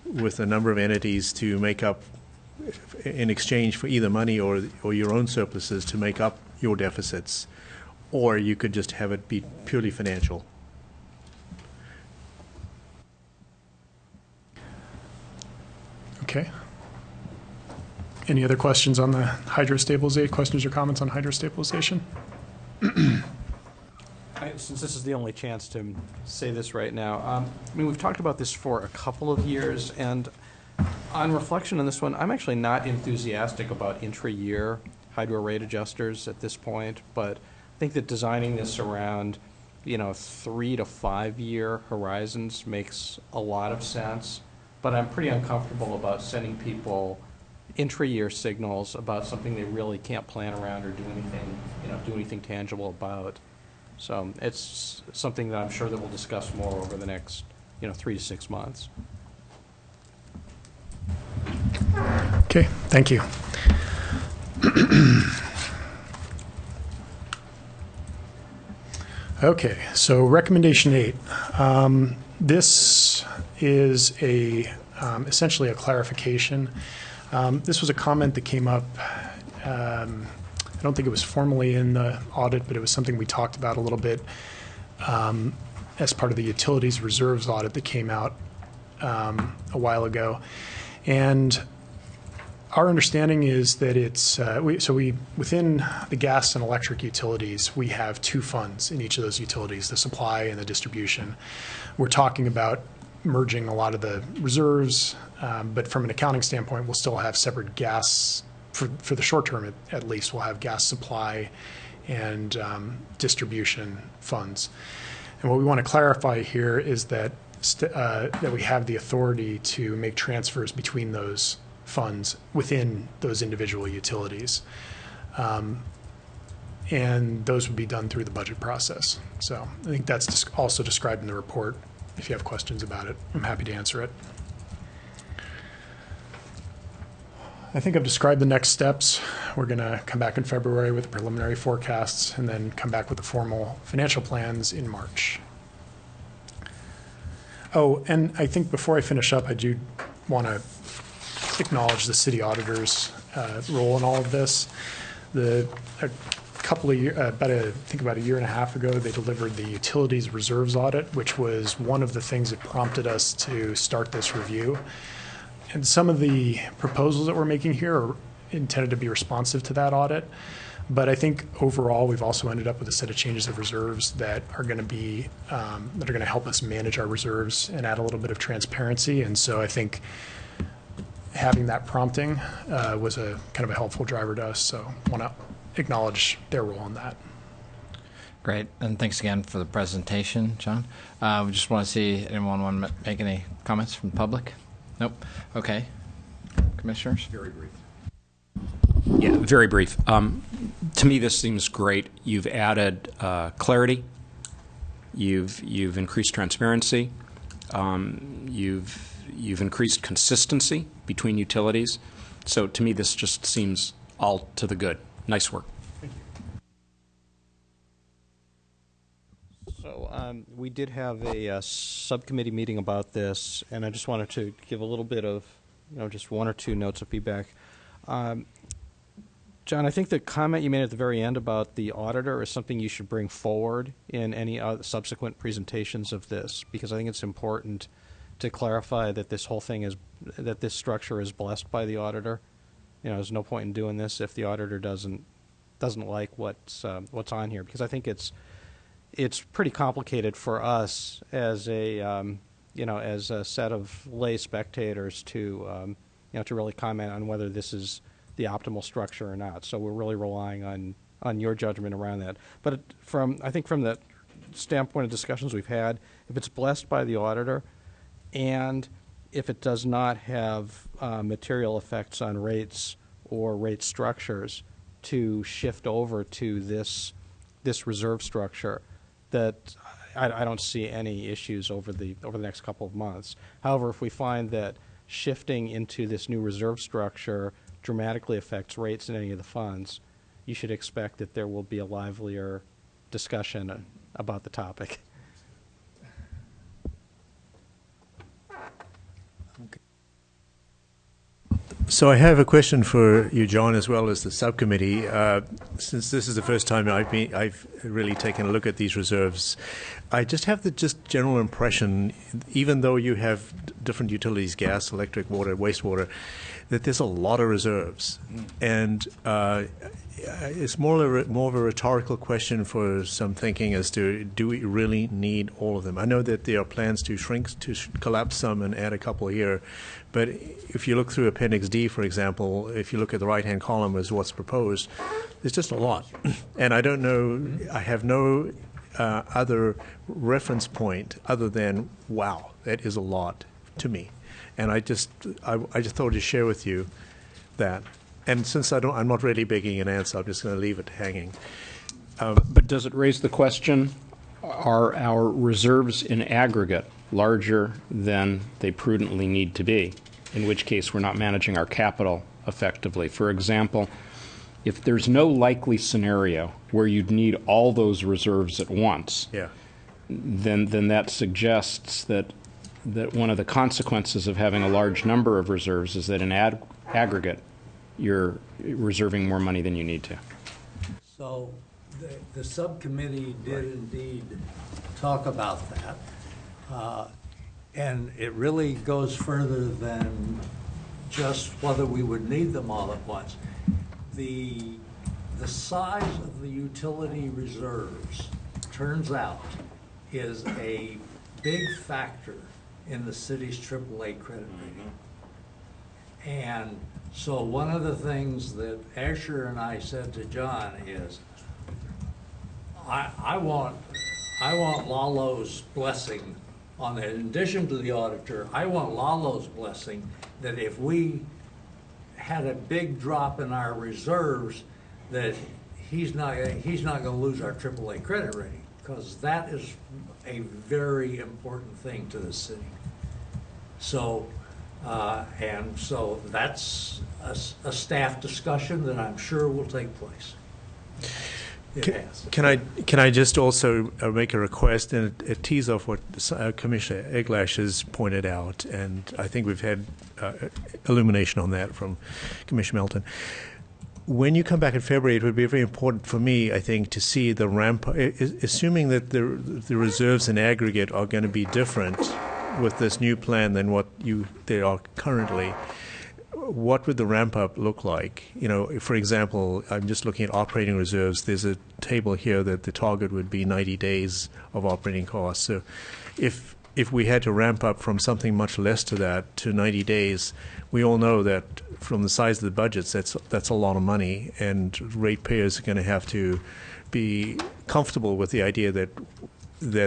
with a number of entities to make up, in exchange for either money or your own surpluses, to make up your deficits. Or you could just have it be purely financial. Okay. Any other questions on the hydrostabilization? Questions or comments on hydrostabilization? Since this is the only chance to say this right now, I mean, we've talked about this for a couple of years, and on reflection on this one, I'm actually not enthusiastic about intra-year hydro rate adjusters at this point, but I think that designing this around, 3 to 5 year horizons makes a lot of sense. But I'm pretty uncomfortable about sending people intra-year signals about something they really can't plan around or do anything tangible about. So it's something that I'm sure that we'll discuss more over the next, 3 to 6 months. Okay, thank you. Okay, so recommendation 8. This is essentially a clarification. This was a comment that came up. I don't think it was formally in the audit, but it was something we talked about a little bit as part of the utilities reserves audit that came out a while ago. And our understanding is that it's within the gas and electric utilities, we have 2 funds in each of those utilities, the supply and the distribution. We're talking about merging a lot of the reserves, but from an accounting standpoint, we'll still have separate gas, for the short term at least, we'll have gas supply and distribution funds. And what we want to clarify here is that we have the authority to make transfers between those funds within those individual utilities. And those would be done through the budget process. So I think that's also described in the report. If you have questions about it, I'm happy to answer it. I think I've described the next steps. We're going to come back in February with the preliminary forecasts and then come back with the formal financial plans in March. Oh, and I think before I finish up, I do want to acknowledge the city auditor's role in all of this. A couple of years, about a year and a half ago, they delivered the utilities reserves audit, which was one of the things that prompted us to start this review. And some of the proposals that we're making here are intended to be responsive to that audit. But I think overall, we've also ended up with a set of changes of reserves that are going to be help us manage our reserves and add a little bit of transparency. And so I think having that prompting was a kind of a helpful driver to us. So I want to acknowledge their role in that. Great, and thanks again for the presentation, John. We just want to see anyone want to make any comments from the public? Nope. Okay. Commissioners? Very brief. Yeah, very brief. To me, this seems great. You've added clarity. You've increased transparency. You've increased consistency between utilities. So to me, this just seems all to the good. Nice work. Thank you. So we did have a subcommittee meeting about this, and I just wanted to give a little bit of, just 1 or 2 notes of feedback. John, I think the comment you made at the very end about the auditor is something you should bring forward in any subsequent presentations of this, because I think it's important to clarify that this whole thing that this structure is blessed by the auditor. There's no point in doing this if the auditor doesn't like what's on here, because I think it's pretty complicated for us as a set of lay spectators to really comment on whether this is the optimal structure or not. So we're really relying on your judgment around that. But I think from the standpoint of discussions we've had, if it's blessed by the auditor, and if it does not have material effects on rates or rate structures, to shift over to this reserve structure, that I don't see any issues over the next couple of months. However, if we find that shifting into this new reserve structure dramatically affects rates in any of the funds, you should expect that there will be a livelier discussion about the topic. So I have a question for you, John, as well as the subcommittee. Since this is the first time I've really taken a look at these reserves, I just have the just general impression, even though you have different utilities, gas, electric, water, wastewater, that there's a lot of reserves. And it's more of a rhetorical question for some thinking as to, do we really need all of them? I know that there are plans to collapse some and add a couple here, but if you look through Appendix D, for example, if you look at the right-hand column as what's proposed, there's just a lot. And I don't know, I have no other reference point other than, wow, that is a lot to me. And I just thought to share with you that. And since I'm not really begging an answer, I'm just going to leave it hanging. But does it raise the question, are our reserves in aggregate larger than they prudently need to be, in which case we're not managing our capital effectively? For example, if there's no likely scenario where you'd need all those reserves at once, Yeah. then that suggests that one of the consequences of having a large number of reserves is that in aggregate, you're reserving more money than you need to. So the subcommittee did indeed talk about that. And it really goes further than just whether we would need them all at once. The size of the utility reserves, turns out, is a big factor in the city's AAA credit rating. And so one of the things that Asher and I said to John is, I want Lalo's blessing on that. In addition to the auditor, I want Lalo's blessing that if we had a big drop in our reserves, that he's not going to lose our AAA credit rating, because that is a very important thing to the city. So, and so that's a staff discussion that I'm sure will take place. It has. Can I just also make a request and tease off what Commissioner Eglash has pointed out, and I think we've had illumination on that from Commissioner Melton. When you come back in February, it would be very important for me, I think, to see the ramp, assuming that the reserves in aggregate are going to be different with this new plan than what they are currently. What would the ramp up look like? You know, for example, I'm just looking at operating reserves. There's a table here that the target would be 90 days of operating costs. So if we had to ramp up from something much less to that to 90 days, we all know that from the size of the budgets, that's a lot of money, and ratepayers are going to have to be comfortable with the idea that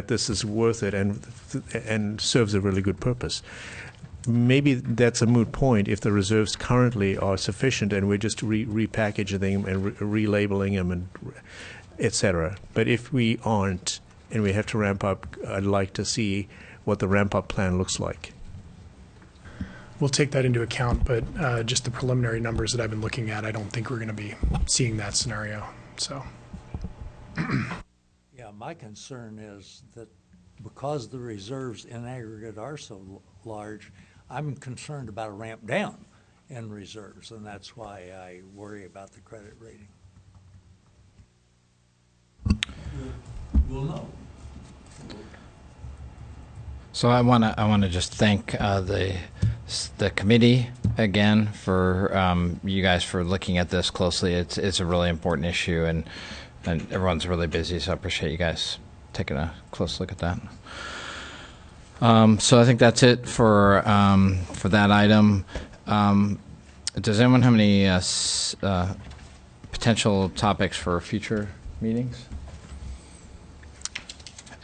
this is worth it and serves a really good purpose. Maybe that's a moot point if the reserves currently are sufficient and we're just repackaging them and relabeling them and et cetera. But if we aren't and we have to ramp up, I'd like to see what the ramp-up plan looks like. We'll take that into account, but just the preliminary numbers that I've been looking at, I don't think we're going to be seeing that scenario. So, Yeah, my concern is that because the reserves in aggregate are so large, I'm concerned about a ramp down in reserves, and that's why I worry about the credit rating. We'll know. So I want to just thank the committee again for you guys for looking at this closely. It's a really important issue, and everyone's really busy, so I appreciate you guys taking a close look at that. So I think that's it for that item. Does anyone have any potential topics for future meetings?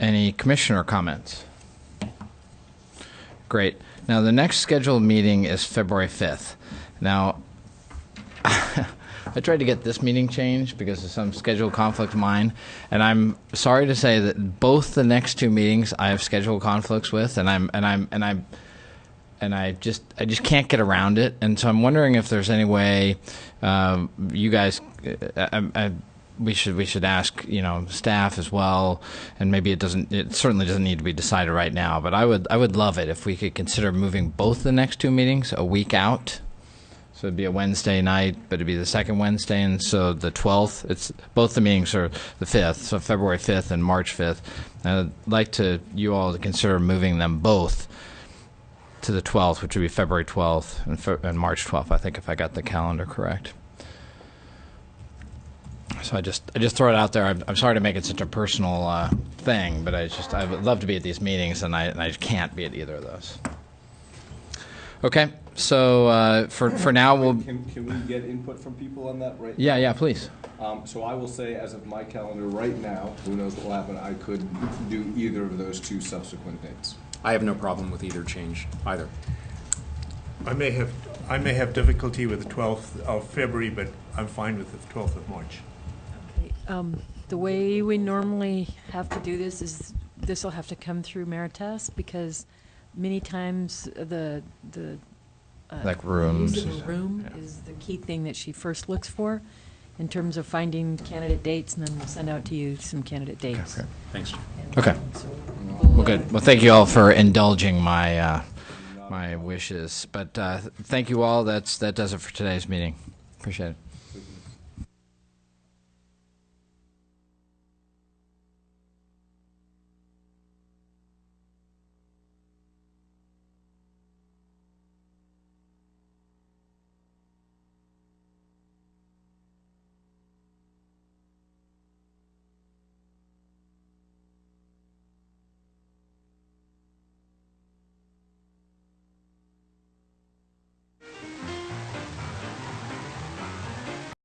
Any commissioner comments? Great. Now, the next scheduled meeting is February 5th. Now, I tried to get this meeting changed because of some scheduled conflict of mine, and I'm sorry to say that both the next two meetings I have scheduled conflicts with, and I just can't get around it. And so I'm wondering if there's any way you guys, we should ask, staff as well, and maybe it certainly doesn't need to be decided right now, but I would love it if we could consider moving both the next two meetings a week out, So it'd be a Wednesday night, but it'd be the second Wednesday, and so the 12th, it's, both the meetings are the 5th, so February 5th and March 5th. I'd like you all to consider moving them both to the 12th, which would be February 12th and March 12th, I think, if I got the calendar correct. So I just throw it out there. I'm sorry to make it such a personal thing, but I would love to be at these meetings, and I just can't be at either of those. Okay, so for now we'll. Can we get input from people on that right Yeah, yeah, please. So I will say, as of my calendar right now, who knows what will happen, I could do either of those two subsequent dates. I have no problem with either change, either. I may have difficulty with the 12th of February, but I'm fine with the 12th of March. The way we normally have to do this is, this will have to come through Meritas, because many times the Like rooms. use of a room is the key thing that she first looks for in terms of finding candidate dates, and then we'll send out to you some candidate dates. Okay. Thanks. And, Okay. so Well, good. Well, thank you all for indulging my my wishes. But thank you all. That does it for today's meeting. Appreciate it.